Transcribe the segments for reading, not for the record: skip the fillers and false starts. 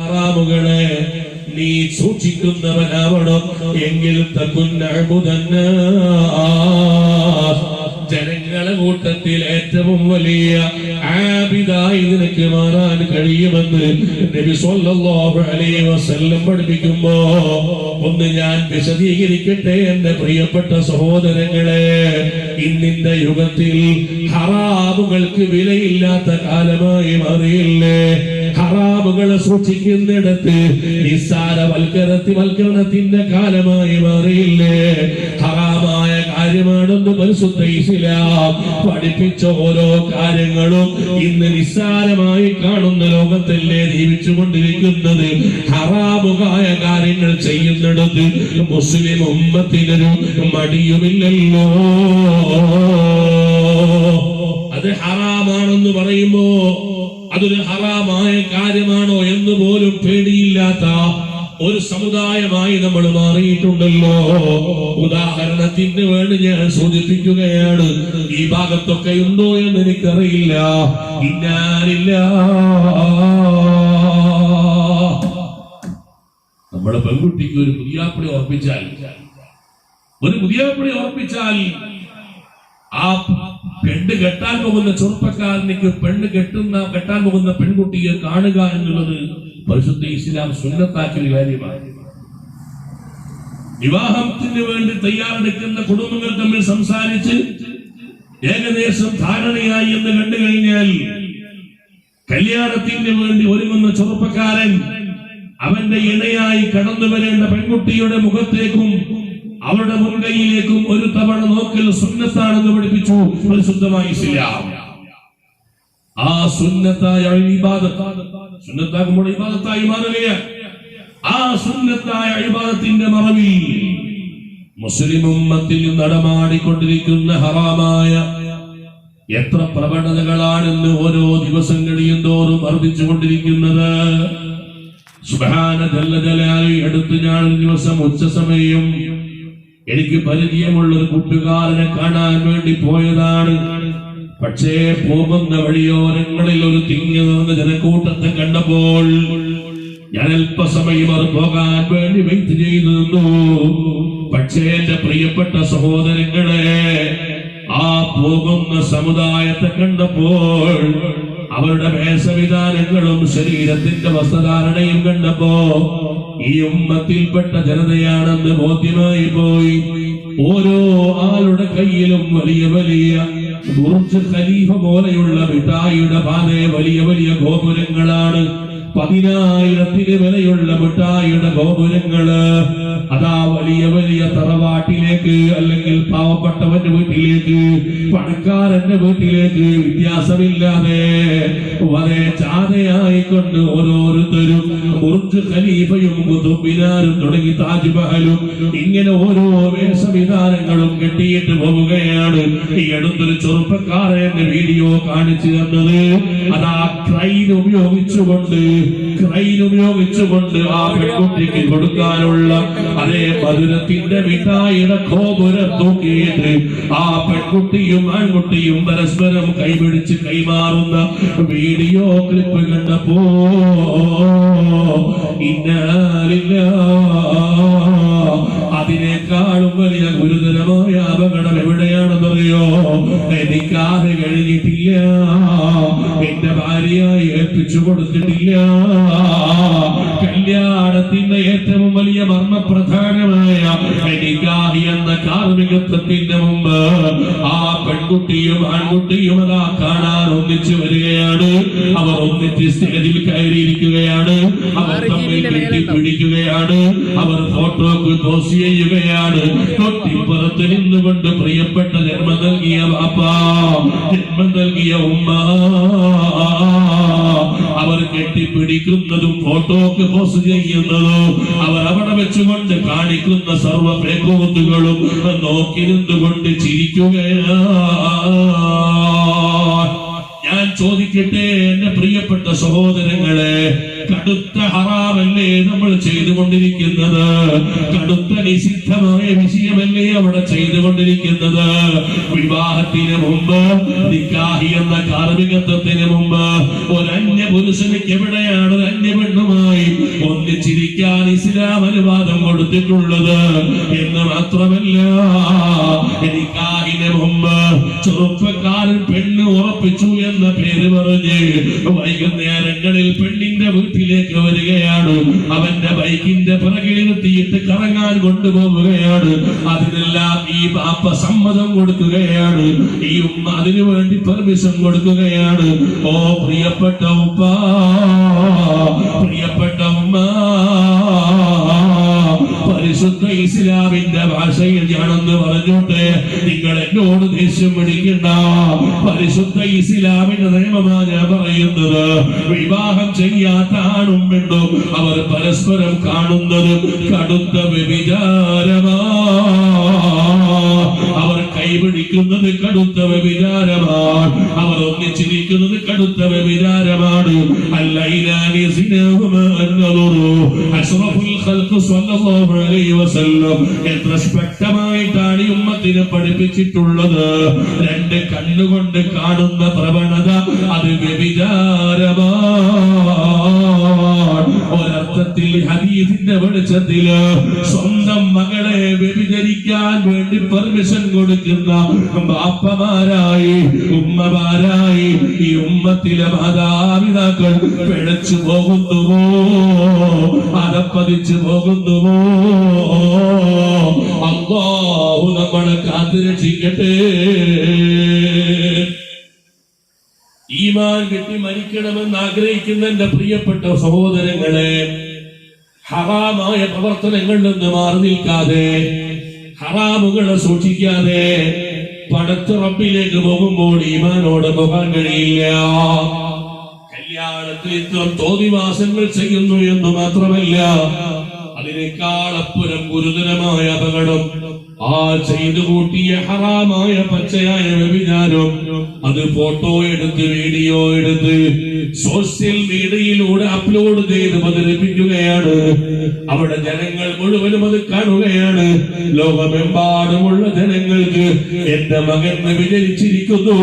ഹറാമുകളെ നീ സൂക്ഷിക്കുന്നവനാവണം. എങ്കിൽ ജനങ്ങളെ കൂട്ടത്തിൽ ഏറ്റവും വലിയ ആബിദായി നിനക്ക് മാറാൻ കഴിയുമെന്ന് നബി സ്വല്ലല്ലാഹു അലൈഹി വസല്ലം പഠിപ്പിക്കുമ്പോ ഒന്ന് ഞാൻ വിശദീകരിക്കട്ടെ എന്റെ പ്രിയപ്പെട്ട സഹോദരങ്ങളെ. ഇന്നിന്റെ യുഗത്തിൽ ഹറാമുകൾക്ക് വിലയില്ലാത്ത കാലമായി മാറിയില്ലേ? ഹറാമുകളെ സൂക്ഷിക്കുന്നിടത്ത് നിസ്സാരവൽക്കരണത്തിന്റെ കാലമായി മാറിയില്ലേ? ഹറാമായ കാര്യമാണെന്ന് പരിശുദ്ധ ഇസ്ലാം പഠിപ്പിച്ച ഓരോ കാര്യങ്ങളും ഇന്ന് നിസ്സാരമായി കാണുന്ന ലോകത്തല്ലേ ജീവിച്ചുകൊണ്ടിരിക്കുന്നത്. ഹറാമുകായ കാര്യങ്ങൾ ചെയ്യുന്നിടത്ത് മുസ്ലിം ഉമ്മത്തിനൊരു മടിയുമില്ലല്ലോ. അത് ഹറാമാണെന്ന് പറയുമ്പോ അതൊരു ഹറാമായ കാര്യമാണോ എന്ന് പോലും പേടിയില്ലാത്ത ഒരു സമുദായമായി നമ്മൾ മാറിയിട്ടുണ്ടല്ലോ. ഉദാഹരണത്തിന് വേണ്ടി ഞാൻ സൂചിപ്പിക്കുകയാണ്. ഈ ഭാഗത്തൊക്കെ ഉണ്ടോ എന്ന് എനിക്കറിയില്ല. ഇന്നാലില്ല, നമ്മുടെ പെൺകുട്ടിക്ക് ഒരു പുതിയാപ്പിളി ഓർപ്പിച്ചാൽ ആ പെണ്ണ് കെട്ടാൻ പോകുന്ന ചെറുപ്പക്കാരനിക്ക് കെട്ടാൻ പോകുന്ന പെൺകുട്ടിയെ കാണുക എന്നുള്ളത് പരിശുദ്ധ ഇസ്ലാം സുന്നത്താക്കിയ കാര്യമാണ്. വിവാഹത്തിന് വേണ്ടി തയ്യാറെടുക്കുന്ന കുടുംബങ്ങൾ തമ്മിൽ സംസാരിച്ച് ഏകദേശം ധാരണയായി എന്ന് കണ്ടു കഴിഞ്ഞാൽ കല്യാണത്തിന് വേണ്ടി ഒരുങ്ങുന്ന ചെറുപ്പക്കാരൻ അവന്റെ ഇണയായി കടന്നു വരേണ്ട പെൺകുട്ടിയുടെ മുഖത്തേക്കും അവരുടെ മുൻകൈയിലേക്കും ഒരു തവണ നോക്കൽ സുന്നത്താണെന്ന് പഠിപ്പിച്ചു പരിശുദ്ധമായ ഇസ്ലാം. ആ സുന്നത്തായ സുന്നത്താകുമ്പോൾ ഇബാദത്തായി മാറുകയാണ്. ആ സുന്നത്തായ ഇബാദത്തിന്റെ മറവിൽ മുസ്ലിം ഉമ്മത്തിൽ നടമാടിക്കൊണ്ടിരിക്കുന്ന ഹറാമായ എത്ര പ്രവണതകളാണെന്ന് ഓരോ ദിവസം കഴിയും തോറും വർദ്ധിച്ചുകൊണ്ടിരിക്കുന്നത്. സുബ്ഹാന ജല്ല ജലാലി അടുത്ത് ഞാൻ ഒരു ദിവസം ഉച്ച സമയം എനിക്ക് പരിചയമുള്ള ഒരു കൂട്ടുകാരനെ കാണാൻ വേണ്ടി പോയതാണ്. പക്ഷേ പോകുന്ന വഴിയോരങ്ങളിൽ ഒരു തിങ്ങി നിറഞ്ഞ ജനക്കൂട്ടത്തെ കണ്ടപ്പോൾ ഞാൻ അല്പസമയം അത് പോകാൻ വേണ്ടി വെയിറ്റ് ചെയ്തു നിന്നു. പക്ഷേ എന്റെ പ്രിയപ്പെട്ട സഹോദരങ്ങളെ, ആ പോകുന്ന സമുദായത്തെ കണ്ടപ്പോൾ അവരുടെ വേഷവിധാനങ്ങളും ശരീരത്തിന്റെ വസ്ത്രധാരണയും കണ്ടപ്പോ ഈ ഉമ്മത്തിൽപ്പെട്ട ജനതയാണെന്ന് ബോധ്യമായി പോയി. ഓരോ ആളുടെ കയ്യിലും വലിയ വലിയ ബുർജ് ഖലീഫ പോലെയുള്ള മിഠായിയുടെ പാതയെ വലിയ വലിയ ഗോപുരങ്ങളാണ്. 10,000 വിലയുള്ള മിഠായിയുടെ ഗോപുരങ്ങള്. അതാ വലിയ വലിയ തറവാട്ടിലേക്ക് അല്ലെങ്കിൽ പാവപ്പെട്ടവന്റെ വീട്ടിലേക്ക്, പണക്കാരന്റെ വീട്ടിലേക്ക് വ്യത്യാസമില്ലാതെ വളരെ ചാതയായിക്കൊണ്ട് ഓരോരുത്തരും ബുർജ് ഖലീഫയും ഖുതുബ് മിനാരും തുടങ്ങി താജ്മഹലും ഇങ്ങനെ ഓരോ വേഷവിധാനങ്ങളും കെട്ടിയിട്ട് പോവുകയാണ്. ഈ അടുത്തൊരു ചെറുപ്പക്കാരൻ വീഡിയോ കാണിച്ചു തന്നത് അതാ ക്രൈൻ ഉപയോഗിച്ചുകൊണ്ട് ആ പെൺകുട്ടിക്ക് കൊടുക്കാനുള്ള അതേ മധുരത്തിന്റെ മിഠായിയുടെ ഗോപുരം തൂക്കിയിട്ട് ആ പെൺകുട്ടിയും ആൺകുട്ടിയും പരസ്പരം കൈപിടിച്ച് കൈമാറുന്ന വീഡിയോ ക്ലിപ്പ് കണ്ടപ്പോ അതിനേക്കാളും വലിയ ഗുരുതരമായ അപകടം എവിടെയാണെന്നറിയോ? എനിക്കാറ് കഴിഞ്ഞിട്ടില്ല, എന്റെ ഭാര്യയായി ഏൽപ്പിച്ചു കൊടുത്തിട്ടില്ല. കല്യാണത്തിന്റെ ഏറ്റവും വലിയ മർമ്മപ്രധാനമായ നിക്കാഹ് എന്ന കാർമികത്വത്തിന്റെ മുമ്പ് ആ പെൺകുട്ടിയും ആൺകുട്ടിയും അതാ കാണാൻ ഒന്നിച്ചു വരികയാണ്. അവർ ഒന്നിച്ച് സ്റ്റേജിൽ കയറിയിരിക്കുകയാണ്. അവർ തമ്മിൽ കെട്ടിപ്പിടിക്കുകയാണ്. അവർ ഫോട്ടോക്ക് പോസ്റ്റ് ചെയ്യുകയാണ്. തൊട്ടിപ്പുറത്ത് നിന്നുകൊണ്ട് പ്രിയപ്പെട്ട ജന്മം നൽകിയ ബാപ്പ, ജന്മം നൽകിയ ഉമ്മ അവർ കെട്ടിപ്പിടിക്കുന്നതും ഫോട്ടോക്ക് പോസ്റ്റ് ചെയ്യുന്നതും അവർ അവിടെ വെച്ചുകൊണ്ട് കാണിക്കുന്ന സർവ്വ പേക്കൂത്തുകളും നോക്കി നിന്നുകൊണ്ട് ചിരിക്കുകയാണ്. ഞാൻ ചോദിക്കട്ടെ എന്റെ പ്രിയപ്പെട്ട സഹോദരങ്ങളെ, കടുത്ത ഹറാമല്ലേ നമ്മൾ ചെയ്തുകൊണ്ടിരിക്കുന്നത്? കടുത്ത നിഷിദ്ധമായ വിഷയമല്ലേ അവിടെ ചെയ്തുകൊണ്ടിരിക്കുന്നത്? വിവാഹത്തിന് മുമ്പ്, നിക്കാഹി എന്ന കാർമികത്വത്തിന് മുമ്പ് ഒരു അന്യ പുരുഷനിക്ക് എവിടെയാണ് ഒരു അന്യ പെണ്ണുമായി ഒന്നിച്ചിരിക്കാൻ ഇസ്ലാം അനുവാദം കൊടുത്തിട്ടുള്ളത്. എന്ന് മാത്രമല്ല, നിക്കാഹിന് മുമ്പ് ചെറുപ്പക്കാരൻ പെണ്ണ് ഉറപ്പിച്ചു എന്ന പേര് പറഞ്ഞ് വൈകുന്നേരങ്ങളിൽ പെണ്ണിന്റെ വീട്ടിലേക്ക് വരികയാണ്. അവന്റെ ബൈക്കിന്റെ പിറകിൽ നിർത്തിയിട്ട് കറങ്ങാൻ കൊണ്ടുപോവുകയാണ്. അതിനെല്ലാം ഈ ബാപ്പ സമ്മതം കൊടുക്കുകയാണ്. ഈ ഉമ്മ അതിനു വേണ്ടി പെർമിഷൻ കൊടുക്കുകയാണ്. ഓ പ്രിയപ്പെട്ട ഉപ്പ, പ്രിയപ്പെട്ട ഉമ്മ, പരിശുദ്ധ ഇസ്ലാമിന്റെ ഭാഷയിൽ ഞാനെന്ന് പറഞ്ഞോട്ടെ, നിങ്ങൾ എന്നോട് ദേഷ്യം പിടിക്കണ്ട. പരിശുദ്ധ ഇസ്ലാമിന്റെ നിയമമാണ് ഞാൻ പറയുന്നത്. വിവാഹം ചെയ്യാത്ത ആണും പെണ്ണും അവർ പരസ്പരം കാണുന്നത് കടുത്ത വ്യഭിചാരമാ. അവർ കൈപിടിക്കുന്നത് കടുത്ത വ്യഭിചാരമാണ്. അവർ ഒന്നിച്ചിരിക്കുന്നത് കടുത്ത വ്യഭിചാരമാണ്. എത്ര സ്പഷ്ടമായിട്ടാണ് ഈ ഉമ്മത്തിനെ പഠിപ്പിച്ചിട്ടുള്ളത്. രണ്ട് കണ്ണുകൊണ്ട് കാണുന്ന പ്രവണത അത് വ്യഭിചാരമാണ്. ഒരർത്ഥത്തിൽ ഹദീസിന്റെ വെളിച്ചത്തില് സ്വന്തം മകളെ വ്യഭിചരിക്കാൻ വേണ്ടി പെർമിഷൻ കൊടുക്കുന്ന ബാപ്പമാരായി, ഉമ്മമാരായി ഈ ഉമ്മത്തിലെ മാതാപിതാക്കൾ പിഴച്ചു പോകുന്നുവോ, അതപ്പതിച്ചു പോകുന്നുവോ? അല്ലാഹു നമ്മളെ കാത്തുരക്ഷിക്കട്ടെ. ഈമാൻ കെട്ടി മരിക്കണമെന്ന് ആഗ്രഹിക്കുന്ന എന്റെ പ്രിയപ്പെട്ട സഹോദരങ്ങളെ, ഹറാമായ പ്രവർത്തനങ്ങളിൽ നിന്ന് മാറി നിൽക്കാതെ, ഹറാമുകളെ സൂക്ഷിക്കാതെ പടച്ച റബ്ബിലേക്ക് പോകുമ്പോൾ ഈമാനോടെ പോകാൻ കഴിയില്ല. കല്യാണത്തിൽ ഇത്തരം തോന്നിവാസങ്ങൾ ചെയ്യുന്നു എന്ന് മാത്രമല്ല, അതിനേക്കാൾ അപ്പുറം ഗുരുതരമായ അപകടം ആ ചെയ്തു കൂട്ടിയ ഹറാമായ പച്ചയായ വ്യഭിചാരം. അത് ഫോട്ടോ എടുത്ത് വീഡിയോ എടുത്ത് സോഷ്യൽ മീഡിയയിലൂടെ അപ്ലോഡ് ചെയ്ത് അവതരിപ്പിക്കുകയാണ്. അവിടെ ജനങ്ങൾ മുഴുവനും അത് കാണുകയാണ്. ലോകമെമ്പാടുമുള്ള ജനങ്ങൾക്ക് എന്റെ മകൻ വ്യഭിചരിച്ചിരിക്കുന്നു,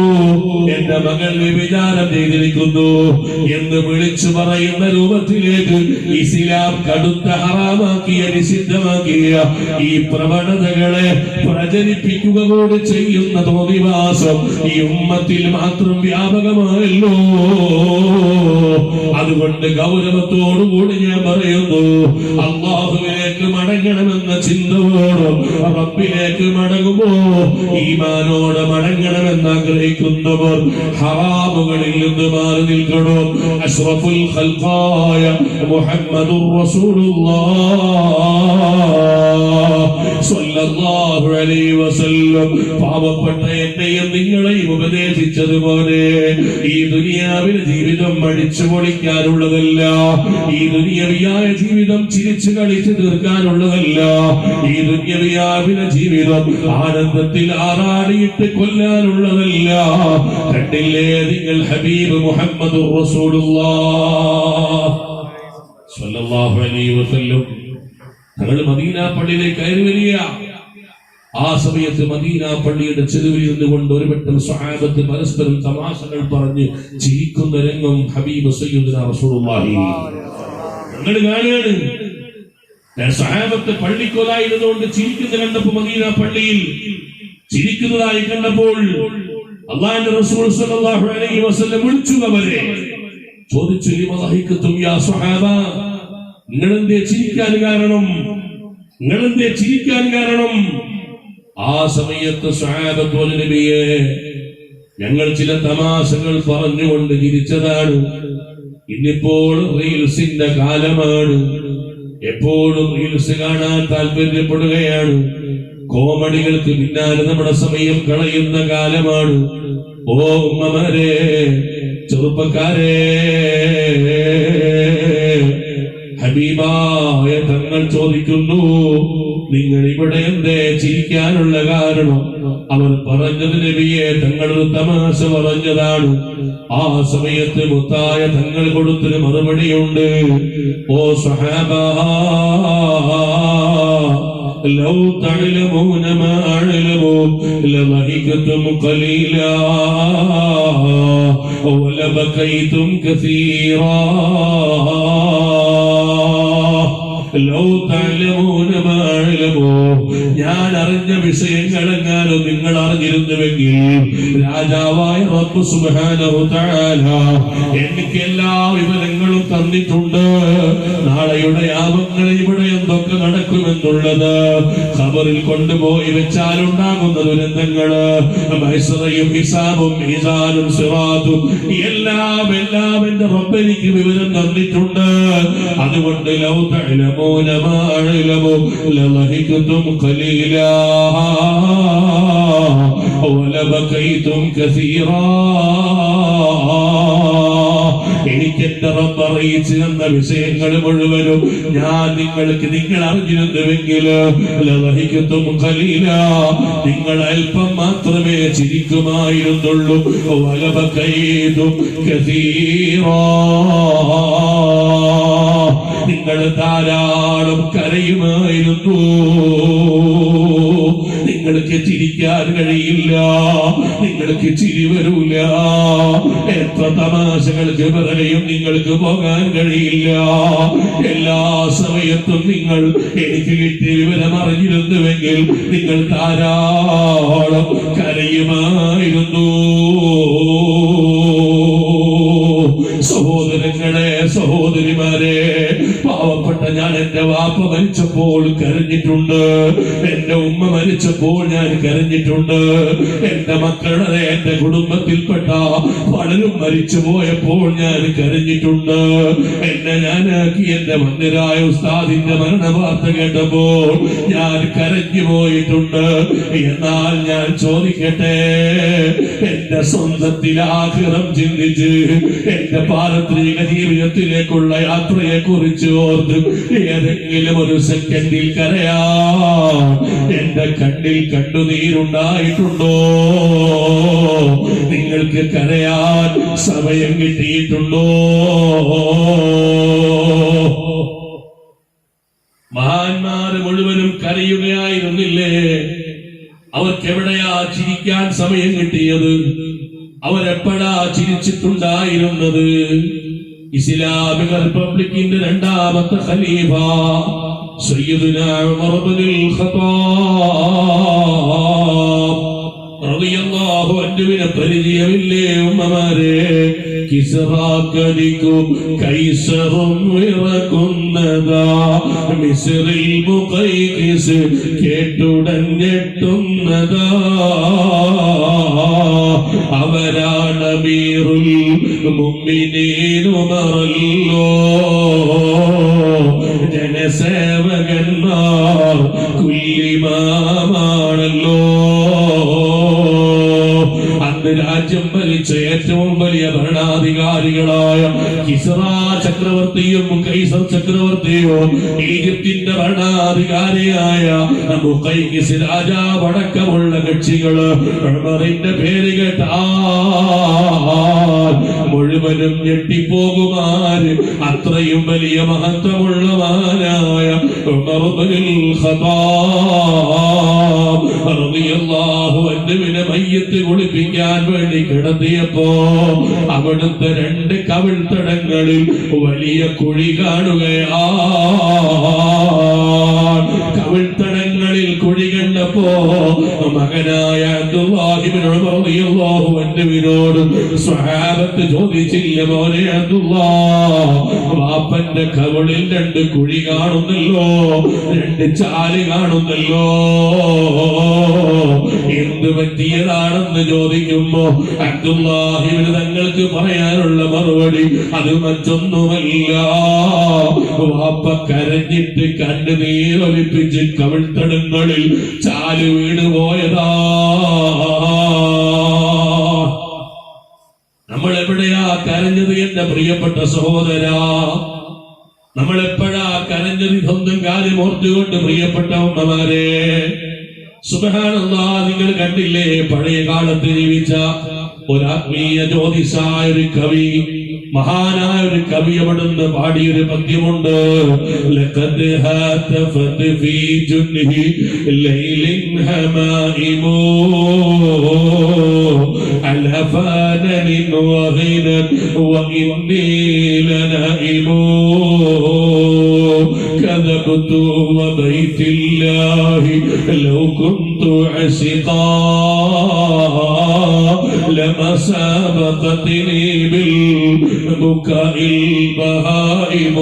എന്റെ മകൻ വ്യഭിചാരം ചെയ്തിരിക്കുന്നു എന്ന് വിളിച്ചു പറയുന്ന രൂപത്തിലേക്ക് ഇസ്ലാം കടുത്ത ഹറാമാക്കിയ, നിഷിദ്ധമാക്കിയ ഈ പ്രവണതകളെ പ്രചരിപ്പിക്കുക കൂടി ചെയ്യുന്ന തോന്നിവാസം ഈ ഉമ്മത്തിൽ മാത്രം വ്യാപകമായല്ലോ. അതുകൊണ്ട് ഗൗരവത്തോടുകൂടി ഞാൻ പറയുന്നു, അല്ലാഹുവിലേക്ക് മടങ്ങണമെന്ന ചിന്തയോടും റബ്ബിലേക്ക് മടങ്ങുമോ ഈമാനോട് മടങ്ങണമെന്ന് ആഗ്രഹിക്കുന്നവർ ഹറാമുകളിൽ നിന്ന് മാറി നിൽക്കണം. അഷ്റഫുൽ ഖൽഖായ മുഹമ്മദുർ റസൂലുള്ളാഹ് സ്വല്ലല്ലാഹു അലൈഹി വസല്ലം പാവപ്പെട്ട എന്നെയും നിങ്ങളെയും ഉപദേശിച്ചതുപോലെ ഈ ദുനിയാവിലെ ജീവിതം അടിച്ചു പൊളിക്കാനുള്ളതല്ല. ഈ ദുനിയവിയായ ജീവിതം ചിരിച്ചു കളിച്ചു തീർക്കാനുള്ളതല്ല. ഈ ദുനിയവിയാവിലെ ജീവിതം ആനന്ദത്തിൽ ആറാടിയിട്ട് കൊല്ലാനുള്ളതല്ല. കണ്ടില്ലേ നിങ്ങൾ ഹബീബ് മുഹമ്മദുർ റസൂലുള്ളാഹ് സ്വല്ലല്ലാഹു അലൈഹി വസല്ലം ഞങ്ങൾ മദീന പള്ളിയിലേക്ക് കയറി വരിക. ആ സമയത്ത് മദീന പള്ളിയുടെ ചെരുവിൽ നിന്നുകൊണ്ട് ഒരു വട്ടം സ്വഹാബത്ത് പരസ്പരം തമാശകൾ പറഞ്ഞ് ചിരിക്കുന്ന രംഗം ഹബീബ് സയ്യിദുനാ റസൂലുള്ളാഹി ഞങ്ങൾ കാണുകയാണ്. സ്വഹാബത്ത് പള്ളിക്കോലായിരുന്നുകൊണ്ട് ചിരിക്കുന്ന കണ്ടപ്പോൾ, മദീന പള്ളിയിൽ ചിരിക്കുന്നതായി കണ്ടപ്പോൾ അല്ലാഹുവിന്റെ റസൂൽ സ്വല്ലല്ലാഹു അലൈഹി വസല്ലം വിളിച്ചു അവരെ, ചോദിച്ചു, ലിമ ദഹികതും യാ സ്വഹാബ, നിങ്ങളെന്തേ ചിരിക്കാൻ കാരണം? നിങ്ങളെന്തേ ചിരിക്കാൻ കാരണം? ആ സമയത്ത് സ്വഹാബത്ത് പറഞ്ഞു, നബിയേ, ഞങ്ങൾ ചില തമാശകൾ പറഞ്ഞുകൊണ്ട് ചിരിച്ചതാണ്. ഇന്നിപ്പോൾ റീൽസിന്റെ കാലമാണ്. എപ്പോഴും റീൽസ് കാണാൻ താല്പര്യപ്പെടുകയാണ്. കോമഡികൾക്ക് പിന്നാലെ നമ്മുടെ സമയം കളയുന്ന കാലമാണ്. ഓ ഉമ്മമാരെ, ചെറുപ്പക്കാരെ, ഹബീബായ തങ്ങൾ ചോദിക്കുന്നു, നിങ്ങൾ ഇവിടെ എന്തേ ചിരിക്കാനുള്ള കാരണം? അവർ പറഞ്ഞത്, നബിയെ, തങ്ങളൊരു തമാശ പറഞ്ഞതാണ്. ആ സമയത്ത് മുത്തായ തങ്ങൾ കൊടുത്തൊരു മറുപടിയുണ്ട്. ഓ സ്വഹാബാ, ലൗ തഅലമൂന മാ അഅലമു ലളഹികതും ഖലീലാ വലബകൈതും കസീറാ. ലൗ തഅലമൂന മാ അഅലമു, ഞാൻ അറിഞ്ഞ വിഷയങ്ങളെങ്ങാനും നിങ്ങൾ അറിഞ്ഞിരുന്നുവെങ്കിൽ രാജാവായ റബ്ബ് സുബ്ഹാനഹു തആല എനിക്ക് എല്ലാ വിവരങ്ങളും തന്നിട്ടുണ്ട്. നാളെയുടെ യാമങ്ങൾ ഇവിടെ എന്തൊക്കെ നടക്കുമെന്നുള്ളത് ഖബറിൽ കൊണ്ടുപോയി വെച്ചാലുണ്ടാകുന്ന ദുരന്തങ്ങള്, മഹ്ശറയും ഹിസാബും മീസാനും സിറാത്തും എല്ലാം എന്റെ റബ്ബ് എനിക്ക് വിവരം തന്നിട്ടുണ്ട്. അതുകൊണ്ട് ലൗ തഅലമൂന മാ അഅലമു ലളഹിഖ്തും ഖലീലാ വലബഖൈതും കസീറാ. എനിക്ക് എന്റെ റബ്ബ് അറിയിച്ചു തന്ന വിഷയങ്ങൾ മുഴുവനും ഞാൻ നിങ്ങൾ അറിഞ്ഞിരുന്നുവെങ്കിൽ ലളഹിഖ്തും ഖലീലാ, നിങ്ങൾ അല്പം മാത്രമേ ചിരിക്കുമായിരുന്നുള്ളൂ. വലബഖൈതും കസീറാ, നിങ്ങൾ ധാരാളം കരയുമായിരുന്നു. നിങ്ങൾക്ക് ചിരിക്കാൻ കഴിയില്ല, നിങ്ങൾക്ക് ചിരി വരൂല. എത്ര തമാശകൾക്ക് പിറകെയും നിങ്ങൾക്ക് പോകാൻ കഴിയില്ല. എല്ലാ സമയത്തും നിങ്ങൾ എനിക്ക് കിട്ടിയ വിവരം അറിഞ്ഞിരുന്നുവെങ്കിൽ നിങ്ങൾ ധാരാളം കരയുമായിരുന്നു. സഹോദരങ്ങളെ, സഹോദരിമാരെ, പാവപ്പെട്ട ഞാൻ എന്റെ വാപ്പ മരിച്ചപ്പോൾ കരഞ്ഞിട്ടുണ്ട്, എന്റെ ഉമ്മ മരിച്ചപ്പോൾ ഞാൻ കരഞ്ഞിട്ടുണ്ട്, എന്റെ മക്കളുടെ എന്റെ കുടുംബത്തിൽപ്പെട്ട പലരും മരിച്ചു പോയപ്പോൾ ഞാൻ കരഞ്ഞിട്ടുണ്ട്. എന്നെ ഞാനാക്കി എന്റെ മന്ദിരായ ഉസ്താദിന്റെ മരണ വാർത്ത കേട്ടപ്പോൾ ഞാൻ കരഞ്ഞു പോയിട്ടുണ്ട്. എന്നാൽ ഞാൻ ചോദിക്കട്ടെ, എന്റെ സ്വന്തത്തിൽ ആഖിറം ചിന്തിച്ച് എന്റെ പാരത്രിക ജീവിതത്തിലേക്കുള്ള യാത്രയെ കുറിച്ച് ഓർത്ത് ഏതെങ്കിലും ഒരു സെക്കൻഡിൽ കരയാ എന്റെ കണ്ണിൽ കണ്ണുനീരുണ്ടായിട്ടുണ്ടോ? നിങ്ങൾക്ക് കരയാൻ സമയം കിട്ടിയിട്ടുണ്ടോ? മഹാന്മാര് മുഴുവനും കരയുകയായിരുന്നില്ലേ? അവർക്കെവിടെയാ ചിരിക്കാൻ സമയം കിട്ടിയത്? അവരെപ്പോഴാ ചിരിച്ചിട്ടുണ്ടായിരുന്നത്? ഇസ്ലാമിക റിപ്പബ്ലിക്കിന്റെ രണ്ടാമത്തെ ഖലീഫ സയ്യിദുനാ ഉമർ ഇബ്നുൽ ഖത്താബ് റളിയല്ലാഹു അൻഹുവിനെ പരിചയമില്ലേ ഉമ്മമാരെ? കിസ്റാക്കടിക്കും കൈസറും വിറക്കുന്നതാ, മിസ്റിൽ മുഖൈഖിസ് കേട്ടുടൻ ഞെട്ടുന്നതാ. അവരാണ് അമീറുൽ മുഅ്മിനീൻ ഉമറല്ലോ, ജനസേവകന്മാർ കുല്ലിമാമാണല്ലോ. അന്ന് രാജ്യം ഭരിച്ച ഏറ്റവും വലിയ ഭരണാധികാരികളായ കിസ്റാ ചക്രവർത്തിയും കൈസർ ചക്രവർത്തിയും ഈജിപ്തിന്റെ ഭരണാധികാരിയായ മുഖൈഖിസ് രാജാവ് അടക്കമുള്ള കക്ഷികള് ഉമറിന്റെ പേര് കേട്ടാൽ മുഴുവനും ഞെട്ടിപ്പോകുമാര്. അത്രയും വലിയ മഹത്വമുള്ള മഹാനായ ഉമർ ഇബ്നുൽ ഖത്താബ് റളിയല്ലാഹു അൻഹുവിനെ മയ്യത്ത് കുളിപ്പിക്കാൻ വേണ്ടി കിടത്തിയപ്പോ അവിടുത്തെ രണ്ട് കവിൾത്തടങ്ങളിൽ വലിയ കുഴി കാണുകയാ. കവിൾത്തടങ്ങളിൽ കുഴി കണ്ടപ്പോ മകനായ അബ്ദുല്ലാഹി ഇബ്നു ഉമർ റളിയല്ലാഹു അൻഹുവിനോട് സ്വഹാബത്ത് ചോദിച്ചില്ല, മോനെ അബ്ദുല്ലാഹ്, വാപ്പന്റെ കവിളിൽ രണ്ട് കുഴി കാണുന്നല്ലോ, രണ്ട് ചാല് കാണുന്നല്ലോ, എന്ത് പറ്റിയതാണെന്ന് ചോദിക്കുമ്പോ അബ്ദുല്ലാഹിബ്നു തങ്ങൾക്ക് പറയാനുള്ള മറുപടി അത് മറ്റൊന്നുമല്ല, വാപ്പ കരഞ്ഞിട്ട് കണ്ണുനീരൊലിപ്പിച്ച് കവിൾത്തടങ്ങളിൽ ചാല് വീണ് പോയതാ. നമ്മൾ എവിടെയാ കരഞ്ഞത് എന്റെ പ്രിയപ്പെട്ട സഹോദരാ? നമ്മൾ എപ്പോഴാ കരഞ്ഞത്? സ്വന്തം കാര്യം ഓർത്തുകൊണ്ട് പ്രിയപ്പെട്ട ഉമ്മമാരെ, സുബ്ഹാനല്ലാഹ്, നിങ്ങൾ കണ്ടില്ലേ പഴയ കാലത്ത് ജീവിച്ച ഒരു ആത്മീയ ജ്യോതിഷായ ഒരു കവി, മഹാനായ ഒരു കവി അവിടുന്ന് പാടിയൊരു പദ്യമുണ്ട്. ലഖദ് ഹാതഫത് ഫീ ജുൻഹി ലൈലിൻ ഹമായിമു അലഫാനൻ വഗിനൻ വഇന്നി ലനായിമു കദ ذهبت وبيت الله لو كنت عشقا لما سابقتني بالبكاء البهائم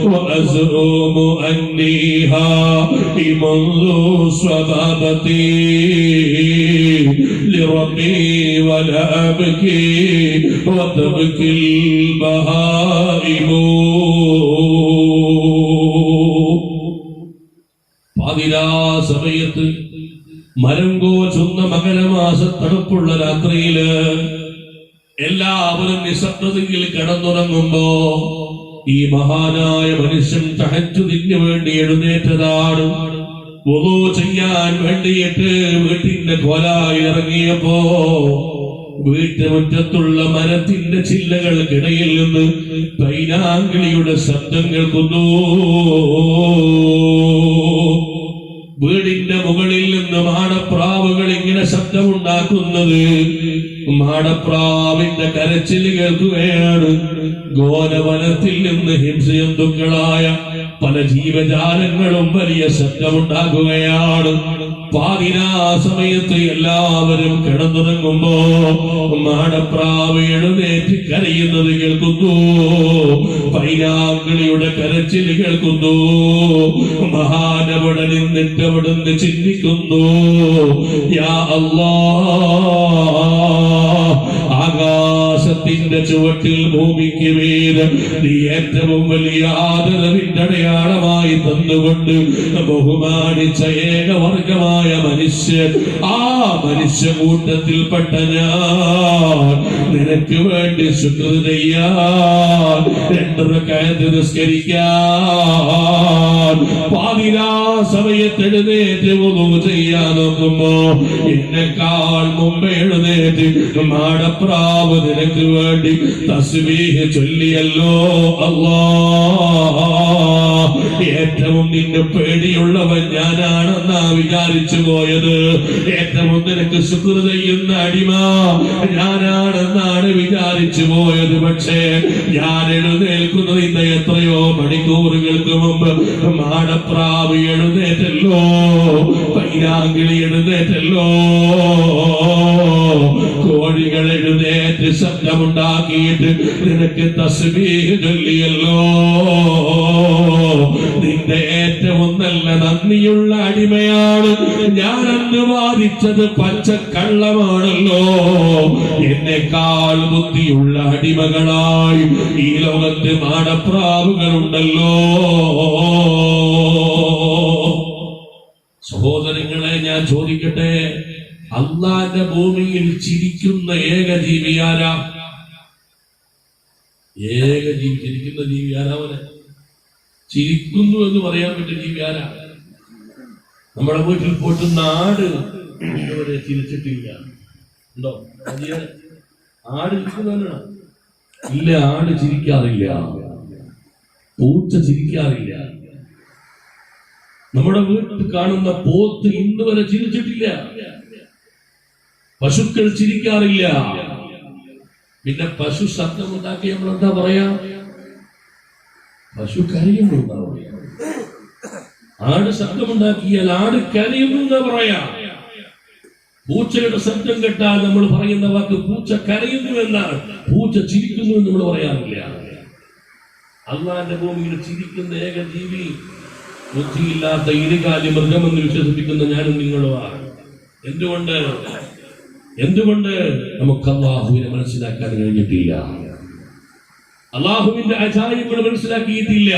وأزعم أنيها منذ صبابتي لربي ولا أبكي وتبكي البهائم. പാതിരാ സമയത്ത് മരങ്കോ ചുന്ന മകരമാസ തണുപ്പുള്ള രാത്രിയില് എല്ലാവരും നിശബ്ദതയിൽ കിടന്നുറങ്ങുമ്പോ ഈ മഹാനായ മനുഷ്യൻ തഹജ്ജുദിന് വേണ്ടി എഴുന്നേറ്റതാണ്. വുളൂ ചെയ്യാൻ വേണ്ടിയിട്ട് വീട്ടിന്റെ കോലായി ഇറങ്ങിയപ്പോ വീട്ടുമുറ്റത്തുള്ള മരത്തിന്റെ ചില്ലകൾക്കിടയിൽ നിന്ന് പൈനാങ്കിളിയുടെ ശബ്ദം കേൾക്കുന്നു. വീടിന്റെ മുകളിൽ നിന്ന് മാടപ്രാവുകൾ ഇങ്ങനെ ശബ്ദമുണ്ടാക്കുന്നത് മാടപ്രാവിന്റെ കരച്ചിൽ കേൾക്കുകയാണ്. ഗോലവനത്തിൽ നിന്ന് ഹിംസജന്തുക്കളായ പല ജീവജാലങ്ങളും വലിയ ശബ്ദമുണ്ടാക്കുകയാണ്. പാതിരാ സമയത്ത് എല്ലാവരും കിടന്നുറങ്ങുമ്പോ മാടപ്രാവ് എഴുന്നേറ്റ് കരയുന്നത് കേൾക്കുന്നു. പൈനാങ്കിളിയുടെ കരച്ചിൽ കേൾക്കുന്നു. മഹാനവിടെ നിന്നിട്ട് അവിടുന്ന് ചിന്തിക്കുന്നു, യാ അല്ലാഹ്, ആകാശത്തിന്റെ ചുവട്ടിൽ ഭൂമിക്ക് മീതെ നീ ഏറ്റവും വലിയ ആദരവിന്റെ അടയാളമായി തന്നുകൊണ്ട് ബഹുമാനിച്ച ഏകവർഗമായ മനുഷ്യൻ, ആ മനുഷ്യ കൂട്ടത്തിൽപ്പെട്ട ഞാൻ നിനക്ക് വേണ്ടി ശുക്ർ ചെയ്യാൻ 2 റക്അത്ത് നിസ്കരിക്കാൻ പാതിരാ സമയത്ത് എഴുന്നേറ്റ് വുളൂ ചെയ്യാൻ നോക്കുമ്പോ എന്നെക്കാൾ മുമ്പ് എഴുന്നേറ്റ് മാടപ്രാവ് നിനക്ക് വേണ്ടി തസ്ബീഹ് ചൊല്ലിയല്ലോ അല്ലാഹ്. ഏറ്റവും നിന്നെ പേടിയുള്ളവൻ ഞാനാണെന്നാ വിചാരിച്ചു പോയത്. ഏറ്റവും നിനക്ക് ശുക്ർ ചെയ്യുന്ന അടിമ ഞാനാണെന്നാണ് വിചാരിച്ചു പോയത്. പക്ഷേ ഞാൻ എഴുന്നേൽക്കുന്നതിന്റെ എത്രയോ മണിക്കൂറുകൾക്ക് മുമ്പ് മാടപ്രാവ് എഴുന്നേറ്റല്ലോ, പൈനാങ്കിളി എഴുന്നേറ്റല്ലോ, കോഴികൾ എഴുന്നേറ്റ് ശബ്ദമുണ്ടാക്കിയിട്ട് നിനക്ക് തസ്ബീഹ് ചൊല്ലിയല്ലോ. നിന്റെ ഏറ്റവും നല്ല നന്ദിയുള്ള അടിമയാണ് ഞാനെന്ന് വാദിച്ചത് പച്ചക്കള്ളമാണല്ലോ. എന്നെക്കാൾ ബുദ്ധിയുള്ള അടിമകളായി ഈ ലോകത്ത് മാടപ്രാവുകളുണ്ടല്ലോ. സഹോദരങ്ങളെ, ഞാൻ ചോദിക്കട്ടെ, അള്ളാന്റെ ഭൂമിയിൽ ചിരിക്കുന്ന ഏകജീവി ആരാ? ഏകജീവി, ചിരിക്കുന്ന ജീവി ആരാ? പോലെ ചിരിക്കുന്നു എന്ന് പറയാൻ പറ്റിയ ജീവി ആരാ? നമ്മുടെ വീട്ടിൽ പോറ്റുന്ന ആട് ഇതുവരെ ചിരിച്ചിട്ടില്ല. ഉണ്ടോ? ആട് ചിരിക്കുന്നവരാണ്? ഇല്ല, ആട് ചിരിക്കാറില്ല, പൂച്ച ചിരിക്കാറില്ല. നമ്മുടെ വീട്ടിൽ കാണുന്ന പോത്ത് ഇന്ന് വരെ ചിരിച്ചിട്ടില്ല. പശുക്കൾ ചിരിക്കാറില്ല. പിന്നെ പശു ശബ്ദമുണ്ടാക്കി നമ്മൾ എന്താ പറയാ? പശു കരയുന്നു എന്നാ പറയാ. ആട് ശബ്ദമുണ്ടാക്കിയാൽ ആട് കരയുന്നു എന്നാ പറയാ. പൂച്ചയുടെ ശബ്ദം കേട്ടാൽ നമ്മൾ പറയുന്ന വാക്ക് പൂച്ച കരയുന്നു എന്നാണ്. പൂച്ച ചിരിക്കുന്നു എന്ന് നമ്മൾ പറയാറില്ല. അള്ളാന്റെ ഭൂമിയിൽ ചിരിക്കുന്ന ഏക ജീവി ബുദ്ധിയില്ലാത്ത ഇരുകാലി മൃഗമെന്ന് വിശ്വസിപ്പിക്കുന്ന ഞാനും നിങ്ങളുമാണ്. എന്തുകൊണ്ട് നമുക്ക് അള്ളാഹുവിനെ മനസ്സിലാക്കാൻ കഴിഞ്ഞിട്ടില്ല? അള്ളാഹുവിന്റെ അജായിബുകൾ മനസ്സിലാക്കിയിട്ടില്ല.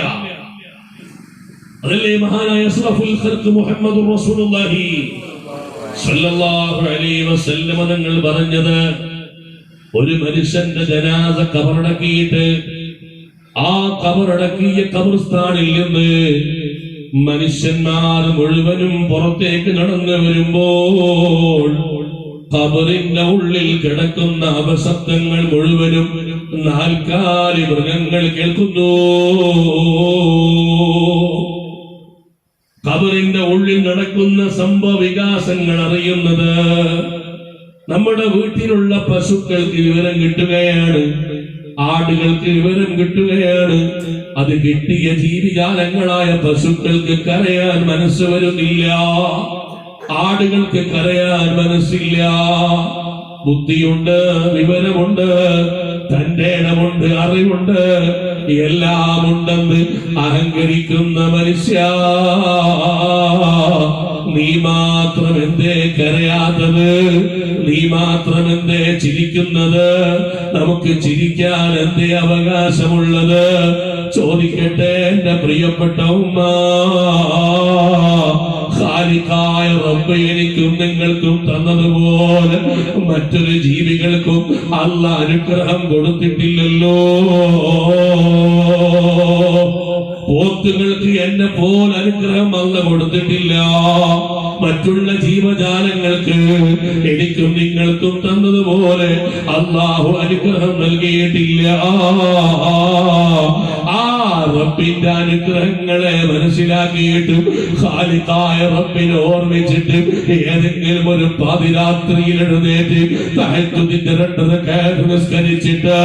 അതല്ലേ മഹാനായ അഷ്റഫുൽ ഖൽഖ് മുഹമ്മദുർ റസൂലുള്ളാഹി സ്വല്ലല്ലാഹു അലൈഹി വസല്ലം തങ്ങൾ പറഞ്ഞത്, ഒരു മനുഷ്യന്റെ ജനാസ ഖബറടക്കിയിട്ട് ആ ഖബറടക്കിയ ഖബർസ്ഥാനിൽ നിന്ന് മനുഷ്യന്മാർ മുഴുവനും പുറത്തേക്ക് നടന്നു വരുമ്പോൾ ഖബറിന്റെ ഉള്ളിൽ കിടക്കുന്ന അപശബ്ദങ്ങൾ മുഴുവനും 4 കാലി മൃഗങ്ങൾ കേൾക്കുന്നു. ഖബറിന്റെ ഉള്ളിൽ നടക്കുന്ന സംഭവ വികാസങ്ങൾ അറിയുന്നത് നമ്മുടെ വീട്ടിലുള്ള പശുക്കൾക്ക് വിവരം കിട്ടുകയാണ്. ആടുകൾക്ക് വിവരം കിട്ടുകയാണ്. അത് കിട്ടിയ ജീവിജാലങ്ങളായ പശുക്കൾക്ക് കരയാൻ മനസ്സ് വരുന്നില്ല, ആടുകൾക്ക് കരയാൻ മനസ്സില്ല. ബുദ്ധിയുണ്ട്, വിവരമുണ്ട്, തന്റെ ഇടമുണ്ട്, അറിവുണ്ട്, എല്ലാം ഉണ്ടെന്ന് അഹങ്കരിക്കുന്ന മനുഷ്യ, നീ മാത്രം എന്തേ കരയാത്തത്? നീ മാത്രം എന്തേ ചിരിക്കുന്നത്? നമുക്ക് ചിരിക്കാൻ എന്തേ അവകാശമുള്ളത്? ചോദിക്കട്ടെ എന്റെ പ്രിയപ്പെട്ട ഉമ്മ, ഖാലിഖായ റബ്ബ് എനിക്കും നിങ്ങൾക്കും തന്നതുപോലെ മറ്റൊരു ജീവികൾക്കും അല്ലാഹ് അനുഗ്രഹം കൊടുത്തിട്ടില്ലല്ലോ. പോത്തുകൾക്ക് എന്നെ പോലെ അനുഗ്രഹം അല്ലാഹ് കൊടുത്തിട്ടില്ല. മറ്റുള്ള ജീവജാലങ്ങൾക്ക് എനിക്കും നിങ്ങൾക്കും തന്നതുപോലെ അല്ലാഹു അനുഗ്രഹം നൽകിയിട്ടില്ല. ആ റബ്ബിന്റെ അനുഗ്രഹങ്ങളെ മനസ്സിലാക്കിയിട്ട് ഖാലിഖായ റബ്ബിനെ ഓർമ്മിച്ചിട്ട് ഏതെങ്കിലും ഒരു പാതിരാത്രിയിൽ എഴുന്നേറ്റ് തഹജ്ജുദിന്റെ 2 റക്അത്ത് നിസ്കരിച്ചിട്ട്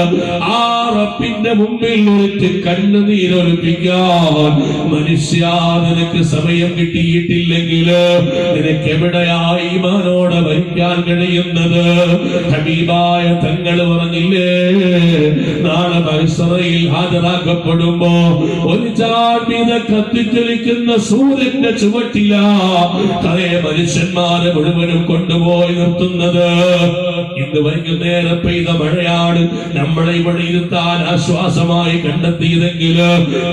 ആ റബ്ബിന്റെ മുമ്പിൽ വെച്ച് കണ്ണുനീരൊലിപ്പിക്കാൻ മനുഷ്യ നിനക്ക് സമയം കിട്ടിയിട്ടില്ലെങ്കിൽ നിനക്ക് എവിടെയാ ഈമാനോടെ ഭരിക്കാൻ കഴിയുന്നത്? ഹബീബായ തങ്ങൾ പറഞ്ഞില്ലേ, നാളെ മഹ്ശറയിൽ ഹാജരാക്കപ്പെടുമ്പോ ഒരു ചാർമീത കത്തിച്ചൊലിക്കുന്ന സൂര്യന്റെ ചുവട്ടിലാ കുറേ മനുഷ്യന്മാരെ മുഴുവനും കൊണ്ടുപോയി നിർത്തുന്നത്. ഇന്ന് വൈകുന്നേരം പെയ്ത മഴയാണ് നമ്മളെ ഇവിടെ ഇരുത്താൻ ആശ്വാസമായി കണ്ടെത്തിയതെങ്കിൽ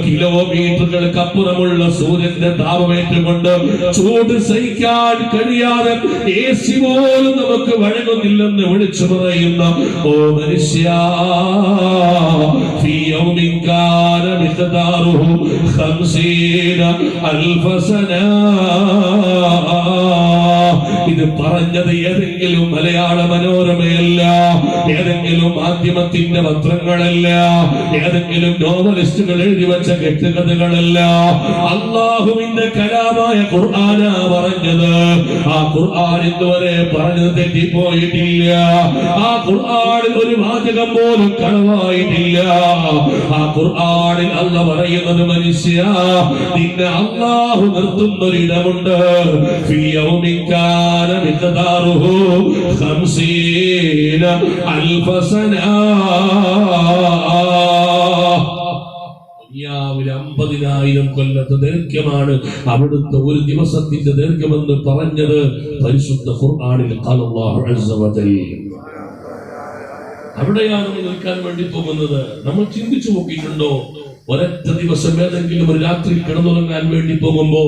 കിലോമീറ്ററുകൾക്ക് അപ്പുറമുള്ള സൂര്യന്റെ താപമേറ്റുകൊണ്ട് ചൂട് സഹിക്കാൻ കഴിയാതെ AC പോലും നമുക്ക് വഴങ്ങുന്നില്ലെന്ന് വിളിച്ചു പറയുന്ന ഓ മനുഷ്യ, ഫീ യൗമിൻ കാന മിഖ്ദാറുഹു 50,000 സന. ഇത് പറഞ്ഞത് ഏതെങ്കിലും മലയാള മനോരമയല്ല, ഏതെങ്കിലും മാധ്യമത്തിന്റെ പത്രങ്ങളല്ല, ഏതെങ്കിലും നോവലിസ്റ്റുകൾ എഴുതി വെച്ച കെട്ടുകഥകളല്ല. അല്ലാഹുവിന്റെ കലാമായ ഖുർആനാ പറഞ്ഞത്. ആ ഖുർആൻ ഇതുവരെ പറഞ്ഞത് തെറ്റിപ്പോയിട്ടില്ല. ആ ഖുർആനിൽ ഒരു വാചകം പോലും കളവായിട്ടില്ല. ആ ഖുർആനിൽ അല്ലാഹ് പറയുന്നത്, മനുഷ്യ നിന്നെ അല്ലാഹു നിർത്തുന്നൊരിടമുണ്ട്. ഫീ യൗമിൻ കാന മിഖ്ദാറുഹു 50,000 സന. 50,000 കൊല്ലത്തെ ദൈർഘ്യമാണ് അവിടുത്തെ ഒരു ദിവസത്തിന്റെ ദൈർഘ്യമെന്ന് പറഞ്ഞത് പരിശുദ്ധ ഖുർആനിൽ. ഖാലല്ലാഹു അസ്സ വജൽ. അവിടെയാണ് നമ്മൾ നിൽക്കാൻ വേണ്ടി പോകുന്നത്. നമ്മൾ ചിന്തിച്ചു നോക്കിയിട്ടുണ്ടോ? ഒരൊറ്റ ദിവസം ഏതെങ്കിലും ഒരു രാത്രി കിടന്നുറങ്ങാൻ വേണ്ടി പോകുമ്പോ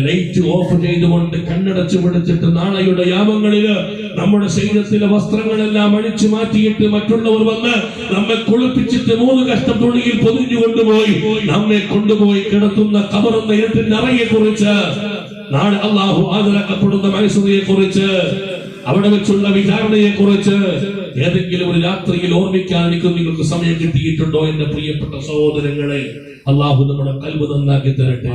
ലൈറ്റ് ഓഫ് ചെയ്തുകൊണ്ട് കണ്ണടച്ചു പിടിച്ചിട്ട് നാളെയുടെ യാമങ്ങളില് നമ്മുടെ ശരീരത്തിലെ വസ്ത്രങ്ങളെല്ലാം അഴിച്ചു മാറ്റിയിട്ട് മറ്റുള്ളവർ വന്ന് നമ്മെ കുളിപ്പിച്ചിട്ട് 3 കഷ്ടം തുണിയിൽ പൊതിഞ്ഞു കൊണ്ടുപോയി നമ്മെ കൊണ്ടുപോയി കിടത്തുന്ന ഖബറെന്ന ഇരുട്ടിന്റെ അറയെ കുറിച്ച്, നാളെ അല്ലാഹു ഹാജരാക്കപ്പെടുന്ന മഹ്ശറയെ കുറിച്ച്, അവിടെ വെച്ചുള്ള വിചാരണയെ കുറിച്ച് ഏതെങ്കിലും ഒരു രാത്രിയിൽ ഓർമ്മിക്കാൻ എനിക്ക് നിങ്ങൾക്ക് സമയം കിട്ടിയിട്ടുണ്ടോ? എന്റെ പ്രിയപ്പെട്ട സഹോദരങ്ങളെ, അല്ലാഹു നമ്മുടെ ഖൽബ് നന്നാക്കി തരട്ടെ.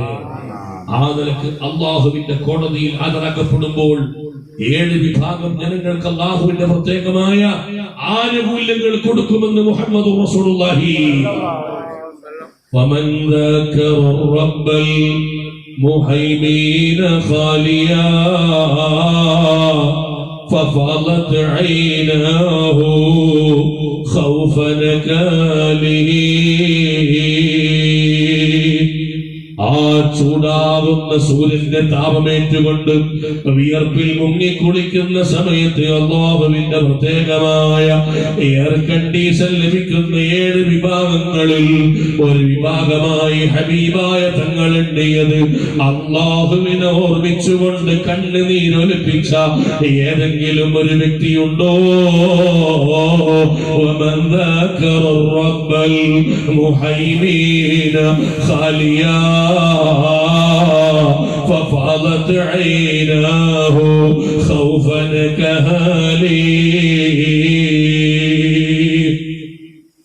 ആ നിലക്ക് അല്ലാഹുവിന്റെ കോടതിയിൽ ഹാജരാക്കപ്പെടുമ്പോൾ 7 വിഭാഗം ജനങ്ങൾക്ക് അല്ലാഹുവിന്റെ പ്രത്യേകമായ ആനുകൂല്യങ്ങൾ കൊടുക്കുമെന്ന് മുഹമ്മദ് റസൂലുള്ളാഹി. വമൻ ദക്കറ റബ്ബൽ മുഹൈമീന ഖാലിയാ ففاضت عيناه خوف نكاله. ആ ചൂടാകുന്ന സൂര്യന്റെ താപമേറ്റുകൊണ്ട് വിയർപ്പിൽ മുങ്ങി കുളിക്കുന്ന സമയത്ത് അല്ലാഹുവിന്റെ പ്രത്യേകമായ എയർ കണ്ടീഷൻ ലഭിക്കുന്ന 7 വിഭാഗങ്ങളിൽ ഒരു വിഭാഗമായി ഹബീബായ തങ്ങൾ എണ്ണിയത് അല്ലാഹുവിനെ ഓർമ്മിച്ചുകൊണ്ട് കണ്ണുനീരൊലിപ്പിച്ച ഏതെങ്കിലും ഒരു വ്യക്തിയുണ്ടോ? വമൻ ദക്കറ റബ്ബൽ മുഹൈമീന ഖാലിയാ ففاضت عيناه خوفا كهالي.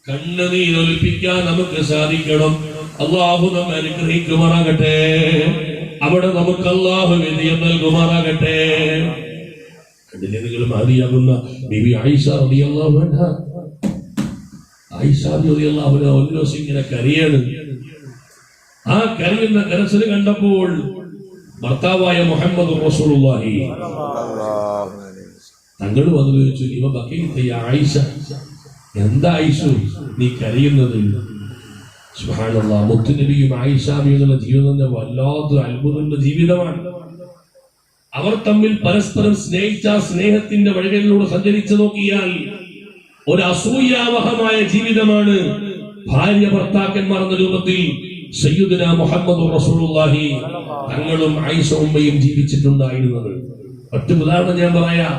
കണ്ണുനീരൊലിപ്പിക്കാൻ നമുക്ക് സാധിക്കണം. അല്ലാഹു നമ്മെ അനുഗ്രഹിക്കുമാറാകട്ടെ. അവിടെ നമുക്ക് അല്ലാഹു വിജയം നൽകുമാറാകട്ടെ. കണ്ടില്ലേ, നിങ്ങൾ അറിയാവുന്ന ബീബി ആയിഷ റളിയല്ലാഹു അൻഹ, ആയിഷ റളിയല്ലാഹു അൻഹ ഒരു ദിവസം ഇങ്ങനെ കരയാണ്. ആ കരയുന്ന കരച്ചിൽ കണ്ടപ്പോൾ ഭർത്താവായ മുഹമ്മദ് റസൂലുള്ളാഹി തങ്ങൾ വന്നു ചോദിച്ചു, ഇവ ബക്കീത യാ ആയിഷ, എന്താ ആയിഷു നീ കരയുന്നത്? സുബ്ഹാനല്ലാഹ്, മുത്തുനബിയും ആയിഷാബിയുള്ള ജീവിതം വല്ലാത്ത അത്ഭുതങ്ങളുടെ ജീവിതമാണ്. അവർ തമ്മിൽ പരസ്പരം സ്നേഹിച്ച സ്നേഹത്തിന്റെ വഴികളിലൂടെ സഞ്ചരിച്ചു നോക്കിയാൽ ഒരു അസൂയാവഹമായ ജീവിതമാണ് ഭാര്യ ഭർത്താക്കന്മാർ എന്ന രൂപത്തിൽ സയ്യിദുനാ മുഹമ്മദ് റസൂലുള്ളാഹി തങ്ങളും ആയിഷ ഉമ്മയും ജീവിച്ചിട്ടുണ്ടായിരുന്നത്. ഒറ്റ ഉദാഹരണം ഞാൻ പറയാം.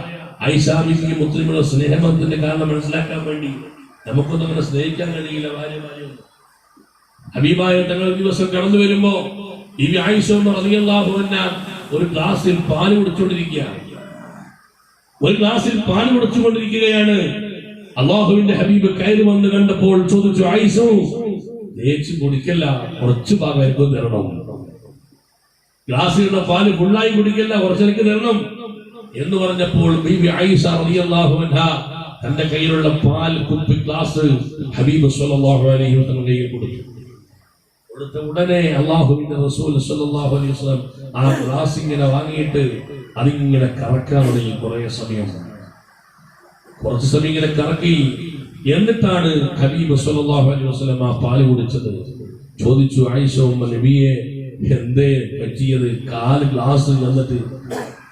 ആയിഷാബിയും മുസ്ലിമുള്ള സ്നേഹബന്ധത്തിന്റെ കാരണം മനസ്സിലാക്കാൻ വേണ്ടി. നമുക്കൊന്നും അങ്ങനെ സ്നേഹിക്കാൻ കഴിയില്ല ഭാര്യമാരെയൊന്നും. ഹബീബായ തങ്ങൾ ദിവസം കടന്നു വരുമ്പോ ഈ ആയിഷ റളിയല്ലാഹു അൻഹ ഒരു ഗ്ലാസിൽ പാല് കുടിച്ചുകൊണ്ടിരിക്കുകയാണ്. അള്ളാഹുവിന്റെ ഹബീബ് കയറി വന്ന് കണ്ടപ്പോൾ ചോദിച്ചു, ആയിഷ തേച്ച് കുടിക്കല്ല, കുറച്ച് ഭാഗം എനിക്ക് തരണം. ഗ്ലാസ്സിലുള്ള പാല് ഫുള്ളായി കുടിക്കല്ല, കുറച്ചെനിക്ക് തരണം എന്ന് പറഞ്ഞപ്പോൾ ബീബി ആയിഷ റളിയല്ലാഹു അൻഹ തന്റെ കയ്യിലുള്ള പാൽ കുപ്പി ഗ്ലാസ് ഹബീബ് സ്വല്ലല്ലാഹു അലൈഹി വസല്ലം കയ്യിൽ കൊടുത്തു. കൊടുത്ത ഉടനെ അള്ളാഹുവിന്റെ റസൂൽ സ്വല്ലല്ലാഹു അലൈഹി വസല്ലം ആ ഗ്ലാസ് ഇങ്ങനെ വാങ്ങിയിട്ട് അതിങ്ങനെ കറക്കാൻ തുടങ്ങി. കുറച്ച് സമയം ഇങ്ങനെ കറക്കി. എന്നിട്ടാണ് ഹബീബ് സ്വല്ലല്ലാഹു അലൈഹി വസല്ലം ആ പാല് കുടിച്ചത്. ചോദിച്ചു, ആയിഷ ഉമ്മ നബിയെ, എന്തേ പറ്റിയത്? കാല് ഗ്ലാസ് വന്നിട്ട്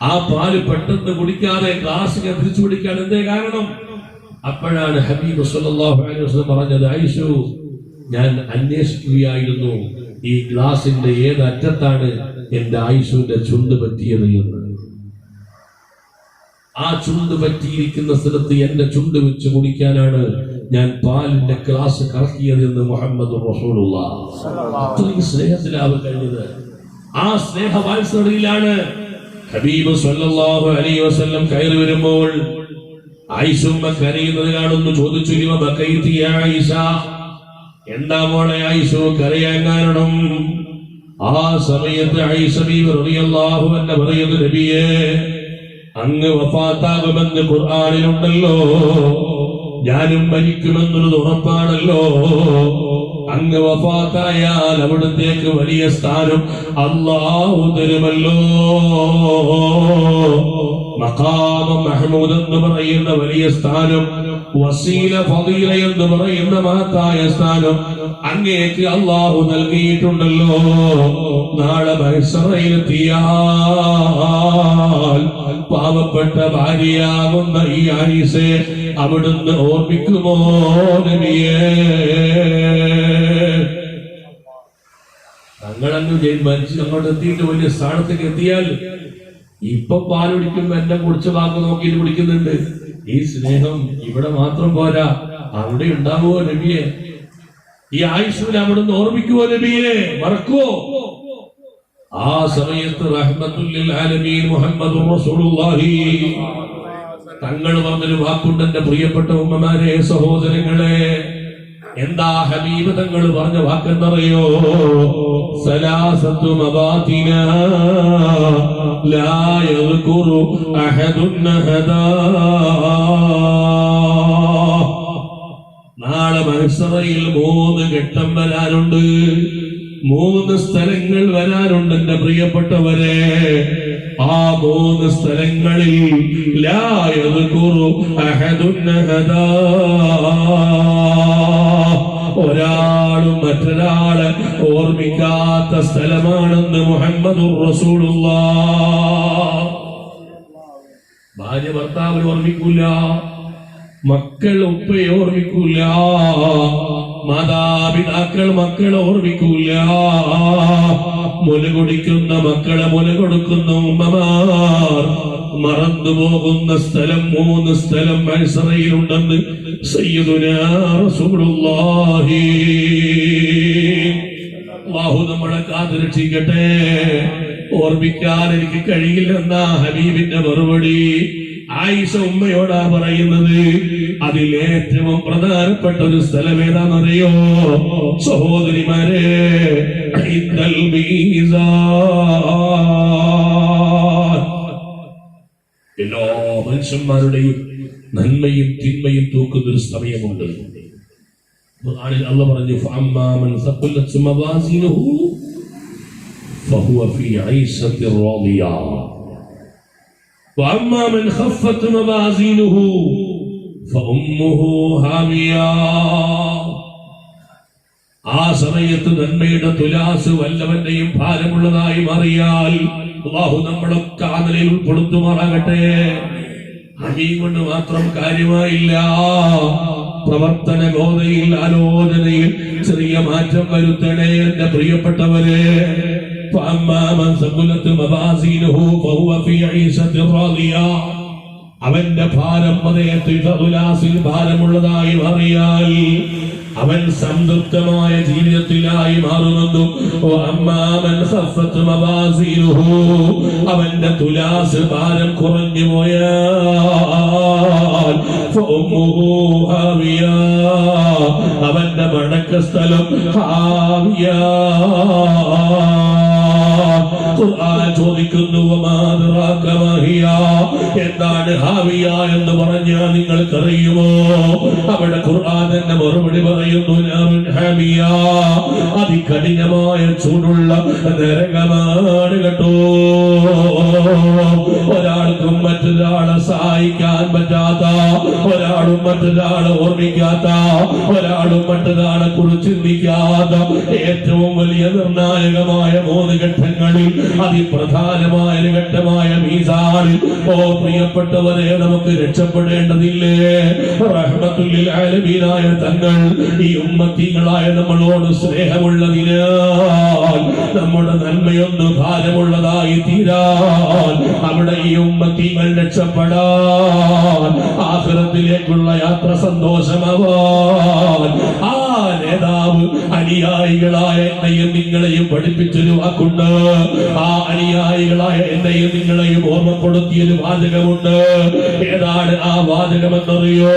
ആ പാല് പെട്ടെന്ന് കുടിക്കാതെ ഗ്ലാസ് തിരിച്ചു കുടിക്കാൻ എന്തേ കാരണം? അപ്പോഴാണ് ഹബീബ് സ്വല്ലല്ലാഹു അലൈഹി വസല്ലം പറഞ്ഞത്, ആയിഷ, ഞാൻ അന്വേഷിക്കുകയായിരുന്നു ഈ ഗ്ലാസിന്റെ ഏത് അറ്റത്താണ് എന്റെ ആയിഷുവിന്റെ ചുണ്ട് പറ്റിയത് എന്ന്. ആ ചുണ്ട് പറ്റിയിരിക്കുന്ന സ്ഥലത്ത് എന്റെ ചുണ്ട് വെച്ച് കുടിക്കാനാണ് ഞാൻ പാലിന്റെ ഗ്ലാസ് കറക്കിയത് എന്ന് മുഹമ്മദ് റസൂലുള്ളാഹി. അത്രയും സ്നേഹത്തിലാവ് കഴിഞ്ഞത്. ആ സ്നേഹവാത്സല്യത്തിലാണ് ഹബീബ് സ്വല്ലല്ലാഹു അലൈഹി വസല്ലം കയറി വരുമ്പോൾ ആയിഷ ഉമ്മ കരയുന്നത് കാണുന്നു. ചോദിച്ചു, ഇവ ബക്കൈതി യാ ആയിഷ, എന്താ മോളെ ആയിഷ കരയാൻ കാരണം? ആ സമയത്ത് ആയിഷ ബീവി റളിയല്ലാഹു അൻഹ പറയുന്നു, നബിയേ, അങ്ങ് വഫാത്താകുമെന്ന് ഖുർആനിലുണ്ടല്ലോ, ഞാനും മരിക്കുമെന്നുള്ളത് ഉറപ്പാണല്ലോ. അങ്ങ് വഫാത്തായാൽ അവിടത്തേക്ക് വലിയ സ്ഥാനം അല്ലാഹു തരുമല്ലോ. മഖാമ മഹ്മൂദ് എന്ന് പറയുന്ന വലിയ സ്ഥാനം, വസീല ഫളീല എന്ന് പറയുന്ന മഹത്തായ സ്ഥാനം അങ്ങേക്ക് അല്ലാഹു നൽകിയിട്ടുണ്ടല്ലോ. നാളെ മഹ്ശറയിലെത്തിയാൽ പാവപ്പെട്ട ഭാര്യയാകുന്ന ഈ ആയിഷയെ അവിടുന്ന് ഓർമ്മിക്കുമോ നബിയേ? തങ്ങളങ്ങ് മരിച്ച് അങ്ങോട്ട് എത്തിയിട്ട് വലിയ സ്ഥാനത്തേക്ക് എത്തിയാൽ ഇപ്പൊ പാലുടിക്കുമ്പോ എന്നെ കുടിച്ച വാക്ക് നോക്കിയിട്ട് കുടിക്കുന്നുണ്ട്. ഈ സ്നേഹം ഇവിടെ മാത്രം പോരാ, അവിടെ ഉണ്ടാവുമോ നബിയെ? ഈ ആയിഷയെ അവിടുന്ന് ഓർമ്മിക്കുവോ നബിയെ? മറക്കുവോ? ആ സമയത്ത് റഹ്മത്തുൽ ലിൽ ആലമീൻ മുഹമ്മദുർ റസൂലുള്ളാഹി തങ്ങൾ പറഞ്ഞൊരു വാക്കുണ്ട്, എന്റെ പ്രിയപ്പെട്ട ഉമ്മമാരെ, സഹോദരങ്ങളെ. എന്താ ഹബീബ് തങ്ങൾ പറഞ്ഞ വാക്കെന്നറിയോ? സലാസത്തു മബാതിന ലാ യദ്കുറു അഹദുൻ അഹദാ. നാളെ മഹ്ശറയിൽ 3 ഘട്ടം വരാനുണ്ട്, 3 സ്ഥലങ്ങൾ വരാനുണ്ട് എന്റെ പ്രിയപ്പെട്ടവരെ. ആ 3 സ്ഥലങ്ങളിൽ ലാ യദ്കുറു അഹദുൻ അഹദാ, ഒരാളും മറ്റൊരാളെ ഓർമ്മിക്കാത്ത സ്ഥലമാണെന്ന് മുഹമ്മദുർ റസൂലുള്ളാഹി. ഭാര്യ ഭർത്താവിനെ ഓർമ്മിക്കൂല, മക്കൾ ഉപ്പയെ ഓർമ്മിക്കൂല, മാതാപിതാക്കൾ മക്കളെ ഓർമ്മിക്കൂല, മുല കുടിക്കുന്ന മക്കളെ മുല കൊടുക്കുന്ന ഉമ്മമാർ മറന്നുപോകുന്ന സ്ഥലം 3 സ്ഥലം മഹ്ശറയിലുണ്ടെന്ന് സയ്യിദുനാ റസൂലുള്ളാഹി. അല്ലാഹു നമ്മളെ കാത്തുരക്ഷിക്കട്ടെ. ഓർമ്മിക്കാൻ എനിക്ക് കഴിയില്ലെന്നാ ഹബീബിന്റെ മറുപടി. ആയിഷ ഉമ്മയോടാ പറയുന്നത്. അതിലേറ്റവും പ്രധാനപ്പെട്ട ഒരു സ്ഥലം ഏതാണെന്നറിയോ സഹോദരിമാരെ? ഇന്നൽ മീസാൻ. എല്ലാ മനുഷ്യന്മാരുടെയും നന്മയും തിന്മയും തൂക്കുന്ന ഒരു സമയമുണ്ട്. ഖുർആനിൽ അല്ലാഹു പറഞ്ഞു ഫഅമ്മാ മൻ സഖലത് മവാസിനുഹു ഫഹുവ ഫീ ഐശത്തിർ റാദിയ വഅമ്മാ മൻ ഖഫ്ഫത് മവാസിനുഹു ഫഉമ്മുഹു ഹാവിയ. ആ സമയത്ത് നന്മയുടെ തുലാസ് വല്ലവന്റെയും ഭാരമുള്ളതായി മാറിയാൽ അല്ലാഹു നമ്മളൊക്കെ ആ നിലയിൽ ഉൾപ്പെടുത്തുമാറാകട്ടെ. അമീൻ കൊണ്ട് മാത്രം കാര്യമായില്ല. പ്രവർത്തന ഗോതയിൽ ആലോചനയിൽ ചെറിയ മാറ്റം വരുത്തണേ എന്റെ പ്രിയപ്പെട്ടവരെ. അവന്റെ ഭാരം അതേത്തുലാസിൽ ഭാരമുള്ളതായി മാറിയാൽ അവൻ സംതൃപ്തമായ ജീവിതത്തിലായി മാറുമെന്നും അവന്റെ തുലാസ് ഭാരം കുറഞ്ഞു പോയാൽ അവന്റെ മടക്ക സ്ഥലം ചോദിക്കുന്നു എന്താണ് ഹാവിയ എന്ന് പറഞ്ഞാൽ നിങ്ങൾക്കറിയുമോ? അവിടെ ഖുർആൻ തന്നെ മറുപടി പറയുന്നു, അതികഠിനമായ ചൂടുള്ള നരകമാണ് കേട്ടോ. ഒരാൾക്കും മറ്റൊരാളെ സഹായിക്കാൻ പറ്റാത്ത, ഒരാളും മറ്റൊരാളെ ഓർമ്മിക്കാത്ത, ഒരാളും മറ്റൊരാളെ കുറിച്ച് ചിന്തിക്കാത്ത ഏറ്റവും വലിയ നിർണായകമായ 3 ഘട്ടങ്ങളിൽ അതിപ്രധാനമായ ഒരു ഘട്ടമായ മീസാനിൽ ഓ പ്രിയപ്പെട്ടവരെ നമുക്ക് രക്ഷപ്പെടേണ്ടതില്ലേ? റഹ്മത്തുൽ ആലമീനായ തങ്ങൾ ഈ ഉമ്മത്തികളായ നമ്മളോട് സ്നേഹമുള്ളതിനാൽ നമ്മുടെ നന്മയൊന്ന് ഭാരമുള്ളതായി തീരാൻ അവിടെ ഈ ഉമ്മത്തികൾ രക്ഷപ്പെടാൻ ആഖിറത്തിലേക്കുള്ള യാത്ര സന്തോഷമാവാൻ ആ നേതാവ് അനുയായികളായ എന്നെയും നിങ്ങളെയും പഠിപ്പിച്ചൊരു വാക്കുണ്ട്. ആ അനുയായികളായ എന്നെയും നിങ്ങളെയും ഓർമ്മപ്പെടുത്തിയൊരു വാചകമുണ്ട്. ഏതാണ് ആ വാചകമെന്നറിയോ?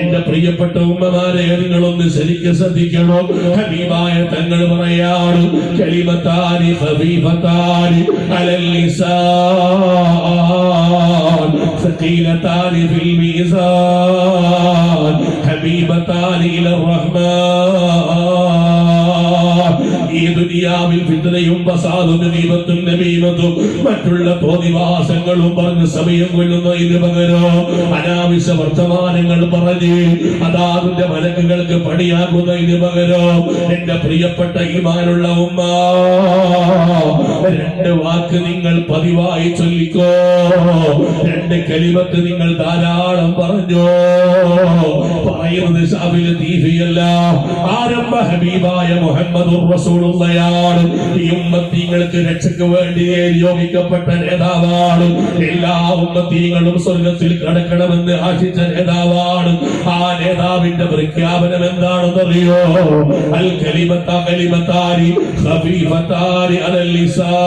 എന്റെ പ്രിയപ്പെട്ട ഉമ്മമാരെ നിങ്ങളൊന്ന് ശരിക്കും ശ്രദ്ധിക്കണം. ഹബീബായ തങ്ങൾ പറയാണ്, കലിമത്താനി ഖഫീഫത്താനി അലൽ ലിസാൻ സഖീലത്താനി ഫിൽ മീസാൻ ഹബീബത്താനി ഇലർ റഹ്മാൻ. ഈ ദുനിയാവിൽ ഫിത്നയും ഫസാദും ഗീബത്തും നമീമത്തും മറ്റുള്ള തോന്നിവാസങ്ങളും പറഞ്ഞ് സമയം കൊല്ലുന്നതിന് പകരം അനാവശ്യ വർത്തമാനങ്ങൾ പറഞ്ഞ് അതാതിന്റെ മലക്കുകൾക്ക് പണിയാക്കുന്നതിന് പകരം എന്റെ പ്രിയപ്പെട്ട ഈമാനുള്ള ഉമ്മ 2 വാക്ക് നിങ്ങൾ പതിവായി ചൊല്ലിക്കോ. 2 കലിമത്ത് നിങ്ങൾ ധാരാളം പറഞ്ഞോ. പറയുന്നത് ഷാഫിലെ തീഫിയല്ല, ആരംഭ ഹബീബായ മുഹമ്മദുർ റസൂലുള്ളാഹിയാണ്. ഈ ഉമ്മത്തിങ്ങൾക്ക് രക്ഷയ്ക്ക് വേണ്ടി നിയോഗിക്കപ്പെട്ട നേതാവാണ്. എല്ലാ ഉമ്മത്തികളും സ്വർഗത്തിൽ കടക്കണമെന്ന് ആശിച്ച നേതാവാണ്. ആ നേതാവിന്റെ പ്രഖ്യാപനം എന്താണെന്നറിയോ? അൽ കലിമത്താനി ഖഫീഫത്താനി അലൽ ലിസാൻ.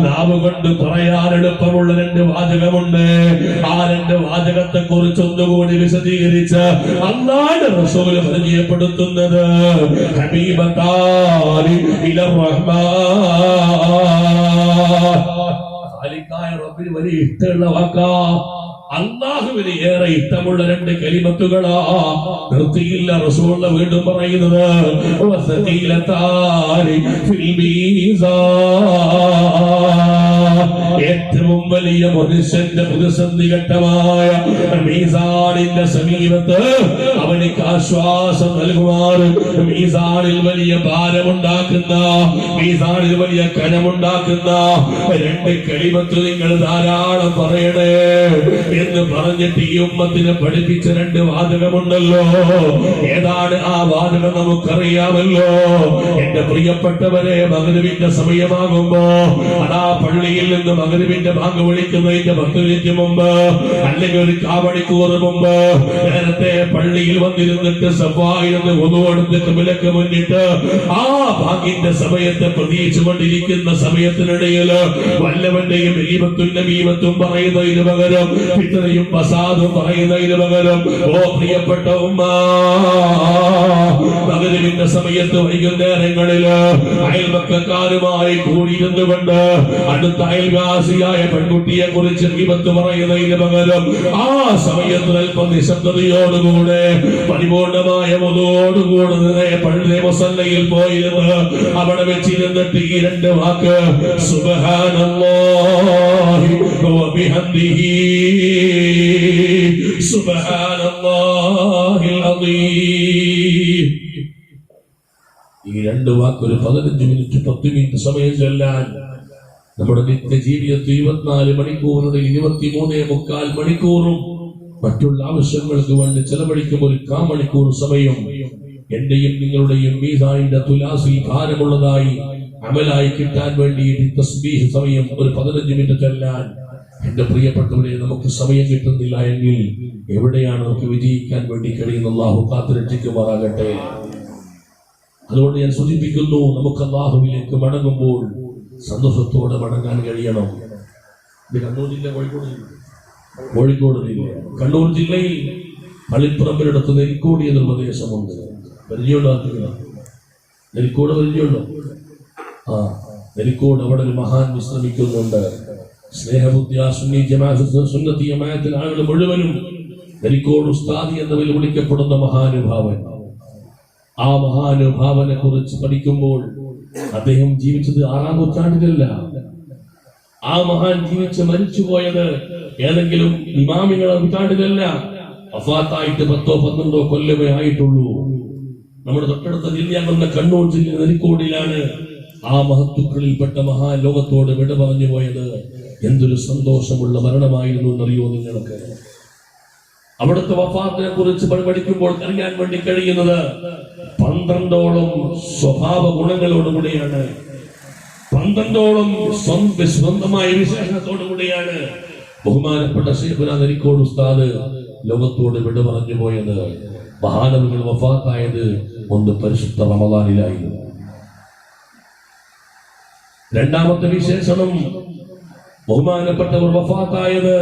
നാവ് കൊണ്ട് പറയാൻ എളുപ്പമുള്ള 2 വാചകമുണ്ട്. ആ 2 വാചകത്തെ കുറിച്ച് ഒന്നുകൂടി വിശദീകരിച്ച് അല്ലാഹുവിന്റെ റസൂൽ പരിചയപ്പെടുത്തുന്നത് ഹബീബത്താനി ഇലർ റഹ്മാൻ. ഖാലിഖായ റബ്ബിന് വലിയ ഇഷ്ടമുള്ള വാക്കാ. അല്ലാഹുവിന് ഏറെ ഇഷ്ടമുള്ള 2 കലിമത്തുകളാ. നിർത്തിയില്ല റസൂൽ വീണ്ടും പറയുന്നത് വസഖീലത്താനി ഫിൽ മീസാൻ. ഏറ്റവും വലിയ മനുഷ്യന്റെ പ്രതിസന്ധി ഘട്ടമായ മീസാനിന്റെ സമീപത്ത് അവനിക്ക് ആശ്വാസം നൽകുമാറ്, മീസാനിൽ വലിയ ഭാരമുണ്ടാക്കുന്ന, മീസാനിൽ വലിയ കനമുണ്ടാക്കുന്ന 2 കലിമത്ത് നിങ്ങൾ ധാരാളം പറയണേ എന്ന് പറഞ്ഞിട്ട് ഈ ഉമ്മത്തിനെ പഠിപ്പിച്ച 2 വാചകമുണ്ടല്ലോ. ഏതാണ് ആ വാചകം? നമുക്കറിയാമല്ലോ. എന്റെ പ്രിയപ്പെട്ടവരെ, മഗ്‌രിബിന്റെ സമയമാകുമ്പോ അതാ പള്ളിയിൽ നിന്ന് മഗ്‌രിബിന്റെ ബാങ്ക് വിളിക്കുന്നതിന്റെ 10 മിനിറ്റ് മുമ്പ് അല്ലെങ്കിൽ ഒരു 1/4 മണിക്കൂർ മുമ്പ് നേരത്തെ പള്ളിയിൽ വന്നിരുന്നിട്ട് സഫായിരുന്ന് ഒന്നുകൊടുത്ത് ഖിബലക്ക് മുന്നിട്ട് ആ ബാങ്കിന്റെ സമയത്തെ പ്രതീക്ഷിച്ചുകൊണ്ടിരിക്കുന്ന സമയത്തിനിടയിൽ വല്ലവന്റെയും ഗീബത്തും നമീമത്തും പറയുന്നതിന് പകരം, ഫിത്നയും ഫസാദും പറയുന്നതിന് പകരം, ഓ പ്രിയപ്പെട്ട ഉമ്മ, മഗ്‌രിബിന്റെ സമയത്ത് വൈകുന്നേരങ്ങളില് അയൽപക്കക്കാരുമായി കൂടിയിരുന്നുകൊണ്ട് അടുത്ത അയൽവാസിയായ പെൺകുട്ടിയെ കുറിച്ച് ഗീബത്ത് പറയുന്നതിന് പകരം ആ സമയത്ത് അല്പം നിശബ്ദതയോടുകൂടെ പരിപൂർണമായ മുതോടുകൂടെ പള്ളി മുസല്ലയിൽ പോയിരുന്ന് അവിടെ വെച്ചിരുന്നിട്ട് ഈ രണ്ട് വാക്ക് സുബ്ഹാനല്ലാഹി വബിഹംദിഹി സുബ്ഹാനല്ലാഹിൽ അദീം. ഈ രണ്ട് വാക്ക് ഒരു 15 മിനിറ്റ് 10 മിനിറ്റ് സമയം ചൊല്ലാൻ നമ്മുടെ നിത്യജീവിതത്തിൽ 24 മണിക്കൂറുടെ 23.25 മണിക്കൂറും മറ്റുള്ള ആവശ്യങ്ങൾക്ക് വേണ്ടി ചെലവഴിക്കും ഒരു 1/4 മണിക്കൂർ സമയം എന്റെയും നിങ്ങളുടെയും മീസാനിന്റെ തുലാസിൽ ഭാരമുള്ളതായി അമലായി കിട്ടാൻ വേണ്ടി തസ്ബീഹ് സമയം ഒരു 15 മിനിറ്റ് ചൊല്ലാൻ എന്റെ പ്രിയപ്പെട്ടവരെ നമുക്ക് സമയം കിട്ടുന്നില്ല എങ്കിൽ എവിടെയാണ് നമുക്ക് വിജയിക്കാൻ വേണ്ടി കഴിയുന്ന അല്ലാഹു കാത്തുരക്ഷിക്കുമാറാകട്ടെ. അതുകൊണ്ട് ഞാൻ സൂചിപ്പിക്കുന്നു, നമുക്ക് അല്ലാഹുവിലേക്ക് മടങ്ങുമ്പോൾ സന്തോഷത്തോടെ മടങ്ങാൻ കഴിയണം. ഇത് കണ്ണൂർ ജില്ല, കോഴിക്കോട് ജില്ല, കണ്ണൂർ ജില്ലയിൽ പള്ളിപ്പുറമ്പിനടുത്ത് നെൽക്കോടി എന്നൊരു പ്രദേശമുണ്ട്. പരിചയമുണ്ടോ? നെൽക്കോട് പരിചയമുണ്ടോ? നെൽക്കോട് അവിടെ ഒരു മഹാൻ വിശ്രമിക്കുന്നുണ്ട്. സ്നേഹബുദ്ധിയ സുന്നത്തി ജമാഅത്തിലെ ആളുകൾ മുഴുവനും നെൽക്കോട് ഉസ്താദി എന്ന പേരിൽ വിളിക്കപ്പെടുന്ന മഹാനുഭാവൻ. ആ മഹാനുഭാവനെ കുറിച്ച് പഠിക്കുമ്പോൾ അദ്ദേഹം ജീവിച്ചത് 6-ാം നൂറ്റാണ്ടിലല്ല. ആ മഹാൻ ജീവിച്ച് മരിച്ചുപോയത് ഏതെങ്കിലും ഇമാമികളുടെ നൂറ്റാണ്ടിലല്ല. വഫാത്തായിട്ട് 10-12 കൊല്ലമേ ആയിട്ടുള്ളൂ. നമ്മുടെ തൊട്ടടുത്ത ജില്ലയാകുന്ന കണ്ണൂർ ജില്ല നെല്ലിക്കോടിലാണ് ആ മഹത്തുക്കളിൽപ്പെട്ട മഹാലോകത്തോട് വിട പറഞ്ഞു പോയത്. എന്തൊരു സന്തോഷമുള്ള മരണമായിരുന്നു എന്നറിയോ നിങ്ങൾക്ക്? അവിടുത്തെ വഫാത്തിനെ കുറിച്ച് പഠിക്കുമ്പോൾ അറിയാൻ വേണ്ടി കഴിയുന്നത് 12ഓളം സ്വഭാവ ഗുണങ്ങളോടുകൂടിയാണ്, 12ഓളം സ്വന്തമായ വിശേഷത്തോടുകൂടിയാണ് ബഹുമാനപ്പെട്ട ശൈഖുനാ നെല്ലിക്കോട് ഉസ്താദ് ലോകത്തോട് വിട പറഞ്ഞു പോയത്. മഹാനവറുകൾ വഫാത്തായത് ഒന്ന് പരിശുദ്ധ റമദാനിലായിരുന്നു. രണ്ടാമത്തെ വിശേഷണം, ബഹുമാനപ്പെട്ടവർ വഫാത്തായത്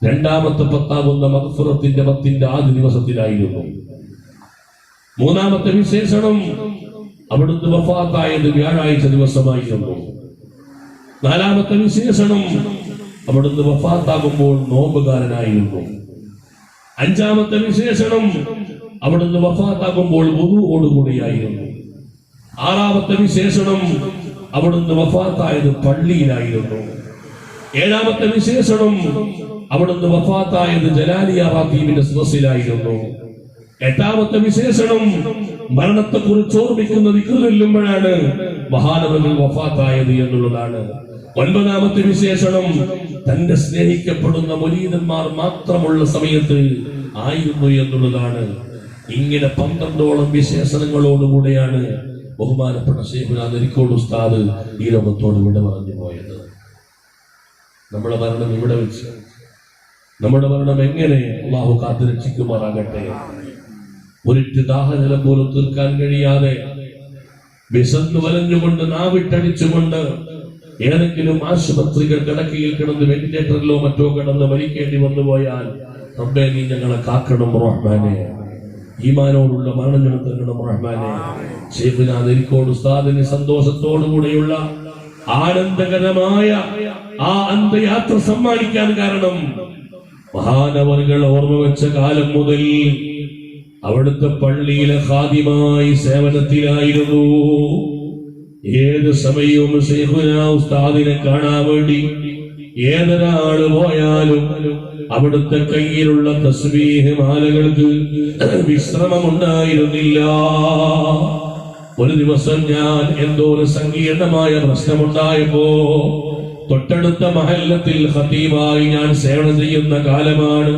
രണ്ടാമത്തെ 10-ആകുന്ന മഗ്ഫിറത്തിന്റെ 10ന്റെ ആദ്യ ദിവസത്തിലായിരുന്നു. മൂന്നാമത്തെ വിശേഷണം, അവിടുന്ന് വഫാത്തായത് വ്യാഴാഴ്ച ദിവസമായിരുന്നു. നാലാമത്തെ വിശേഷണം, അവിടുന്ന് വഫാത്താകുമ്പോൾ നോമ്പുകാരനായിരുന്നു. അഞ്ചാമത്തെ വിശേഷണം, അവിടുന്ന് വഫാത്താകുമ്പോൾ വുദൂഓടുകൂടിയായിരുന്നു. ആറാമത്തെ വിശേഷണം, അവിടുന്ന് വഫാത്തായത് പള്ളിയിലായിരുന്നു. ഏഴാമത്തെ വിശേഷണം, അവിടുന്ന് വഫാത്തായത് ജലാലിയ റാത്തീബിന്റെ സദസ്സിലായിരുന്നു. എട്ടാമത്തെ വിശേഷണം, മരണത്തെ കുറിച്ച് ഓർമ്മിക്കുന്ന ദിക്ർ ചൊല്ലുമ്പോഴാണ് മഹാനവറുകൾ വഫാത്തായത് എന്നുള്ളതാണ്. ഒൻപതാമത്തെ വിശേഷണം, തന്റെ സ്നേഹിക്കപ്പെടുന്ന മുരീദന്മാർ മാത്രമുള്ള സമയത്ത് ആയിരുന്നു എന്നുള്ളതാണ്. ഇങ്ങനെ 12ഓളം വിശേഷണങ്ങളോടുകൂടെയാണ് ബഹുമാനപ്പെട്ട ശൈഖുനാ നെല്ലിക്കോട് ഉസ്താദ് ഈ ലോകത്തോട് വിട പറഞ്ഞു പോയത്. നമ്മുടെ മരണം ഇവിടെ വെച്ച്, നമ്മുടെ മരണം എങ്ങനെ അല്ലാഹു കാത്തുരക്ഷിക്കുമാറാകട്ടെ. ഒരിറ്റ് ദാഹജലം പോലും തീർക്കാൻ കഴിയാതെ വിശന്ന് വലഞ്ഞുകൊണ്ട് നാവിട്ടടിച്ചുകൊണ്ട് ഏതെങ്കിലും ആശുപത്രികൾ കിടക്കയിൽ കിടന്ന് വെന്റിലേറ്ററിലോ മറ്റോ കിടന്ന് മരിക്കേണ്ടി വന്നുപോയാൽ റബ്ബേ നീ ഞങ്ങളെ കാക്കണം റഹ്മാനെ. ഈമാനോടുള്ള മരണം ഞങ്ങൾ തരണം റഹ്മാനെ. ശൈഖുനാ നെല്ലിക്കോട് ഉസ്താദിന് സന്തോഷത്തോടുകൂടെയുള്ള ആനന്ദകരമായ ആ അന്ത്യയാത്ര സമ്മാനിക്കാൻ കാരണം മഹാനവറുകൾ ഓർമ്മ വെച്ച കാലം മുതൽ അവിടുത്തെ പള്ളിയിലെ ഖാദിമായി സേവനത്തിലായിരുന്നു. ഏത് സമയവും ശൈഖുനാ ഉസ്താദിനെ കാണാൻ വേണ്ടി ഏതൊരാള് പോയാലും അവിടുത്തെ കയ്യിലുള്ള തസ്ബീഹ് മാലകൾക്ക് വിശ്രമമുണ്ടായിരുന്നില്ല. ഒരു ദിവസം ഞാൻ എന്തോ ഒരു സങ്കീർണമായ പ്രശ്നമുണ്ടായപ്പോ തൊട്ടടുത്ത മഹല്ലത്തിൽ ഖതീബായി ഞാൻ സേവനം ചെയ്യുന്ന കാലമാണ്.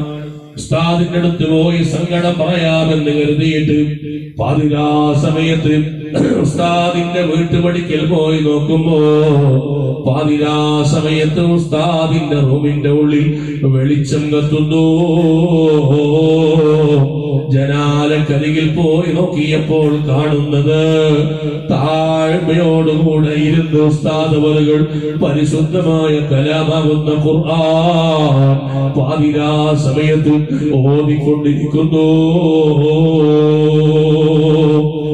ഉസ്താദിന്റെ അടുത്ത് പോയി സങ്കടം പറയാമെന്ന് കരുതിയിട്ട് പാതിരാ സമയത്ത് ഉസ്താദിന്റെ വീട്ടുപടിക്കൽ പോയി നോക്കുമ്പോ പാതിരാ സമയത്ത് ഉസ്താദിന്റെ റൂമിന്റെ ഉള്ളിൽ വെളിച്ചം കത്തുന്നു. ജനാലക്കരികിൽ പോയി നോക്കിയപ്പോൾ കാണുന്നത് താഴ്മയോടുകൂടെ ഇരുന്ന് ഉസ്താദ് അവറുകൾ പരിശുദ്ധമായ കലാമാകുന്ന ഖുർആൻ പാതിരാ സമയത്ത് ഓതിക്കൊണ്ടിരിക്കുന്നു.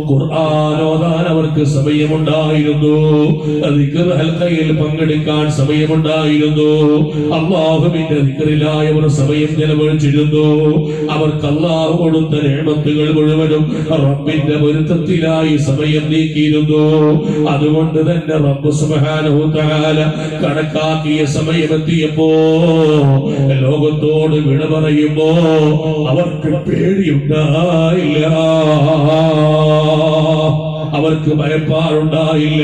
ഖുർആൻ ഓതാൻ അവർക്ക് സമയമുണ്ടായിരുന്നു, ദിക്ർ ഹൽഖയിൽ പങ്കെടുക്കാൻ സമയമുണ്ടായിരുന്നു, അല്ലാഹുവിന്റെ ദിക്റിലായി അവർ സമയം ചെലവഴിച്ചിരുന്നു. അവർക്ക് അല്ലാഹു കൊടുത്ത നിഅമത്തുകൾ മുഴുവനും റബ്ബിന്റെ പൊരുത്തത്തിലായി സമയം നീക്കിയിരുന്നു. അതുകൊണ്ട് തന്നെ റബ്ബ് സുബ്ഹാനഹു തആല കണക്കാക്കിയ സമയമെത്തിയപ്പോ ലോകത്തോട് വിട പറയുമ്പോ അവർക്ക് പേടിയുണ്ടായില്ല, അവർക്ക് ഭയപ്പാടുണ്ടായില്ല.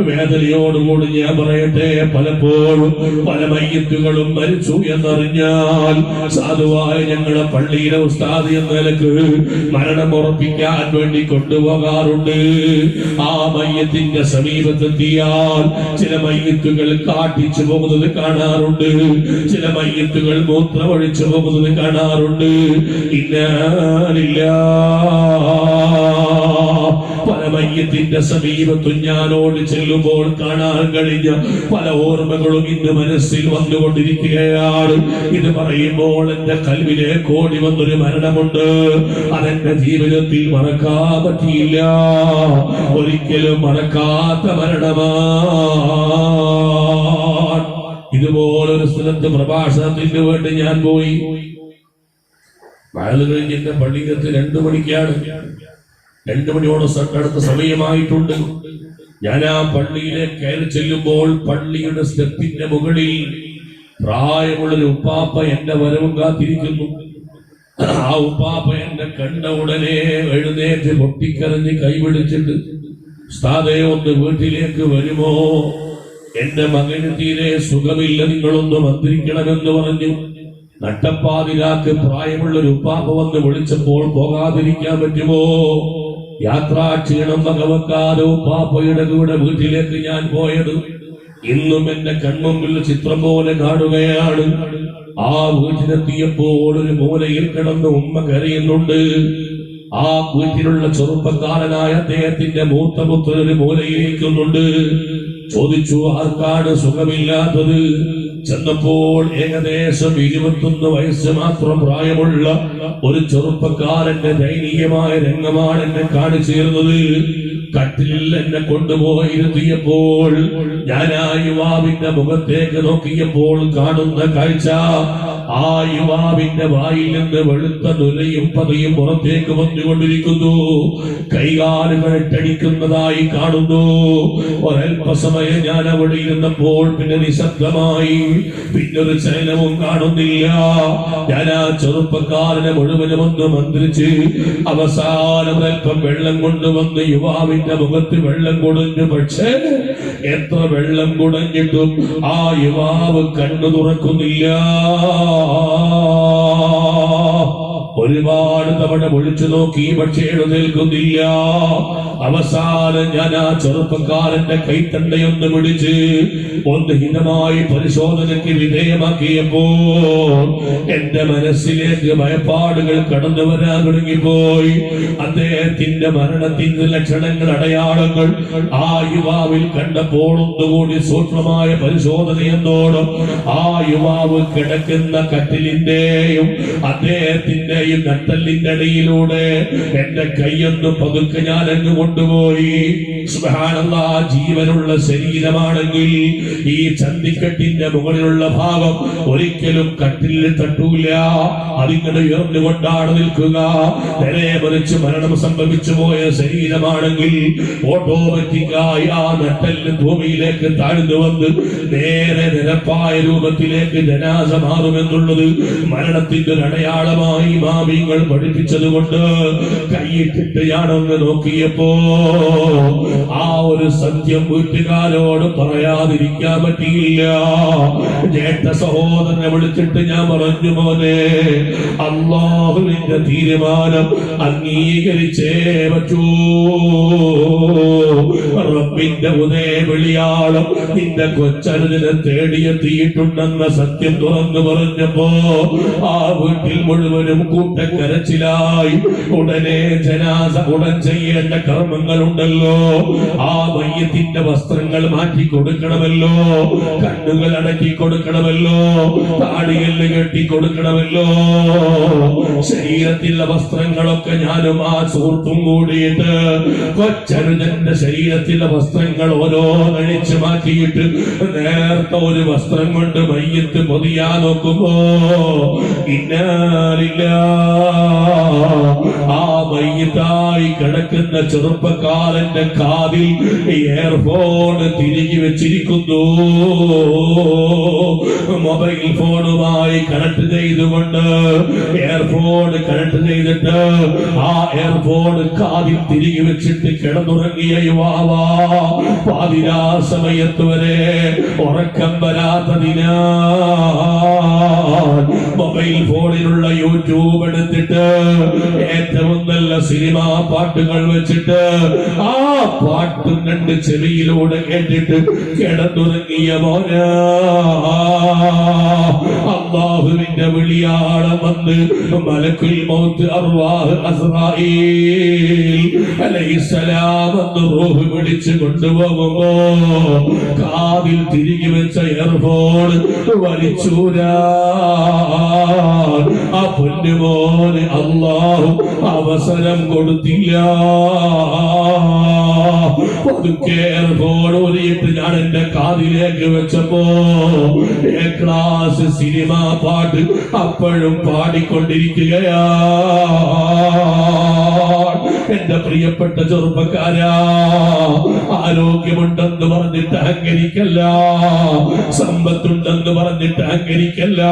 വേദനയോടുകൂടി ഞാൻ പറയട്ടെ, പലപ്പോഴും പല മയ്യത്തുകളും മരിച്ചു എന്നറിഞ്ഞാൽ സാധുവായ ഞങ്ങളെ പള്ളിയിലെ ഉസ്താദ് എന്ന നിലക്ക് മരണം ഉറപ്പിക്കാൻ വേണ്ടി കൊണ്ടുപോകാറുണ്ട്. ആ മയ്യത്തിന്റെ സമീപത്തെത്തിയാൽ ചില മയ്യത്തുകൾ കാട്ടിച്ചു പോകുന്നത് കാണാറുണ്ട്, ചില മയ്യത്തുകൾ മൂത്രമൊഴിച്ചു പോകുന്നത് കാണാറുണ്ട്. ഇന്നാലില്ല, പല മയ്യത്തിന്റെ സമീപത്തും ഞാനോട് ചെല്ലുമ്പോൾ കാണാൻ കഴിഞ്ഞ പല ഓർമ്മകളും ഇന്ന് മനസ്സിൽ വന്നുകൊണ്ടിരിക്കുകയാണ്. ഇത് പറയുമ്പോൾ എന്റെ കൽവിലേക്ക് ഓടി വന്നൊരു മരണമുണ്ട്, അതെന്റെ ജീവിതത്തിൽ മറക്കാൻ പറ്റിയില്ല, ഒരിക്കലും മറക്കാത്ത മരണമാണ്. ഇതുപോലൊരു സ്ഥലത്ത് പ്രഭാഷണത്തിന് വേണ്ടി ഞാൻ പോയി. വയല് കഴിഞ്ഞ് എന്റെ പള്ളിയിലെത്തി 2 മണിക്കാണ്. 2 മണിയോട് അടുത്ത സമയമായിട്ടുണ്ട്. ഞാൻ ആ പള്ളിയിലേക്ക് കയറി ചെല്ലുമ്പോൾ പള്ളിയുടെ സ്റ്റെപ്പിന്റെ മുകളിൽ പ്രായമുള്ളൊരു ഉപ്പാപ്പ എന്റെ വരവും കാത്തിരിക്കുന്നു. ആ ഉപ്പാപ്പ എന്നെ കണ്ട ഉടനെ എഴുന്നേറ്റ് പൊട്ടിക്കരഞ്ഞ് കൈപിടിച്ചിട്ട്, ഉസ്താദേ ഒന്ന് വീട്ടിലേക്ക് വരുമോ, എന്റെ മകന് തീരെ സുഖമില്ല, നിങ്ങളൊന്ന് മന്ത്രിക്കണമെന്ന് പറഞ്ഞു. നട്ടപ്പാതിരാക്ക് പ്രായമുള്ളൊരു ഉപ്പാപ്പ വന്ന് വിളിച്ചപ്പോൾ പോകാതിരിക്കാൻ പറ്റുമോ? യാത്രാ ക്ഷീണം വകവെക്കാതെ ഉപ്പാപ്പയുടെ കൂടെ വീട്ടിലേക്ക് ഞാൻ പോയത് ഇന്നും എന്റെ കൺമുമ്പിൽ ചിത്രം പോലെ കാണുകയാണ്. ആ വീട്ടിലെത്തിയപ്പോൾ ഒരു മൂലയിൽ കിടന്ന് ഉമ്മ കരയുന്നുണ്ട്. ആ വീട്ടിലുള്ള ചെറുപ്പക്കാരനായ അദ്ദേഹത്തിന്റെ മൂത്ത പുത്രൻ ഒരു മൂലയിലിരിക്കുന്നുണ്ട്. ചോദിച്ചു, ആർക്കാണ് സുഖമില്ലാത്തത്? ചെന്നപ്പോൾ ഏകദേശം 21 വയസ്സ് മാത്രം പ്രായമുള്ള ഒരു ചെറുപ്പക്കാരന്റെ ദയനീയമായ രംഗമാണ് എന്നെ കാണിച്ചു തരുന്നത്. കട്ടിലിൽ എന്നെ കൊണ്ടുപോയിരുത്തിയപ്പോൾ ഞാൻ ആ യുവാവിന്റെ മുഖത്തേക്ക് നോക്കിയപ്പോൾ കാണുന്ന കാഴ്ച, ആ യുവാവിന്റെ വായിൽ നിന്ന് വെളുത്ത നുരയും പതയും പുറത്തേക്ക് വന്നുകൊണ്ടിരിക്കുന്നു. കൈകാലുകൾ ഇട്ടടിക്കുന്നതായി കാണുന്നു. ഒരൽപ്പസമയം ഞാൻ അവിടെ ഇരുന്നപ്പോൾ പിന്നെ നിശബ്ദമായി, പിന്നൊരു ചലനവും കാണുന്നില്ല. ഞാൻ ആ ചെറുപ്പക്കാരനെ മുഴുവനും ഒന്ന് മന്ത്രിച്ച് അവസാനം അല്പം വെള്ളം കൊണ്ടുവന്ന് യുവാവിന്റെ മുഖത്ത് വെള്ളം കുടഞ്ഞു. പക്ഷേ എത്ര വെള്ളം കുടഞ്ഞിട്ടും ആ യുവാവ് കണ്ണു തുറക്കുന്നില്ല. ഒരുപാട് തവണ വിളിച്ചു നോക്കി, പക്ഷേ എഴുന്നേൽക്കുന്നില്ല. അവസാനം ഞാൻ ആ ചെറുപ്പക്കാരന്റെ കൈത്തണ്ടയൊന്ന് പിടിച്ച് ഒന്ന് ഹിതമായി പരിശോധനയ്ക്ക് വിധേയമാക്കിയപ്പോൾ എന്റെ മനസ്സിലേക്ക് ഭയപ്പാടുകൾ കടന്നു വരാൻ തുടങ്ങിപ്പോയി. അദ്ദേഹത്തിന്റെ മരണത്തിന്റെ ലക്ഷണങ്ങൾ, അടയാളങ്ങൾ ആ യുവാവിൽ കണ്ടപ്പോൾ ഒന്നുകൂടി സൂക്ഷ്മമായ പരിശോധനയെന്നോടും ആ യുവാവ് കിടക്കുന്ന കട്ടിലിന്റെയും അദ്ദേഹത്തിന്റെയും നട്ടലിന്റെ ഇടയിലൂടെ എന്റെ കൈയൊന്ന് പതുക്കെ ഞാൻ അങ്ങ് കൊണ്ടുപോയി. സുബ്ഹാനല്ലാഹ്, ജീവനുള്ള ശരീരമാണെങ്കിൽ ഈ ചന്തിക്കെട്ടിന്റെ മുകളിലുള്ള ഭാഗം ഒരിക്കലും കട്ടിലിൽ തട്ടൂല, അതിങ്ങനെ ഉയർന്നുകൊണ്ടാണ് നിൽക്കുക. നേരെ മറിച്ച് മരണം സംഭവിച്ചു പോയ ശരീരമാണെങ്കിൽ ഓട്ടോമാറ്റിക്കായി ആ നട്ടലിന് ഭൂമിയിലേക്ക് താഴ്ന്നു വന്ന് നേരെ നിരപ്പായ രൂപത്തിലേക്ക് ജനാസ മാറുമെന്നുള്ളത് മരണത്തിന്റെ ഒരു അടയാളമായി ഇമാമിങ്ങൾ പഠിപ്പിച്ചതുകൊണ്ട് കൈയിട്ടിട്ട് ഞാനൊന്ന് നോക്കിയപ്പോ ആ ഒരു സത്യം വീട്ടുകാരോട് പറയാതിരിക്കാൻ പറ്റിയില്ല. ജേഷ്ഠ സഹോദരനെ വിളിച്ചിട്ട് ഞാൻ പറഞ്ഞു, മോനെ, അല്ലാഹുവിന്റെ തീരുമാനം അംഗീകരിച്ചേ പറ്റൂ. റബ്ബിന്റെ ഉദയ വിളിയാളം നിന്റെ കൊച്ചനുജനെ തേടിയെത്തിയിട്ടുണ്ടെന്ന സത്യം തുറന്നു പറഞ്ഞപ്പോ ആ വീട്ടിൽ മുഴുവനും കൂട്ടക്കരച്ചിലായി. ഉടനെ ജനാസ ഉടൻ ചെയ്യേണ്ട കർമ്മങ്ങളുണ്ടല്ലോ. ആ മയ്യത്തിന്റെ വസ്ത്രങ്ങൾ മാറ്റി കൊടുക്കണമല്ലോ, കണ്ണുകൾ അടക്കി കൊടുക്കണമല്ലോ, താടിയെല്ല് കെട്ടി കൊടുക്കണമല്ലോ. ശരീരത്തിലുള്ള വസ്ത്രങ്ങളൊക്കെ ഞാനും ആ സുഹൃത്തും കൂടിയിട്ട് കൊച്ചനുജന്റെ ശരീരത്തിലെ വസ്ത്രങ്ങൾ ഓരോന്നഴിച്ച് മാറ്റിയിട്ട് നേരത്തെ ഒരു വസ്ത്രം കൊണ്ട് മയ്യത്ത് പൊതിയാൻ നോക്കുമ്പോ ഇന്നാലില്ല, ആ മയ്യത്തായി കിടക്കുന്ന ചെറുപ്പക്കാരന്റെ കാതിൽ ഇയർഫോൺ തിരികെ വെച്ചിരിക്കുന്നു. മൊബൈൽ ഫോണുമായി കണക്ട് ചെയ്തുകൊണ്ട് എയർഫോൺ കണക്ട് ചെയ്തിട്ട് ആ എയർഫോൺ കാതിൽ തിരികെ വെച്ചിട്ട് കിടന്നുറങ്ങിയ യുവാവാ പാതിരാ സമയത്ത് വരെ ഉറക്കം വരാത്തതിനാ മൊബൈൽ ഫോണിലുള്ള യൂട്യൂബ് എടുത്തിട്ട് ഏറ്റവും നല്ല സിനിമാ പാട്ടുകൾ വെച്ചിട്ട് ആ പാട്ടും രണ്ട് ചെവിയിലൂടെ കേട്ടിട്ട് കിടന്നുറങ്ങിയ മോനാ അല്ലാഹുവിന്റെ വിളിയാളം വന്ന് മലക്കുൽ മൗത്ത് അർവാഹ് അസ്റായീൽ അലൈഹിസ്സലാം എന്ന് റൂഹ് വിളിച്ചു കൊണ്ടുപോകുമ്പോ കാതിൽ തിരികെ വെച്ച എയർഫോൺ വലിച്ചൂരാ ആ പൊന്നുമോന് അല്ലാഹു അവസരം കൊടുത്തില്ല. പതുക്കെ എയർഫോൺ ഊരിയിട്ട് ഞാൻ എന്റെ കാതിലേക്ക് വെച്ചപ്പോ എ ക്ലാസ് സിനിമാ പാട്ട് അപ്പോഴും പാടിക്കൊണ്ടിരിക്കുകയാ. എന്റെ പ്രിയപ്പെട്ട ചെറുപ്പക്കാരാ, ആരോഗ്യമുണ്ടെന്ന് പറഞ്ഞിട്ട് അഹങ്കരിക്കല്ല, സമ്പത്തുണ്ടെന്ന് പറഞ്ഞിട്ട് അഹങ്കരിക്കല്ല.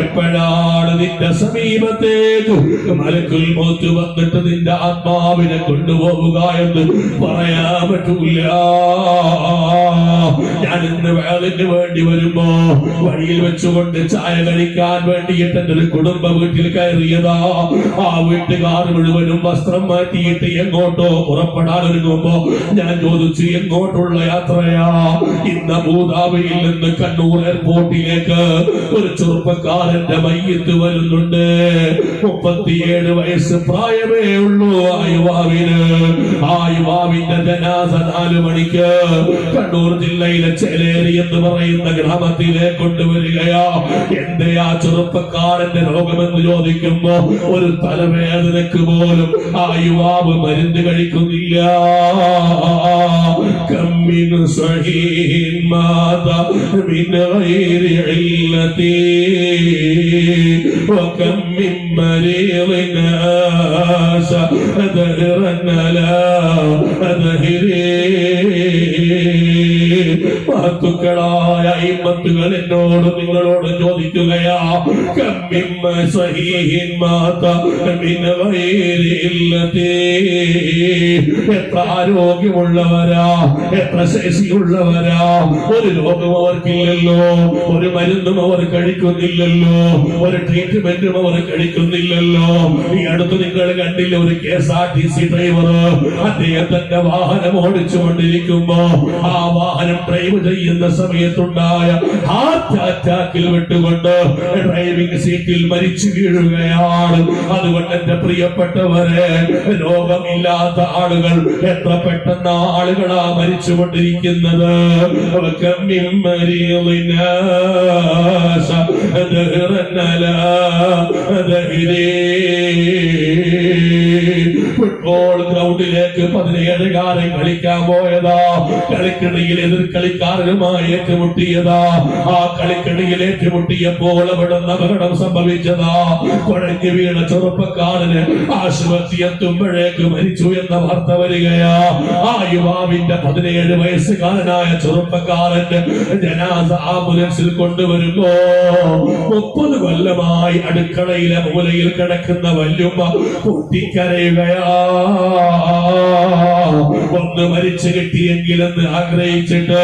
എപ്പോഴാണ് നിന്റെ സമീപത്തേക്ക് മലക്കുൽ മൗത്ത് വന്നിട്ട് നിന്റെ ആത്മാവിനെ കൊണ്ടുപോവുക എന്ന് പറയാൻ പറ്റൂല. ഞാൻ ഇന്ന് വേളിന് വേണ്ടി വരുമ്പോ വഴിയിൽ വെച്ചുകൊണ്ട് ചായ കഴിക്കാൻ വേണ്ടിയിട്ട് എന്റെ ഒരു കുടുംബ വീട്ടിൽ കയറിയതാ. ആ വീട്ടുകാർ മുഴുവനും വസ്ത്രം മാറ്റിയിട്ട് എങ്ങോട്ടോ പുറപ്പെടാൻ ഒരുങ്ങുമ്പോ ഞാൻ ചോദിച്ചു, എങ്ങോട്ടുള്ള യാത്രയാ? ഇന്ന് അബൂദാബിയിൽ നിന്ന് കണ്ണൂർ എയർപോർട്ടിലേക്ക് ഒരു ചെറുപ്പക്കാരന്റെ മയ്യത്ത് വരുന്നുണ്ട്. 37 വയസ്സ് പ്രായമേ ഉള്ളൂ ആ യുവാവിന്. ആ യുവാവിന്റെ ജനാസ 4 മണിക്ക് കണ്ണൂർ ജില്ലയിലെ ചേലേരി എന്ന് പറയുന്ന ഗ്രാമത്തിലേക്ക് കൊണ്ടുവരികയാ. എന്റെ ആ ചെറുപ്പക്കാരന്റെ രോഗമെന്ന് ചോദിക്കുമ്പോ ഒരു തലവേദനക്ക് പോലും ആ യുവാവ് മരുന്ന് കഴിക്കുന്നില്ല. കമ്മിൻ സഹീഹിൻ മാത മിൻ ഗൈരി ഇല്ലതി വകം മിൻ മരീദിൻ ആശ ദഹറൻ ലാ ദഹരി. മഹത്തുക്കളായ ഇമ്മത്തുകൾ എന്നോട് നിങ്ങളോട് ചോദിക്കുകയാ, കമ്മിൻ സഹീഹിൻ മാത മിൻ ഗൈരി ഇല്ലതി. എത്ര ആരോഗ്യമുള്ളവരാ, എത്ര ശേഷിയുള്ളവരാ. ഒരു രോഗം അവർക്കില്ലല്ലോ, ഒരു മരുന്നും അവർ കഴിക്കുന്നില്ലല്ലോ, ഒരു ട്രീറ്റ്മെന്റും അവർ കഴിക്കുന്നില്ലല്ലോ. ഈ അടുത്ത് നിങ്ങൾ കണ്ടില്ല, ഒരു KSRTC ഡ്രൈവർ അദ്ദേഹത്തിന്റെ വാഹനം ഓടിച്ചുകൊണ്ടിരിക്കുമ്പോ ആ വാഹനം ഡ്രൈവ് ചെയ്യുന്ന സമയത്തുണ്ടായ ഹാർട്ട് അറ്റാക്കിൽ വിട്ടുകൊണ്ട് ഡ്രൈവിംഗ് സീറ്റിൽ മരിച്ചു വീഴുകയാണ്. അതുകൊണ്ട് എന്റെ പ്രിയപ്പെട്ടവരെ, രോഗമില്ലാത്ത ആളുകൾ എത്ര പെട്ടെന്ന് ആളുകളാ മരിച്ചുകൊണ്ടിരിക്കുന്നത്. ഫുട്ബോൾ ഗ്രൗണ്ടിലേക്ക് 17 കളിക്കാൻ പോയതാ. കളിക്കിടയിൽ എതിർ കളിക്കാരനുമായി ഏറ്റുമുട്ടിയതാ. ആ കളിക്കിടയിൽ ഏറ്റുമുട്ടിയപ്പോൾ അവിടെ അപകടം സംഭവിച്ചതാ. കുഴഞ്ഞു വീണ ചെറുപ്പക്കാരന് ആശുപത്രി എത്തുമ്പോഴേക്ക് മരിച്ചു എന്ന വാർത്ത വരികയാ. ആ യുവാവിന്റെ 17 വയസ്സുകാരനായ ചെറുപ്പക്കാരന്റെ ജനാസ ആംബുലൻസിൽ കൊണ്ടുവരുമ്പോ 30 കൊല്ലമായി അടുക്കളയിലെ മൂലയിൽ കിടക്കുന്ന വല്യുമ്മ പൊട്ടിക്കരയുകയാ. ഒന്ന് മരിച്ചു കിട്ടിയെങ്കിലെന്ന് ആഗ്രഹിച്ചിട്ട്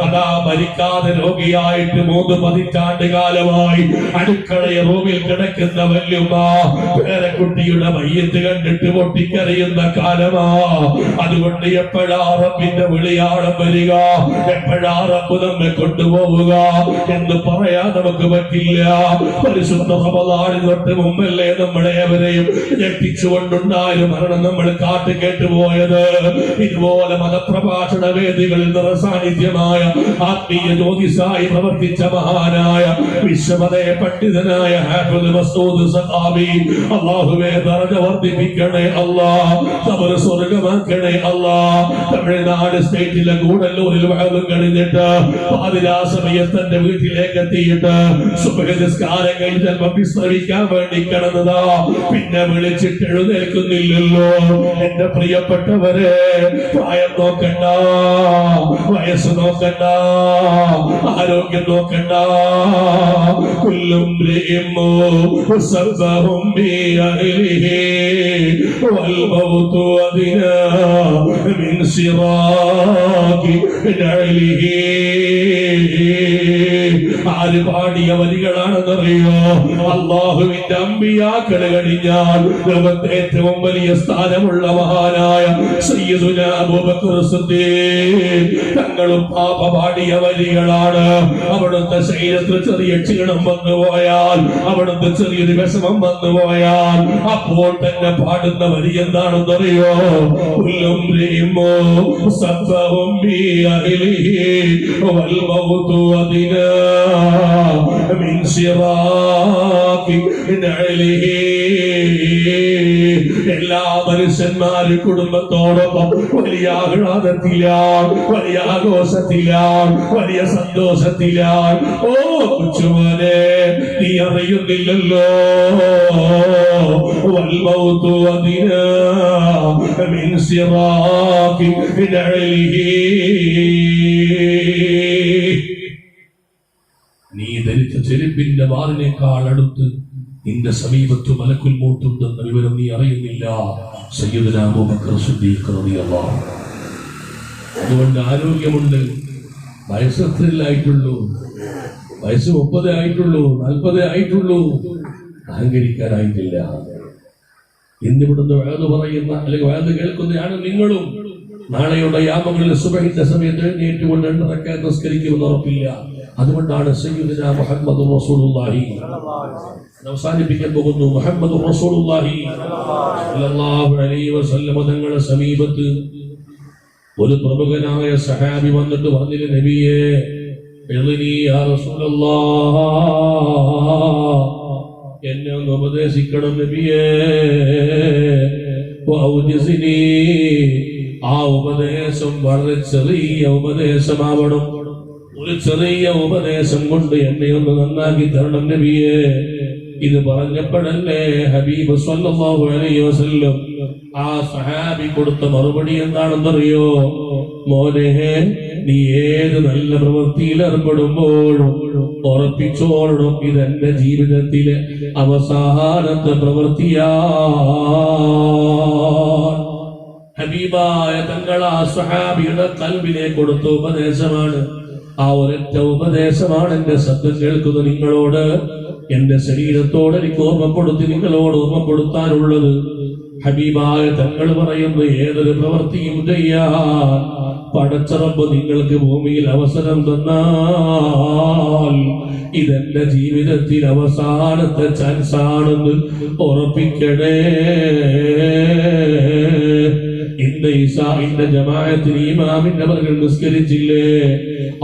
അതാ മരിക്കാതെ രോഗിയായിട്ട് 3 പതിറ്റാണ്ട് കാലമായി അടുക്കളയെ റൂമിൽ കിടക്കുന്ന വല്യുമ്മ പേരെ പേരക്കുട്ടിയുടെ മയ്യത്ത് കണ്ടിട്ട് പൊട്ടിക്കറിയുന്ന കാലമാ. അതുകൊണ്ട് എപ്പോഴാ റബ്ബിന്റെ വിളിയാളം വരിക, എപ്പോഴാ റബ്ബ് നമ്മെ കൊണ്ടുപോവുക എന്ന് പറയാൻ നമുക്ക് പറ്റില്ല. പരിശുദ്ധ റമദാനിന് തൊട്ട് മുമ്പല്ലേ നമ്മളെ അവരെയും ഞെട്ടിച്ചുകൊണ്ടുണ്ടായ മരണം നമ്മൾ കാത്തു കേട്ടുപോയത്. ഇതുപോലെ മതപ്രഭാഷണ വേദികളിൽ നിറസാന്നിധ്യമായ ആത്മീയ ജ്യോതിസായി പ്രവർത്തിച്ച മഹാനായ വിശ്വമതയ പണ്ഡിതനായ ഹാഫിദ് മസ്ഊദ് സഖാഫി, അല്ലാഹുവേ ദറജ വർദ്ധിപ്പിക്കണേ അല്ലാഹ്, ഖബർ സ്വർഗ്ഗമാക്കണേ അല്ലാഹ്. തമിഴ്നാട് സ്റ്റേറ്റിലെ ഗൂഡല്ലൂരിൽ വഅദ് കഴിഞ്ഞിട്ട് പാതിരാ സമയത്ത് തന്റെ വീട്ടിലേക്ക് എത്തിയിട്ട് സുബ്ഹ് നിസ്കാരം കഴിഞ്ഞ് ചിലപ്പോൾ വിശ്രമിക്കാൻ വേണ്ടി കിടന്നതാ. പിന്നെ വിളിച്ചിട്ട് എഴുന്നേൽക്കുന്നില്ലല്ലോ. എന്റെ പ്രിയപ്പെട്ടവരെ, പ്രായം നോക്കണ്ട, വയസ്സ് നോക്കണ്ട, ആരോഗ്യം നോക്കണ്ട. കുല്ലും ആര് പാടിയ വരികളാണെന്നറിയോ? അല്ലാഹുവിന്റെ അമ്പിയാക്കള് കഴിഞ്ഞാൽ ലോകത്തെ ഏറ്റവും വലിയ സ്ഥാനമുള്ള മഹാനായ സയ്യിദുനാ അബൂബക്കർ സിദ്ദീഖ് തങ്ങളും പാപ പാടിയ വരികളാണ്. അവിടുത്തെ ശരീരത്തിൽ ചെറിയ ക്ഷീണം വന്നുപോയാൽ, അവിടുത്തെ ചെറിയൊരു വിഷമം വന്നുപോയാൽ അപ്പോൾ തന്നെ പാടുന്ന വരി എന്താണെന്നറിയോ? എല്ലാ മനുഷ്യന്മാരും കുടുംബത്തോടൊപ്പം വലിയ ആഹ്ലാദത്തിലാണ്, വലിയ ആഘോഷത്തിലാണ്, വലിയ സന്തോഷത്തിലാണ്. ഓ കൊച്ചുമോനെ, നീ അറിയുന്നില്ലല്ലോ, വൽമൗതു അദിനാ മിൻ സിറാഖി നഅലിഹി. നീ ധരിച്ച ചെരുപ്പിന്റെ വാറിനേക്കാൾ അടുത്ത് നിന്റെ സമീപത്ത് മലക്കുൽ മൗത്തുണ്ടെന്ന വിവരം നീ അറിയുന്നില്ല. സയ്യിദുനാ അബൂബക്കർ സിദ്ദീഖ് റളിയല്ലാഹു അൻഹു. അതുകൊണ്ട് ആരോഗ്യമുണ്ട്, വയസ്സ് എത്രയില്ലായിട്ടുള്ളൂ, വയസ്സ് 30 ആയിട്ടുള്ളൂ, 40 ആയിട്ടുള്ളൂ, അഹങ്കരിക്കാനായിട്ടില്ല. ഇന്നിവിടുന്ന് വഅദ് പറയുന്ന അല്ലെങ്കിൽ വഅദ് കേൾക്കുന്നതാണ് നിങ്ങളും. നാളെയുടെ യാമങ്ങളിൽ സുബഹിന്റെ സമയത്ത് എഴുന്നേറ്റുകൊണ്ട് 2 റക്അത്ത് നിസ്കരിക്കുമെന്ന് ഉറപ്പില്ല. അതുകൊണ്ടാണ് സയ്യിദുനാ മുഹമ്മദ് റസൂലുള്ളാഹി അവസാനിപ്പിക്കാൻ പോകുന്നു. മുഹമ്മദ് റസൂലുള്ളാഹി സ്വല്ലല്ലാഹു അലൈഹി വസല്ലം തങ്ങളുടെ സമീപത്ത് ഒരു പ്രമുഖനായ സഹാബി വന്നിട്ട് പറഞ്ഞില്ല, നബിയേ ഇദ്നി യാ റസൂലല്ലാഹ്, എന്നെ ഒന്ന് ഉപദേശിക്കണം നബിയേ. വഔജിസ്നി, ആ ഉപദേശം വളരെ ചെറിയ ഉപദേശമാവണം. ഒരു ചെറിയ ഉപദേശം കൊണ്ട് എന്നെ ഒന്ന് നന്നാക്കി തരണം നബിയേ. ഇത് പറഞ്ഞപ്പോഴല്ലേ ഹബീബ് സ്വല്ലല്ലാഹു അലൈഹി വസല്ലം ആ സഹാബി കൊടുത്ത മറുപടി എന്താണെന്നറിയോ? മോനെ, നീ ഏത് നല്ല പ്രവൃത്തിയിൽ ഏർപ്പെടുമ്പോഴും ഉറപ്പിച്ചോളണം, ഇതെന്റെ ജീവിതത്തിലെ അവസാനത്തെ പ്രവൃത്തിയാണ്. ഹബീബായ തങ്ങൾ ആ സഹാബിയുടെ ഖൽബിനെ കൊടുത്ത ഉപദേശമാണ്. ആ ഒരൊറ്റ ഉപദേശമാണ് എന്റെ ശബ്ദം കേൾക്കുന്ന നിങ്ങളോട്, എന്റെ ശരീരത്തോട് എനിക്ക് ഓർമ്മപ്പെടുത്തി നിങ്ങളോട് ഓർമ്മപ്പെടുത്താനുള്ളത്. ഹബീബായ തങ്ങൾ പറയുന്നു, ഏതൊരു പ്രവൃത്തിയും ചെയ്യാൻ പടച്ച റബ്ബ് നിങ്ങൾക്ക് ഭൂമിയിൽ അവസരം തന്നാൽ ഇതെന്റെ ജീവിതത്തിൽ അവസാനത്തെ ചാൻസ് ആണെന്ന് ഉറപ്പിക്കണേ. ഇന്ന് ഇശാഇന്റെ ജമാഅത്തിന് ഇമാമിന്റെ മകൾ നിസ്കരിച്ചില്ലേ?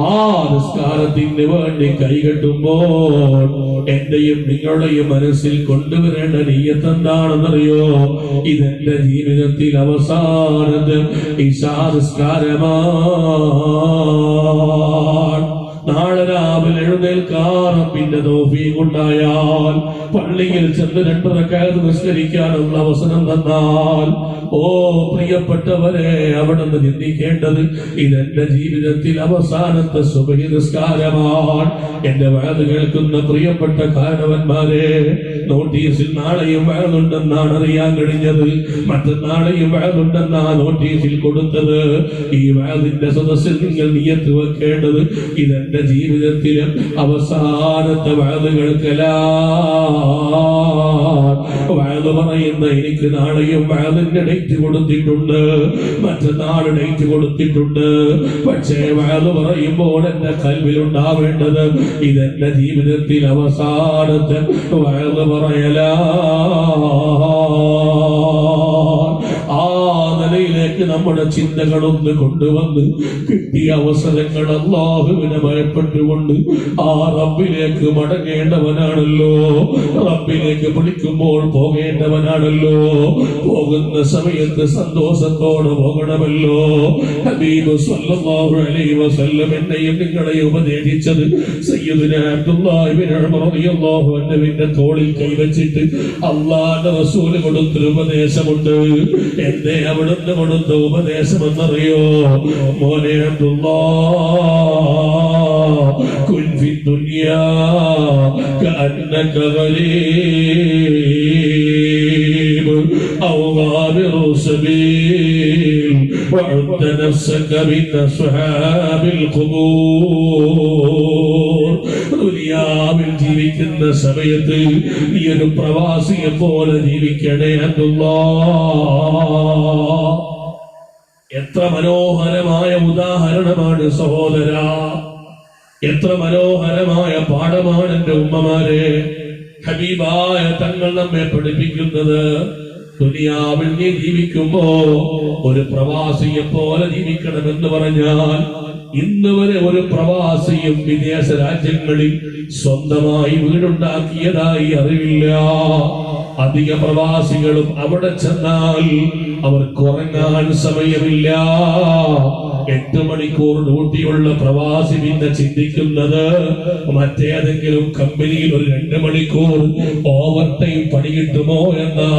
ആ നിസ്കാരത്തിന് വേണ്ടി കൈകെട്ടുമ്പോൾ എന്റെയും നിങ്ങളുടെയും മനസ്സിൽ കൊണ്ടുവരേണ്ട നിയ്യത്ത് എന്താണെന്നറിയോ? ഇതെന്റെ ജീവിതത്തിൽ അവസാനത്തെ ഇശാ നിസ്കാരമാണ്. നാളെ രാവിലെ എഴുന്നേൽക്കാൻ റബ്ബിന്റെ തൗഫീഖ് ഉണ്ടായാൽ, പള്ളിയിൽ ചെന്ന് 2 റക്അത്ത് നിസ്കരിക്കാനുള്ള അവസരം തന്നാൽ, ഓ പ്രിയപ്പെട്ടവരെ, അവിടെ നിന്ന് ചിന്തിക്കേണ്ടത് ഇതെന്റെ ജീവിതത്തിൽ അവസാനത്തെ സുബഹി നിസ്കാരമാണ്. എന്റെ വഅദ് കേൾക്കുന്ന പ്രിയപ്പെട്ട കാരണവന്മാരെ, നോട്ടീസിൽ നാളെയും വഅദുണ്ടെന്നാണ് അറിയാൻ കഴിഞ്ഞത്. മറ്റന്നാളെയും വഅദുണ്ടെന്നാ നോട്ടീസിൽ കൊടുത്തത്. ഈ വഅദിന്റെ സദസ്സിൽ നിങ്ങൾ നിയ്യത്ത് വെക്കേണ്ടത് ഇതെന്റെ എന്റെ ജീവിതത്തിലെ അവസാനത്തെ വഅദ് വഅദ് പറയുന്ന എനിക്ക് നാളെയും വഅദിന്റെ ഡേറ്റ് കൊടുത്തിട്ടുണ്ട്, മറ്റന്നാൾ ഡേറ്റ് കൊടുത്തിട്ടുണ്ട്. പക്ഷേ വഅദ് പറയുമ്പോൾ എന്റെ കൽവിലുണ്ടാവേണ്ടത് ഇതെന്റെ ജീവിതത്തിൽ അവസാനത്തെ വഅദ് പറയലാ. ആ നിലയിലേക്ക് നമ്മുടെ ചിന്തകളൊന്ന് കൊണ്ടുവന്ന് കിട്ടിയ അവസരങ്ങൾ അല്ലാഹുവിനെ ഭയപ്പെട്ടുകൊണ്ട് ആ റബ്ബിലേക്ക് മടങ്ങേണ്ടവനാണല്ലോ, റബ്ബിലേക്ക് വിളിക്കുമ്പോൾ പോകേണ്ടവനാണല്ലോ. പോകുന്ന സമയത്ത് സന്തോഷത്തോടെ പോകണമല്ലോ. ഹബീബ് സ്വല്ലല്ലാഹു അലൈഹി വസല്ലം എന്നെയും നിങ്ങളെയും ഉപദേശിച്ചത് സയ്യിദുനാ അബ്ദുല്ലാഹി ഇബ്നു ഉമർ റളിയല്ലാഹു അൻഹുവിന്റെ തോളിൽ കൈവച്ചിട്ട് അല്ലാഹുവിന്റെ റസൂൽ കൊടുത്തൊരു ഉപദേശമുണ്ട്. എന്തേ അവിടുന്ന് കൊടുത്ത ഉപദേശം എന്നറിയോ? മോനെ അബ്ദുല്ലാഹ്, കുൻ ഫി ദുനിയാ കഅന്നക ഗരീബ് ഔ ഗാബിറു സബീൽ വഅദ്ദ നഫ്സക മിൻ അസ്ഹാബിൽ ഖുബൂർ. ദുനിയാവിൽ ജീവിക്കുന്ന സമയത്ത് നീ ഒരു പ്രവാസിയെ പോലെ ജീവിക്കണേ അല്ലാഹ്. എത്ര മനോഹരമായ ഉദാഹരണമാണ് സഹോദര, എത്ര മനോഹരമായ പാഠമാണ് എന്റെ ഉമ്മമാരെ. ഹബീബായ തങ്ങൾ നമ്മെ പഠിപ്പിക്കുന്നത് ദുനിയാവിൽ നീ ജീവിക്കുമ്പോ ഒരു പ്രവാസിയെ പോലെ ജീവിക്കണമെന്ന് പറഞ്ഞാൽ, ഇന്ന് വരെ ഒരു പ്രവാസിയും വിദേശ രാജ്യങ്ങളിൽ സ്വന്തമായി വീടുണ്ടാക്കിയതായി അറിവില്ല. അധിക പ്രവാസികളും അവിടെ ചെന്നാൽ അവർക്ക് ഉറങ്ങാൻ സമയമില്ല. 8 മണിക്കൂർ ഡ്യൂട്ടിയുള്ള പ്രവാസി പിന്നെ ചിന്തിക്കുന്നത് മറ്റേതെങ്കിലും കമ്പനിയിൽ ഒരു 2 മണിക്കൂർ ഓവർ ടൈം പണി കിട്ടുമോ എന്നാ.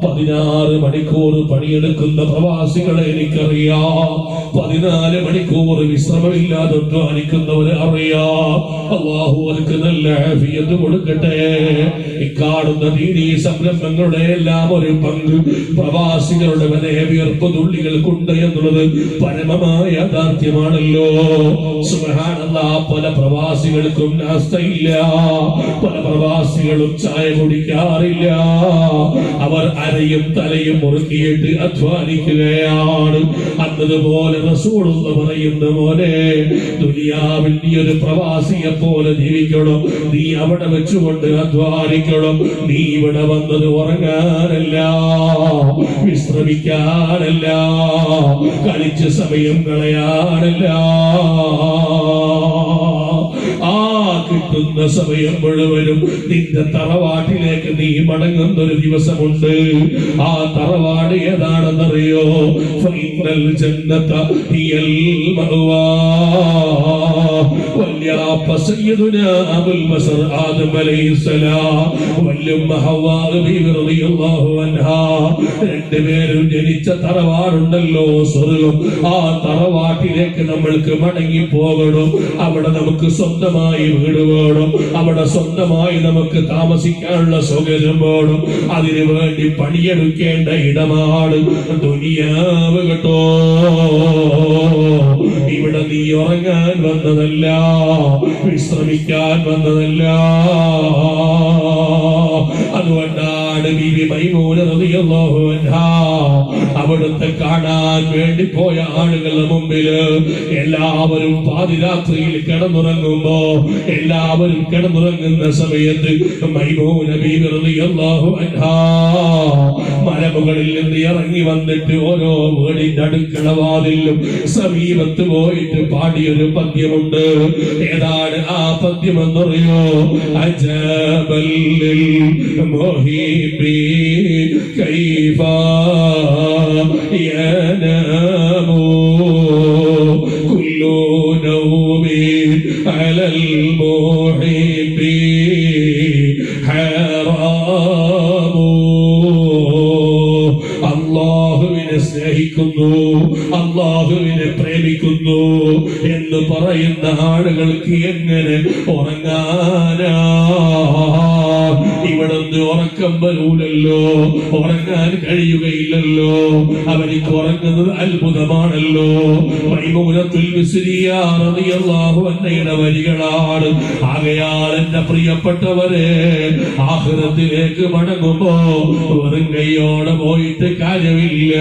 16 മണിക്കൂർ പണിയെടുക്കുന്ന പ്രവാസികളെ എനിക്കറിയാം. 14 മണിക്കൂർ വിശ്രമമില്ലാതെ അധ്വാനിക്കുന്നവരെ അറിയാം. അല്ലാഹു അവർക്ക് നല്ല ആഫിയത്ത് കൊടുക്കട്ടെ. ഇക്കാണുന്ന ദീനീ സംരംഭങ്ങളുടെ എല്ലാം ഒരു പങ്ക് പ്രവാസികളുടെ വിയർപ്പ് തുള്ളികൾക്കുണ്ട് എന്നുള്ളത് പരമമായ യാഥാർത്ഥ്യമാണല്ലോ. സുബ്ഹാനല്ലാഹ്, പല പ്രവാസികൾക്കും നാസ്തയില്ല, പല പ്രവാസികളും ചായ കുടിക്കാറില്ല. അവർ അരയും തലയും മുറുക്കിയിട്ട് അധ്വാനിക്കുകയാണ്. അന്നതുപോലെ റസൂലുള്ള പറയുന്ന പോലെ ദുനിയാവിൽ നീ ഒരു പ്രവാസിയെ പോലെ ജീവിക്കണം. നീ അവിടെ വെച്ചുകൊണ്ട് അധ്വാനിക്കണം. നീ ഇവിടെ വന്നത് ഉറങ്ങാനല്ല, വിശ്രമിക്കാനല്ല, കളിച്ച് സമയം കളയാനല്ല. ആ കിട്ടുന്ന സമയം മുഴുവനും നിന്റെ തറവാട്ടിലേക്ക് നീ മടങ്ങുന്ന ഒരു ദിവസമുണ്ട്. ആ തറവാട് ഏതാണെന്നറിയോ? ഫൈനൽ ജന്നത ഹിയൽ മഅവാ. വല്യാപ്പ സയ്യിദുനാ അബുൽ ബസർ ആദം അലൈഹിസ്സലാം, വല്യുമ്മ ഹവ്വാ ബീവി റളിയല്ലാഹു അൻഹാ, രണ്ടുപേരും ജനിച്ച തറവാടുണ്ടല്ലോ സ്വർഗ്ഗം. ആ തറവാട്ടിലേക്ക് നമ്മൾക്ക് മടങ്ങി പോകണം. അവിടെ നമുക്ക് സ്വന്തമായി വീട് വേണം. അവിടെ സ്വന്തമായി നമുക്ക് താമസിക്കാനുള്ള സൗകര്യം വേണം. അതിനു വേണ്ടി പണിയെടുക്കേണ്ട ഇടമാണ് ദുനിയാവ് കേട്ടോ. ഇവിടെ നീ ഉറങ്ങാൻ വന്നതല്ല, വിശ്രമിക്കാൻ വന്നതല്ല. അതുകൊണ്ടാണ് ബീവി മൈമൂന റളിയല്ലാഹു അൻഹാ അവിടുത്തെ കാണാൻ വേണ്ടി പോയ ആളുകളുടെ മുമ്പില് എല്ലാവരും പാതിരാത്രിയിൽ കിടന്നുറങ്ങുമ്പോ, എല്ലാവരും കിടന്നുറങ്ങുന്ന സമയത്ത് മൈമൂന ബീവി റളിയല്ലാഹു അൻഹാ മലമുകളിൽ നിന്ന് ഇറങ്ങി വന്നിട്ട് ഓരോ വീടിന്റെ അടുക്കള വാതിലും സമീപത്ത് പോയിട്ട് പാടിയൊരു പദ്യമുണ്ട്. ഏതാണ് ആ പദ്യം എന്നറിയോ? അജബല്ലിൽ മുഹിബി കൈഫ യനാമു കുല്ലു നൗമി അലൽ മുഹിബി ഹറാമു. അല്ലാഹുവിനെ അള്ളാഹുവിനെ സ്നേഹിക്കുന്നു, അള്ളാഹുവിനെ പ്രേമിക്കുന്നു എന്ന് പറയുന്ന ആളുകൾക്ക് എങ്ങനെ ഉറങ്ങാനാ? ഇവിടുന്ന് ഉറക്കം വരൂലല്ലോ, ഉറങ്ങാൻ കഴിയുകയില്ലല്ലോ. അവർക്ക് ഉറങ്ങുന്നത് അത്ഭുതമാണല്ലോ. മൈമൂനത്തുൽ മിസ്രിയ റളിയല്ലാഹു അൻഹയുടെ വരികളാണ്. ആകയാൽ എന്റെ പ്രിയപ്പെട്ടവരെ, ആഖിറത്തിലേക്ക് മടങ്ങുമ്പോ വെറും കൈയോടെ പോയിട്ട് കാര്യമില്ല.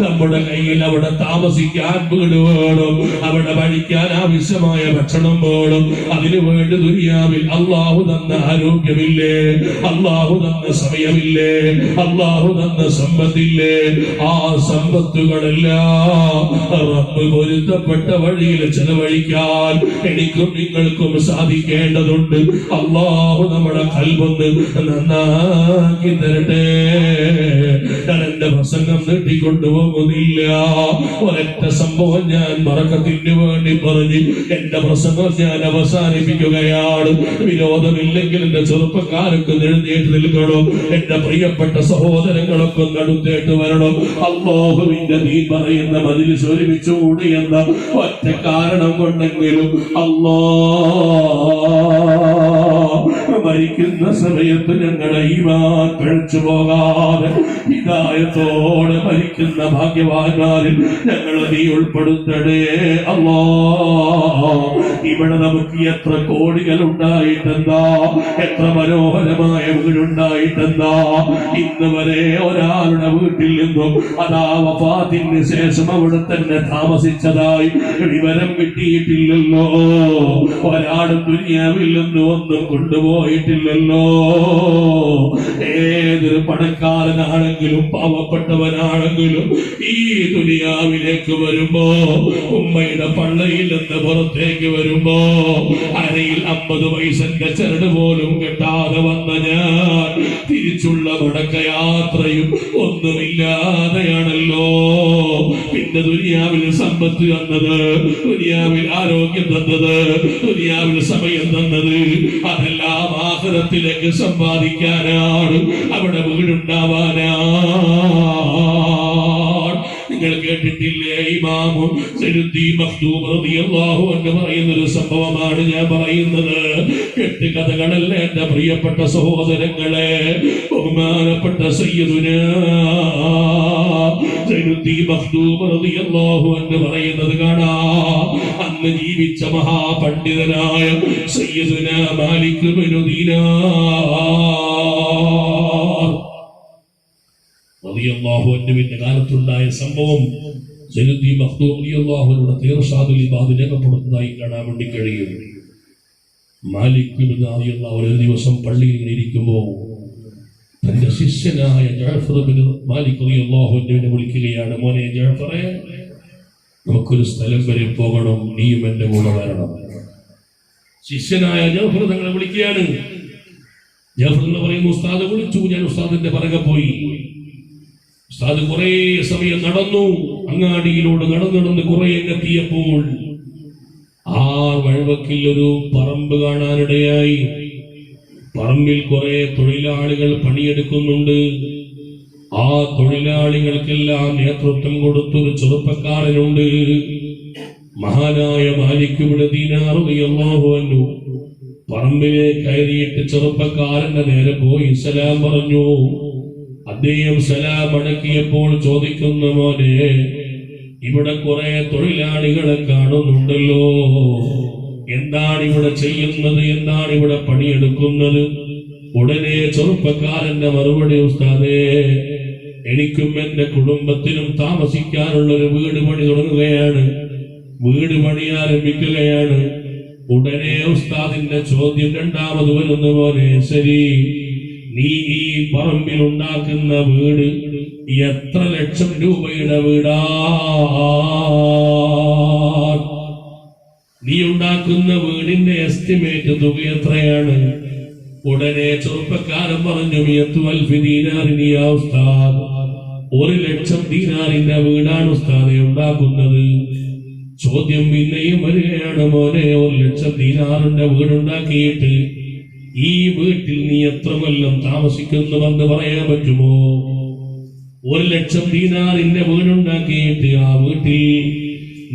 നമ്മുടെ കയ്യിൽ അവിടെ താമസിക്കാൻ വീട് വേണം, അവിടെ കഴിക്കാൻ ആവശ്യമായ ഭക്ഷണം വേണം. അതിനു വേണ്ടി ദുനിയാവിൽ അള്ളാഹു തന്ന ആരോഗ്യമില്ലേ, അള്ളാഹു തന്ന സമയമില്ലേ, അള്ളാഹു തന്ന സമ്പത്തില്ലേ? ആ സമ്പത്തുകളെല്ലാം റബ്ബ് പൊരുത്തപ്പെട്ട വഴിയിൽ ചെലവഴിക്കാൻ എനിക്കും നിങ്ങൾക്കും സാധിക്കേണ്ടതുണ്ട്. അള്ളാഹു നമ്മുടെ ഖൽബൊന്ന് നന്നാക്കി തരട്ടെ. ഞാൻ എന്റെ പ്രസംഗം നീട്ടിക്കൊണ്ടുപോകുന്നില്ല. ഒരൊറ്റ സംഭവം ഞാൻ ബറക്കത്തിന് വേണ്ടി പറഞ്ഞ് എന്റെ പ്രസംഗം ഞാൻ അവസാനിപ്പിക്കുകയാണ്. വിരോധമില്ലെങ്കിൽ എന്റെ ചെറുപ്പക്കാരൊക്കെ എഴുന്നേറ്റ് നിൽക്കണം. എന്റെ പ്രിയപ്പെട്ട സഹോദരങ്ങളൊക്കെ നടുത്തേട്ട് വരണം. അല്ലാഹുവിന്റെ ദീൻ പറയുന്ന മജ്‌ലിസ് ഒരുമിച്ച് കൂടി എന്ന ഒറ്റ കാരണം കൊണ്ടെങ്കിലും മരിക്കുന്ന സമയത്ത് ഞങ്ങളുടെ ഈമാൻ പിഴച്ചു പോകാതെ ഹിദായത്തോടെ മരിക്കുന്ന ഭാഗ്യവാന്മാരിൽ ഞങ്ങളെ നീ ഉൾപ്പെടുത്തണേ അല്ലാഹ്. ഇവിടെ നമുക്ക് എത്ര കോടികൾ ഉണ്ടായിട്ടെന്താ, എത്ര മനോഹരമായ വീടുണ്ടായിട്ടെന്താ, ഇന്ന് വരെ ഒരാളുടെ വീട്ടിൽ നിന്നും അതാ വഫാത്തിന് ശേഷം അവിടെ തന്നെ താമസിച്ചതായി വിവരം കിട്ടിയിട്ടില്ലല്ലോ. ഒരാളും ദുനിയാവിൽ നിന്ന് ഒന്നും കൊണ്ടുപോയിട്ടില്ലല്ലോ. ഏതൊരു പണക്കാരനാണെങ്കിലും പാവപ്പെട്ടവനാണെങ്കിലും ഈ ദുനിയാവിലേക്ക് വരുമ്പോ, ഉമ്മയുടെ പള്ളയിൽ നിന്ന് പുറത്തേക്ക് വരുമ്പോ അരയിൽ 50 പൈസന്റെ ചരട് പോലും കെട്ടാതെ വന്ന ഞാൻ തിരിച്ചുള്ള മടക്കയാത്രയും ഒന്നുമില്ലാതെയാണല്ലോ. പിന്നെ ദുനിയാവിൽ സമ്പത്ത് തന്നത്, ദുനിയാവിൽ ആരോഗ്യം തന്നത്, ദുനിയാവിൽ സമയം തന്നത്, അതെല്ലാം ആഖിറത്തിലേക്ക് സമ്പാദിക്കാനാണ്, അവിടെ വീടുണ്ടാവാനാണ്. നിങ്ങൾ കേട്ടിട്ടില്ലേ, ഇമാമു സയ്യിദുദ്ദീൻ മഖ്ദൂം റളിയല്ലാഹു അൻഹു പറയുന്ന ഒരു സംഭവമാണ് ഞാൻ പറയുന്നത്. കേട്ട് കഥകളല്ല എന്റെ പ്രിയപ്പെട്ട സഹോദരങ്ങളെ. ബഹുമാനപ്പെട്ട സയ്യിദുനാ സയ്യിദുദ്ദീൻ മഖ്ദൂം റളിയല്ലാഹു അൻഹു പറയുന്നത് കാണാം. അന്ന് ജീവിച്ച മഹാപണ്ഡിതനായ സയ്യിദുനാ മാലിക് ഇബ്നു ദീനാർ റളിയല്ലാഹു അൻഹുവിന്റെ കാലത്തുണ്ടായ സംഭവം സയ്യിദുദ്ദീൻ മഖ്ദൂം റളിയല്ലാഹു അൻഹുയുടെ തീർഷാദുൽ ഇബാദ് രേഖപ്പെടുത്തുന്നതായി കാണാൻ വേണ്ടി കഴിയും. മാലിക് ഇബ്നു ദീനാർ ഒരു ദിവസം പള്ളിയിൽ ഇരിക്കുമ്പോൾ തന്റെ ശിഷ്യനായ ജഅഫർ ഇബ്നു മാലിക് റളിയല്ലാഹു അൻഹുവിനെ വിളിക്കുകയാണ്. മോനെ ജഅഫറെ, നമുക്കൊരു സ്ഥലം വരെ പോകണം, നീയും എന്റെ കൂടെ വരണം. ശിഷ്യനായ ജഅഫർ തങ്ങളെ വിളിക്കുകയാണ്. ജഅഫർ എന്ന് പറയുന്ന ഉസ്താദ് വിളിച്ചു. ഞാൻ ഉസ്താദിന്റെ പിറകെ പോയി. ഉസ്താദ് കുറെ സമയം നടന്നു, അങ്ങാടിയിലൂടെ നടന്നു കുറെ എത്തിയപ്പോൾ ആ വഴിവക്കിൽ ഒരു പറമ്പ് കാണാനിടയായി. പറമ്പിൽ കുറെ തൊഴിലാളികൾ പണിയെടുക്കുന്നുണ്ട്. ആ തൊഴിലാളികൾക്കെല്ലാം നേതൃത്വം കൊടുത്തൊരു ചെറുപ്പക്കാരനുണ്ട്. മഹാനായ മാലിക് ഇബ്നു ദീനാർ റളിയല്ലാഹു അൻഹു പറമ്പിലേക്ക് കയറിയിട്ട് ചെറുപ്പക്കാരന്റെ നേരെ പോയി സലാം പറഞ്ഞു. അദ്ദേഹം സലാം അടക്കിയപ്പോൾ ചോദിക്കുന്നു, മോനെ, ഇവിടെ കുറെ തൊഴിലാളികളെ കാണുന്നുണ്ടല്ലോ, എന്താണ് ഇവിടെ ചെയ്യുന്നത്, എന്താണ് ഇവിടെ പണിയെടുക്കുന്നത്? ഉടനെ ചെറുപ്പക്കാരന്റെ മറുപടി, ഉസ്താദേ, എനിക്കും എന്റെ കുടുംബത്തിനും താമസിക്കാനുള്ളൊരു വീട് പണി തുടങ്ങുകയാണ്, വീട് പണി ആരംഭിക്കുകയാണ്. ഉടനെ ഉസ്താദിന്റെ ചോദ്യം രണ്ടാമത് വരുന്ന പോലെ, ശരി, നീ ഈ പറമ്പിൽ ഉണ്ടാക്കുന്ന വീട് എത്ര ലക്ഷം രൂപയുടെ വീടാ? നീ ഉണ്ടാക്കുന്ന വീടിന്റെ എസ്റ്റിമേറ്റ് തുക എത്രയാണ്? ഉടനെ ചെറുപ്പക്കാരൻ പറഞ്ഞു, 100,000 ദീനാറിന് യാ ഉസ്താദ്, 1,00,000 ദീനാറിന്റെ വീടാണ് ഉസ്താദെ ഉണ്ടാക്കുന്നത്. ചോദ്യം പിന്നെയും വരികയാണ്, മോനെ, 1,00,000 ദീനാറിന്റെ വീടുണ്ടാക്കിയിട്ട് ഈ വീട്ടിൽ നീ എത്ര കൊല്ലം താമസിക്കുന്നുവെന്ന് പറയാൻ പറ്റുമോ? 1,00,000 ദീനാറിന്റെ വീടുണ്ടാക്കിയിട്ട് ആ വീട്ടിൽ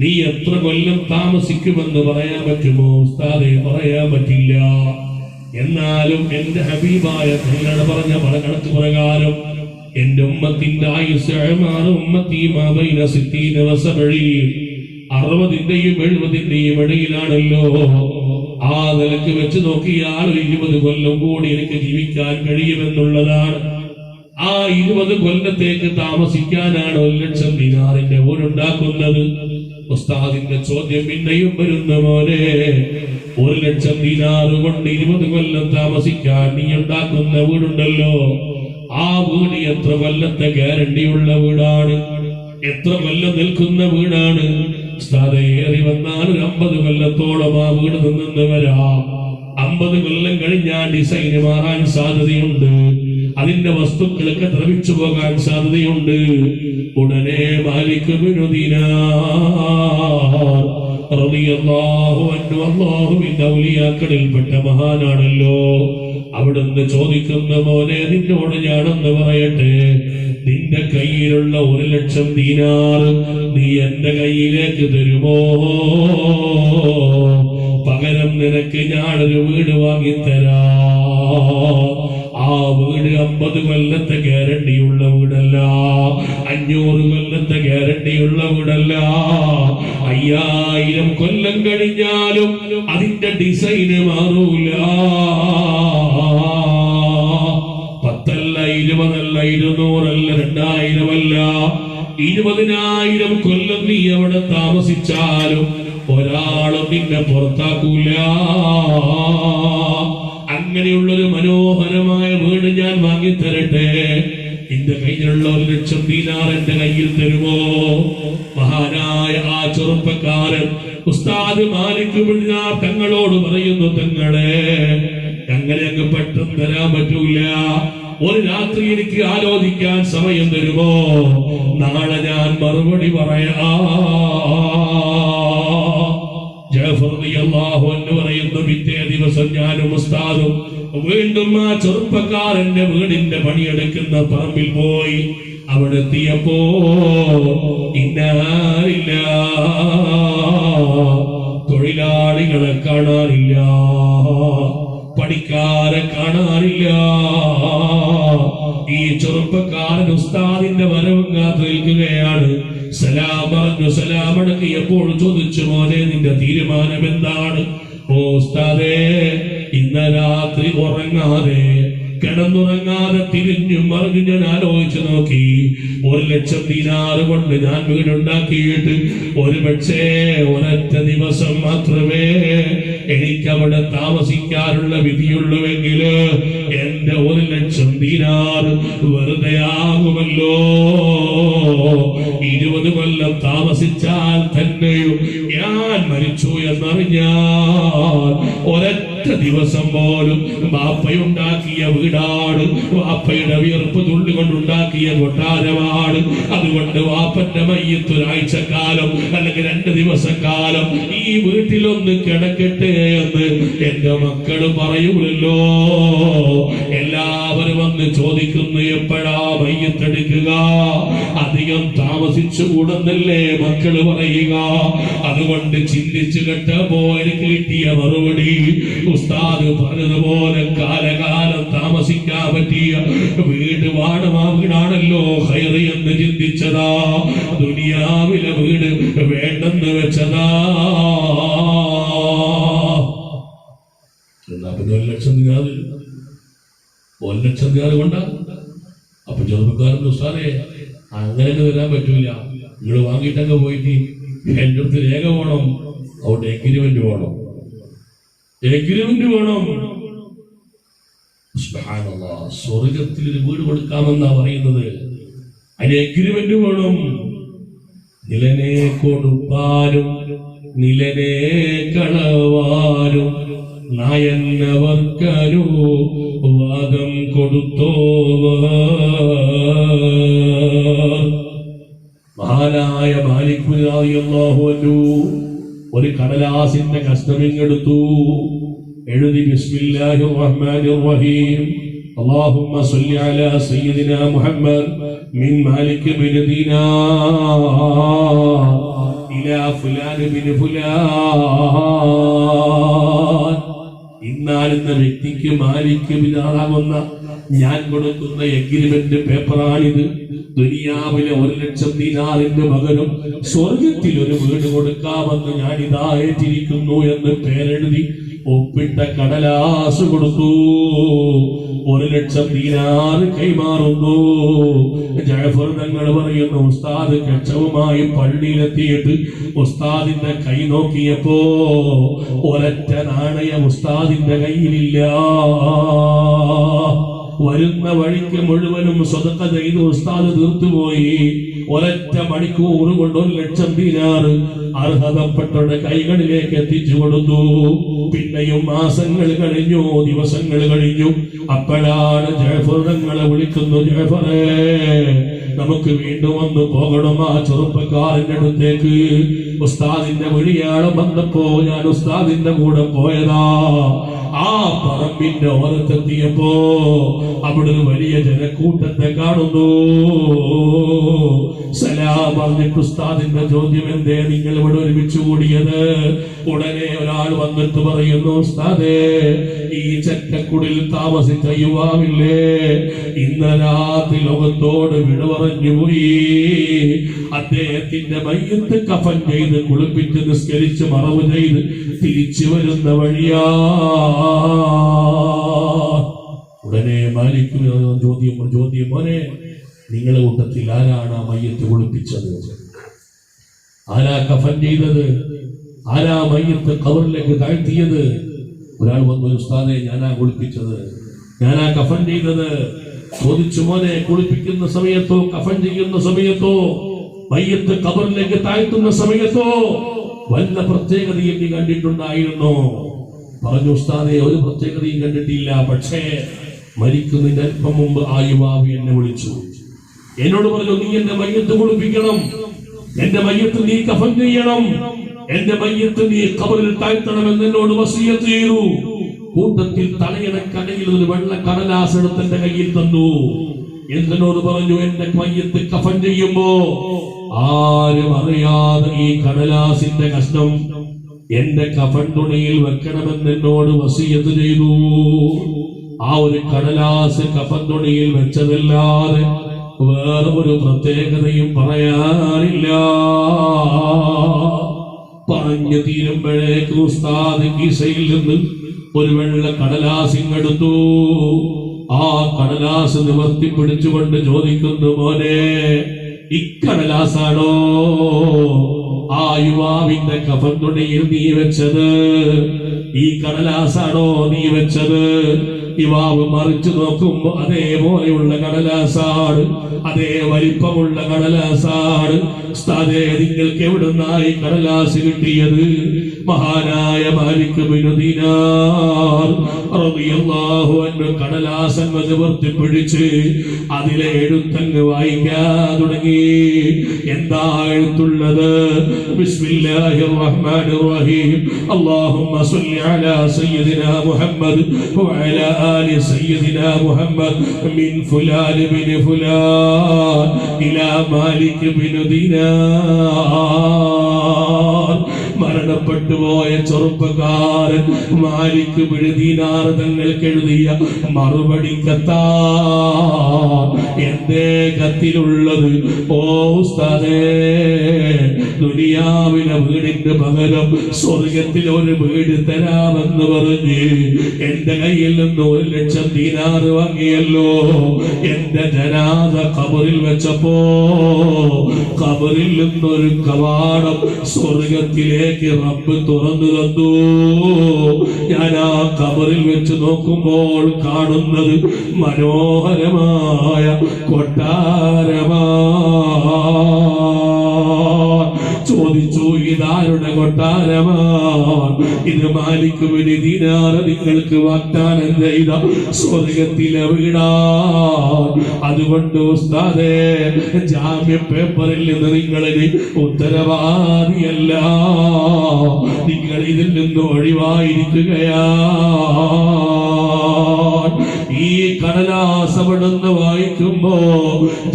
നീ എത്ര കൊല്ലം താമസിക്കുമെന്ന് പറയാൻ പറ്റുമോ ഉസ്താദേ? പറയാൻ പറ്റില്ല. എന്നാലും എന്റെ ഹബീബായ തങ്ങളോട് പറഞ്ഞ കണക്ക് പ്രകാരം എന്റെ ഉമ്മത്തിന്റെ ആയുസ് 60-ന്റെയും 70-ന്റെയും ഇടയിലാണല്ലോ. ആ നിലക്ക് വെച്ച് നോക്കിയാൽ 20 കൊല്ലം കൂടി എനിക്ക് ജീവിക്കാൻ കഴിയുമെന്നുള്ളതാണ്. ആ 20 കൊല്ലത്തേക്ക് താമസിക്കാനാണ് 1,00,000 ദീനാറിന്റെ വീടുണ്ടാക്കുന്നത്. ഉസ്താദിന്റെ ചോദ്യം പിന്നെയും വരുന്ന മോനെ, 1,00,000 ദീനാറ് കൊണ്ട് 20 കൊല്ലം താമസിക്കാൻ നീ ഉണ്ടാക്കുന്ന വീടുണ്ടല്ലോ, ആ വീട് എത്ര കൊല്ലത്തെ ഗ്യാരണ്ടിയുള്ള വീടാണ്? എത്ര കൊല്ലം നിൽക്കുന്ന വീടാണ്? ഉസ്താദേ, ഏറി വന്നാൽ 50 കൊല്ലത്തോളം ആ വീട് നിന്ന് വരാം. 50 കൊല്ലം കഴിഞ്ഞാൽ ഡിസൈന് മാറാൻ സാധ്യതയുണ്ട്, അതിന്റെ വസ്തുക്കളൊക്കെ ദ്രവിച്ചു പോകാൻ സാധ്യതയുണ്ട്. ഉടനെ മാലിക് ഇബ്നു ദീനാർ റളിയല്ലാഹു അൻഹു അല്ലാഹുവിന്റെ ഔലിയാക്കളിൽപ്പെട്ട മഹാനാണല്ലോ, അവിടുന്ന് ചോദിക്കുന്ന മോനെ, നിന്നോട് ഞാനൊന്ന് പറയട്ടെ, നിന്റെ കയ്യിലുള്ള 1,00,000 ദീനാർ നീ എന്റെ കയ്യിലേക്ക് തരുമോ? പകരം നിനക്ക് ഞാനൊരു വീട് വാങ്ങിത്തരാം. ആ വീട് 50 കൊല്ലത്തെ ഗ്യാരണ്ടിയുള്ള വീടല്ല, 500 കൊല്ലത്തെ ഗ്യാരണ്ടിയുള്ള വീടല്ല. 5000 കൊല്ലം കഴിഞ്ഞാലും അതിന്റെ ഡിസൈന് മാറൂല. 10 അല്ല, 20 അല്ല, 200 അല്ല, 2000 അല്ല, 20,000 കൊല്ലം നീ അവിടെ താമസിച്ചാലും ഒരാളും നിന്നെ പുറത്താക്കൂല. അങ്ങനെയുള്ളൊരു മനോഹരമായ വീട് ഞാൻ വാങ്ങിത്തരട്ടെ, എന്റെ കയ്യിലുള്ള 1,00,000 ദീനാർ എന്റെ കയ്യിൽ തരുമോ? മഹാനായ ആ ചെറുപ്പക്കാരൻ ഉസ്താദ് മാലിക് ഇബ്നു ദീനാർ തങ്ങളോട് പറയുന്നു, തങ്ങളെ, അങ്ങനെ അങ്ങ് പെട്ടെന്ന് തരാൻ പറ്റൂല, ഒരു രാത്രി എനിക്ക് ആലോചിക്കാൻ സമയം തരുമോ? നാളെ ഞാൻ മറുപടി പറയാം. ജഅഫർ റളിയല്ലാഹു അൻഹു പറയുന്നു, പിറ്റേ ദിവസം ഞാനും ഉസ്താദും വീണ്ടും ആ ചെറുപ്പക്കാരന്റെ വീടിന്റെ പണിയെടുക്കുന്ന പറമ്പിൽ പോയി. അവിടെ എത്തിയപ്പോ ഇന്നാലില്ല, തൊഴിലാളികളെ കാണാനില്ല, പണിക്കാരെ കാണാനില്ല. ഈ ചെറുപ്പക്കാരൻ ഉസ്താദിന്റെ വരവും കാത്തു നിൽക്കുകയാണ്. സലാം പറഞ്ഞു, സലാം അടക്കിയപ്പോൾ ചോദിച്ചു, മോനെ, നിന്റെ തീരുമാനം എന്താണ്? ഓ ഉസ്താദേ, ഇന്ന് രാത്രി ഉറങ്ങാതെ കിടന്നുറങ്ങാതെ തിരിഞ്ഞും മറിഞ്ഞു ഞാൻ ആലോചിച്ചു നോക്കി. 1,00,000 ദീനാർ കൊണ്ട് ഞാൻ വീടുണ്ടാക്കിയിട്ട് ഒരു പക്ഷേ ഒരൊറ്റ ദിവസം മാത്രമേ എനിക്കവിടെ താമസിക്കാനുള്ള വിധിയുള്ളൂവെങ്കിൽ എന്റെ 1,00,000 ദീനാർ വെറുതെ ആകുമല്ലോ. 20 കൊല്ലം താമസിച്ചാൽ തന്നെയും ഞാൻ മരിച്ചു എന്നറിഞ്ഞാൽ ഒരൊറ്റ ദിവസം പോലും ബാപ്പയുണ്ടാക്കിയ വീടാണ്, വാപ്പയുടെ വിയർപ്പ് തുള്ളിക്കൊണ്ടുണ്ടാക്കിയ കൊട്ടാരമാണ്. അതുകൊണ്ട് വാപ്പന്റെ മയ്യത്ത് ഒരാഴ്ചക്കാലം അല്ലെങ്കിൽ 2 ദിവസക്കാലം ഈ വീട്ടിലൊന്ന് കിടക്കട്ടെ എന്ന് എന്റെ മക്കള് പറയൂലല്ലോ. എല്ലാവരും വന്ന് ചോദിക്കുന്നു, എപ്പോഴാ മയ്യത്തെടുക്കുക? അധികം താമസിച്ചുകൂടെന്നല്ലേ മക്കള് പറയുക. അതുകൊണ്ട് ചിന്തിച്ചു കേട്ടപ്പോ എനിക്ക് കിട്ടിയ മറുപടി, ഉസ്താദ് പറഞ്ഞതുപോലെ കാലകാലം താമസിക്കാൻ പറ്റിയ വീട് വേണം. ആ വീടാണല്ലോ ഖൈർ എന്ന് ചിന്തിച്ചതാ, ദുനിയാവിലെ വീട് വേണ്ടെന്ന് വെച്ചതാ. എന്നാ പിന്നെ 1,00,000 ദീനാർ 1,00,000 ദീനാർ കൊണ്ടാ? അപ്പൊ ചെറുപ്പക്കാരൻ ഉസ്താദേ, അങ്ങനെ വരാൻ പറ്റൂല, നിങ്ങൾ വാങ്ങിയിട്ടങ്ങ് പോയിട്ട് എന്റെ അടുത്ത് രേഖ വേണം, അവിടെ എഗ്രിമെന്റ് വേണം, എഗ്രിമെന്റ് വേണം. സുബ്ഹാനല്ലാഹ്, സ്വർഗത്തിൽ ഒരു വീട് കൊടുക്കാമെന്നാ പറയുന്നത്, അതിന് എഗ്രിമെന്റ് വേണം. നിലനെ കൊടുപ്പാനും നിലനെ കളവാനും നായന്നവർക്കരു വാദം കൊടുത്തോവർ. മഹാനായ മാലിക് റളിയല്ലാഹു അൻഹു ഒരു കടലാസിന്റെ കഷ്ണമെടുത്തു, എഴുതി ബിസ്മില്ലാഹിർ റഹ്മാനിർ റഹീം اللهم صل على سيدنا محمد من مالك بن دينار إلى فلان بن فلان ഇന്നാലെന്ന വ്യക്തിക്ക് മാലിക് ബിനാറാകുന്ന ഞാൻ കൊടുക്കുന്ന എഗ്രിമെന്റ് പേപ്പറാണിത്. ദുനിയാവിലെ 1,00,000 ദീനാറിന്റെ പകരം സ്വർഗത്തിൽ ഒരു വീട് കൊടുക്കാമെന്ന് ഞാൻ ഇതാ ഏറ്റിരിക്കുന്നു എന്ന് പേരെഴുതി ഒപ്പിട്ട കടലാസ് കൊടുത്തു. 1,00,000 ദീനാർ കൈമാറുന്നു. ജഅഫർ തങ്ങൾ പറയുന്നു, ഉസ്താദ് കച്ചവുമായി പള്ളിയിലെത്തിയിട്ട് ഉസ്താദിന്റെ കൈ നോക്കിയപ്പോ ഒരൊറ്റ നാണയം ഉസ്താദിന്റെ കയ്യിലില്ല. വരുന്ന വഴിക്ക് മുഴുവനും സ്വതക്ക ചെയ്ത് ഉസ്താദ് തീർത്തുപോയി. ഒരൊറ്റ മണിക്കൂർ കൊണ്ട് 1,00,000 ദീനാർ അർഹതപ്പെട്ടവരുടെ കൈകളിലേക്ക് എത്തിച്ചു കൊടുത്തു. പിന്നെയും മാസങ്ങൾ കഴിഞ്ഞു, ദിവസങ്ങൾ കഴിഞ്ഞു. അപ്പോഴാണ് ജഅഫർ തങ്ങളെ വിളിക്കുന്നു, ജഅഫറേ നമുക്ക് വീണ്ടും ഒന്ന് പോകണം ആ ചെറുപ്പക്കാരന്റെ അടുത്തേക്ക്. ഉസ്താദിന്റെ വിളിയാളം വന്നപ്പോ ഞാൻ ഉസ്താദിന്റെ കൂടെ പോയതാ. ആ പറമ്പിന്റെ ഓരത്തെത്തിയപ്പോ അവിടെ ഒരു വലിയ ജനക്കൂട്ടത്തെ കാണുന്നു. സലാം പറഞ്ഞിട്ട് ഉസ്താദിന്റെ ചോദ്യം, എന്തേ നിങ്ങൾ ഇവിടെ ഒരുമിച്ച് കൂടിയത്? ഉടനെ ഒരാൾ വന്നിട്ട് പറയുന്നു, ഉസ്താദേ ഈ ചെറ്റക്കുടിൽ താമസിച്ച യുവാവില്ലേ, ഇന്നലെ രാത്രി ലോകത്തോട് വിട പറഞ്ഞുപോയി. അദ്ദേഹത്തിന്റെ മയ്യത്ത് കഫൻ ചെയ്ത് കുളിപ്പിച്ച് നിസ്കരിച്ച് മറവ് ചെയ്ത് തിരിച്ചു വരുന്ന വഴിയാ. ഉടനെ മാലിക് ചോദ്യം, മോനെ നിങ്ങളുടെ കൂട്ടത്തിൽ ആരാണ് ആ മയ്യത്ത് കുളിപ്പിച്ചത്? ആരാ കഫൻ ചെയ്തത്? ആരാ മയ്യത്ത് ഖബറിലേക്ക് താഴ്ത്തിയത്? ഒരാൾ വന്നു, ഉസ്താദേ ഞാനാ കുളിപ്പിച്ചത്, ഞാനാ കഫൻ ചെയ്തത്. ചോദിച്ചു, മോനെ കുളിപ്പിക്കുന്ന സമയത്തോ കഫൻ ചെയ്യുന്ന സമയത്തോ മയ്യത്ത് ഖബറിലേക്ക് താഴ്ത്തുന്ന സമയത്തോ വല്ല പ്രത്യേകതയും നീ കണ്ടിട്ടുണ്ടായിരുന്നോ? പറഞ്ഞു, ഉസ്താദേ ഒരു പ്രത്യേകതയും കണ്ടിട്ടില്ല. പക്ഷേ മരിക്കുന്നതിന് അല്പം മുമ്പ് ആ യുവാവ് എന്നെ വിളിച്ചു, എന്നോട് പറഞ്ഞു, നീ എന്റെ മയ്യത്ത് കുളിപ്പിക്കണം, എന്റെ മയ്യത്ത് നീ കഫൻ ചെയ്യണം, എന്റെ മയ്യത്ത് നീ ഖബറിൽ താഴ്ത്തണമെന്ന് എന്നോട് വസിയത്ത് ചെയ്തു. കൂട്ടത്തിൽ തലയിണക്കടയിൽ ഒരു വെള്ള കടലാസ് എടുത്ത് എന്റെ കയ്യിൽ തന്നു. എന്നോട് പറഞ്ഞു, എന്റെ മയ്യത്ത് കഫൻ ചെയ്യുമ്പോ ആരും അറിയാതെ ഈ കടലാസിന്റെ കഷ്ണം എന്റെ കഫൻ തുണിയിൽ വെക്കണമെന്ന് എന്നോട് വസിയത്ത് ചെയ്തു. ആ ഒരു കടലാസ് കഫൻ തുണിയിൽ വെച്ചതല്ലാതെ വേറെ ഒരു പ്രത്യേകതയും പറയാനില്ല. പറഞ്ഞു തീരുമ്പോഴേക്ക് ഉസ്താദ് കീസയിൽ നിന്ന് ഒരു വെള്ള കടലാസ് ഇങ്ങെടുത്തു. ആ കടലാസ് നിവർത്തി പിടിച്ചുകൊണ്ട് ചോദിക്കുന്നു, മോനെ ഇക്കടലാസാണോ ആ യുവാവിന്റെ കഫൻ തുണിയിൽ നീ വെച്ചത്? ഈ കടലാസാണോ നീ വെച്ചത്? യുവാവ് മറിച്ചു നോക്കുമ്പോ അതേപോലെയുള്ള കടലാസാണ്, അതേ വലിപ്പമുള്ള കടലാസാണ്. ഉസ്താദേ നിങ്ങൾക്ക് എവിടുന്നായി കടലാസ് കിട്ടിയത്? മഹാനായ മാലിക് ബിൻ ദീനാർ റളിയല്ലാഹു അൻഹു കടലാസങ്ങ് നിവർത്തി പിടിച്ച് അതിലെ എഴുത്തങ്ങ് വായിക്കാൻ തുടങ്ങി. എന്താ എഴുത്തുള്ളത്? ബിസ്മില്ലാഹിർ റഹ്മാനിർ റഹീം. അല്ലാഹുമ്മ സ്വല്ലി അലാ സയ്യിദിനാ മുഹമ്മദ് വഅലാ ആലി സയ്യിദിനാ മുഹമ്മദ് മിൻ ഫുലാൻ ബിൻ ഫുലാൻ ഇലാ മാലിക് ബിൻ ദീനാർ. മരണപ്പെട്ടു പോയ ചെറുപ്പക്കാരൻ മാലിക് ബിൻ ദീനാർ തങ്ങൾക്ക് എഴുതിയ മറുപടി കത്താ. എന്തേ കത്തിലുള്ളത്? ഓ ഉസ്താദേ, ദുനിയാവിലെ വീടിന് പകരം സ്വർഗത്തിൽ ഒരു വീട് തരാമെന്ന് പറഞ്ഞ് എന്റെ കയ്യിൽ നിന്ന് 1,00,000 ദീനാർ വാങ്ങിയല്ലോ. എന്റെ ജനാസ ഖബറിൽ വെച്ചപ്പോ ഖബറിൽ നിന്നൊരു കവാടം സ്വർഗത്തിലേക്ക് റബ്ബ് തുറന്നു തന്നു. ഞാൻ ആ ഖബറിൽ വെച്ച് നോക്കുമ്പോൾ കാണുന്നത് മനോഹരമായ കൊട്ടാരമാ. ചോദിച്ചു, ഇതാരുടെ കൊട്ടാരമാണ്? ഇത് മാലിക് ബിൻ ദീനാർ നിങ്ങൾക്ക് വാഗ്ദാനം ചെയ്ത സ്വർഗത്തിലെ വീടാണ്. അതുകൊണ്ട് ഉസ്താദേ, ജാമ്യ പേപ്പറിൽ നിന്ന് നിങ്ങളിന് ഉത്തരവാദിയല്ല, നിങ്ങൾ ഇതിൽ നിന്ന് ഒഴിവായിരിക്കുകയാണ്. ഈ കടലാസ് അവിടുന്ന് വായിക്കുമ്പോ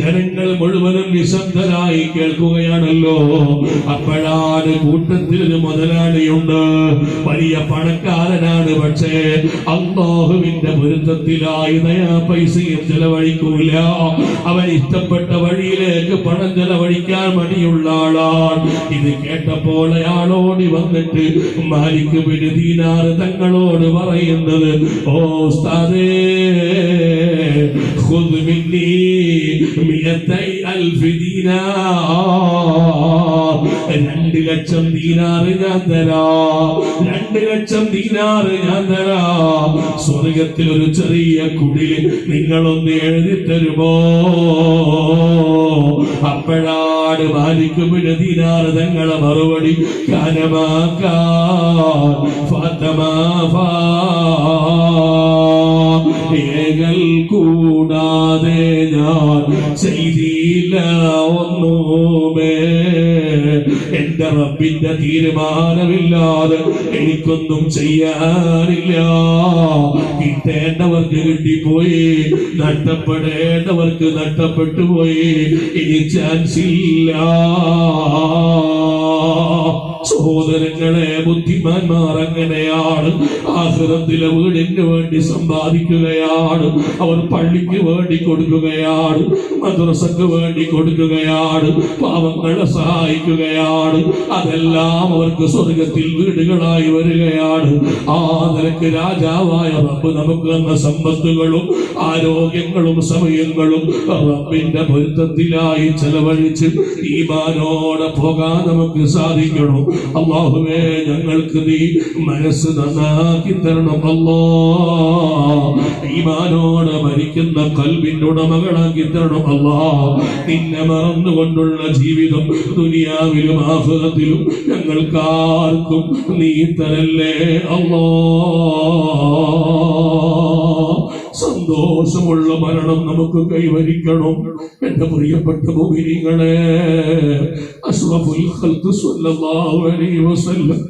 ജനങ്ങൾ മുഴുവനും നിശബ്ദരായി കേൾക്കുകയാണല്ലോ. അപ്പോഴാണ് കൂട്ടത്തിൽ ഒരു മുതലാളിയുണ്ട്, വലിയ പണക്കാരനാണ്. പക്ഷേ അല്ലാഹുവിന്റെ പൊരുത്തത്തിലായി നയാ പൈസയും ചെലവഴിക്കൂല. അവൻ ഇഷ്ടപ്പെട്ട വഴിയിലേക്ക് പണം ചെലവഴിക്കാൻ മടിയുള്ള ആളാണ്. ഇത് കേട്ടപ്പോൾ അയാളോടി വന്നിട്ട് മാലിക് ബിൻ ദീനാർ തങ്ങളോട് പറയുന്നത്, ഓ ഉസ്താദേ, ഖുദ് മിന്നീ 200,000 ദീനാർ, 2 ലക്ഷം ദീനാറ് ഞാൻ തരാം, 2 ലക്ഷം ദീനാറ് ഞാൻ തരാം. സ്വർഗത്തിൽ ഒരു ചെറിയ കുടിൽ നിങ്ങളൊന്ന് എഴുതി തരുമോ? അപ്പോഴാണ് മാലിക് ബിൻ ദീനാർ തങ്ങളെ മറുപടി, കനമാക്കാൻ ഫാത്തമാഫാ, ഏകൽ കൂടാതെ ഞാൻ ചെയ്തില്ല ഒന്നുമേ. എന്റെ റബ്ബിന്റെ തീരുമാനമില്ലാതെ എനിക്കൊന്നും ചെയ്യാനില്ല. കിട്ടേണ്ടവർക്ക് കിട്ടിപ്പോയി, നഷ്ടപ്പെടേണ്ടവർക്ക് നഷ്ടപ്പെട്ടു പോയി. ഇനി ചാൻസ് ഇല്ല. സഹോദരങ്ങളെ, ബുദ്ധിമാന്മാർ അങ്ങനെയാണ്. ആഖിറത്തിലെ വീടിന് വേണ്ടി സമ്പാദിക്കുകയാണ്, അവർ പള്ളിക്ക് വേണ്ടി കൊടുക്കുകയാണ്, മദ്രസക്ക് വേണ്ടി കൊടുക്കുകയാണ്, പാവങ്ങളെ സഹായിക്കുകയാണ്. അതെല്ലാം അവർക്ക് സ്വർഗത്തിൽ വീടുകളായി വരികയാണ്. ആ നിലക്ക് രാജാവായ റബ്ബ് നമുക്ക് തന്ന സമ്പത്തുകളും ആരോഗ്യങ്ങളും സമയങ്ങളും റബ്ബിന്റെ പൊരുത്തത്തിലായി ചെലവഴിച്ച് ഈമാനോടെ പോകാൻ നമുക്ക് സാധിക്കണം. അല്ലാഹുവേ, ഞങ്ങൾക്ക് നീ മനസ്സ് നന്നാക്കി തരണം. അല്ലാഹ്, ഈമാനോടെ മരിക്കുന്ന ഖൽബിന്റെ ഉടമകളാക്കി തരണം. അല്ലാഹ്, നിന്നെ മറന്നുകൊണ്ടുള്ള ജീവിതം ദുനിയാവിലും ആഖിറത്തിലും ഞങ്ങൾക്കാർക്കും നീ തരല്ലേ. അല്ലാഹ്, സന്തോഷമുള്ള മരണം നമുക്ക് കൈവരിക്കണം. എന്റെ പ്രിയപ്പെട്ട മുഅ്മിനീങ്ങളെ, അഷ്റഫുൽ ഖൽഖ് സ്വല്ലല്ലാഹു അലൈഹി വസല്ലം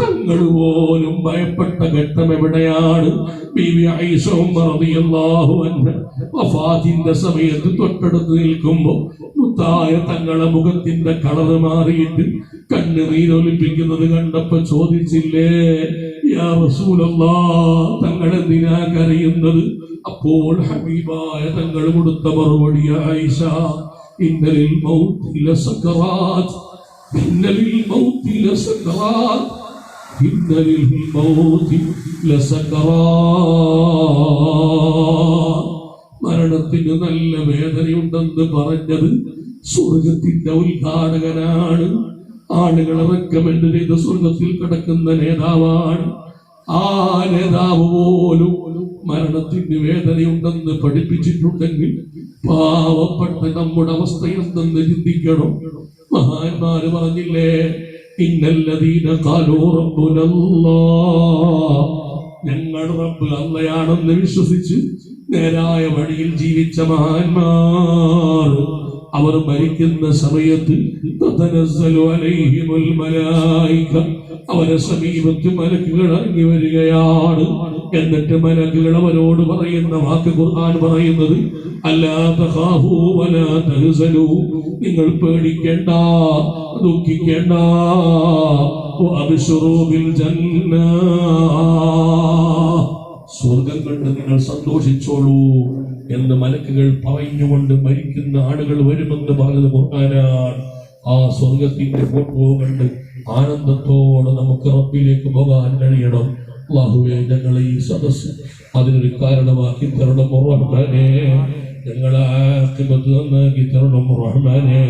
തങ്ങൾ പോലും ഭയപ്പെട്ട ഘട്ടം എവിടെയാണ്? ബീവി ആയിഷ റളിയല്ലാഹു അൻഹ വഫാത്തിന്റെ സമയത്ത് തൊട്ടടുത്ത് നിൽക്കുമ്പോൾ മുത്തായ തങ്ങളെ മുഖത്തിന്റെ കളർ മാറിയിട്ട് കണ്ണുനീരൊലിപ്പിക്കുന്നത് കണ്ടപ്പോ ചോദിച്ചില്ലേ, യാ റസൂലല്ലാഹ്, തങ്ങളെന്തിനാ കരയുന്നത്? അപ്പോൾ ഹബീബായ തങ്ങൾ കൊടുത്ത മറുപടി, ആയിഷ, ഇന്നലിൽ മൗതി ലസകറാത്ത്, ഇന്നലിൽ മൗതി ലസകറാത്ത്, ഇന്നലിൽ മൗതി ലസകറാത്ത്. മരണത്തിന് നല്ല വേദനയുണ്ടെന്ന് പറഞ്ഞത് സ്വർഗത്തിന്റെ ഉദ്ഘാടകനാണ്. ആളുകളെ റെക്കമെൻഡ് ചെയ്ത് സ്വർഗത്തിൽ കിടക്കുന്ന നേതാവാണ്. ആ നേതാവ് പോലും മരണത്തിന് വേദനയുണ്ടെന്ന് പഠിപ്പിച്ചിട്ടുണ്ടെങ്കിൽ പാവപ്പെട്ട നമ്മുടെ അവസ്ഥ എന്തെന്ന് ചിന്തിക്കണം. മഹാന്മാര് പറഞ്ഞില്ലേ, ഇന്നല്ലദീന ഖാലൂ റബ്ബുനല്ലാഹ്, ഞങ്ങളുടെ റബ്ബ് അല്ലാഹയാണെന്ന് വിശ്വസിച്ച് നേരായ വഴിയിൽ ജീവിച്ച മഹാന്മാർ അവർ മരിക്കുന്ന സമയത്ത് തതനസ്സലു അലൈഹിമുൽ മലായിക, അവരെ സമീപത്ത് മലക്കുകൾ ഇറങ്ങി വരികയാണ്. എന്നിട്ട് മലക്കുകൾ അവരോട് പറയുന്ന വാക്ക് ഖുർആൻ പറയുന്നത്, അല്ലാ തഖാഫൂ വലാ തഹ്സനൂ, നിങ്ങൾ പേടിക്കേണ്ട, ദുഃഖിക്കേണ്ട, വഅബ്ശിറൂ ബിൽ ജന്ന, സ്വർഗ്ഗം കണ്ട് നിങ്ങൾ സന്തോഷിച്ചോളൂ എന്ന് മലക്കുകൾ പറഞ്ഞുകൊണ്ട് മരിക്കുന്ന ആളുകൾ വരുമെന്ന് പറഞ്ഞത് ഖുർആനാണ്. ആ സ്വർഗത്തിന്റെ ഫോട്ടോ കണ്ട് ആനന്ദത്തോടെ നമുക്ക് റബ്ബിലേക്ക് പോകാൻ കഴിയണം. അല്ലാഹുവേ, ഞങ്ങളെ ഈ സദസ്സ് അതിനൊരു കാരണമാക്കി തരണം റഹ്മാനേ. ഞങ്ങളെ ആഖിബത്ത് നന്നാക്കി തരണം റഹ്മാനേ.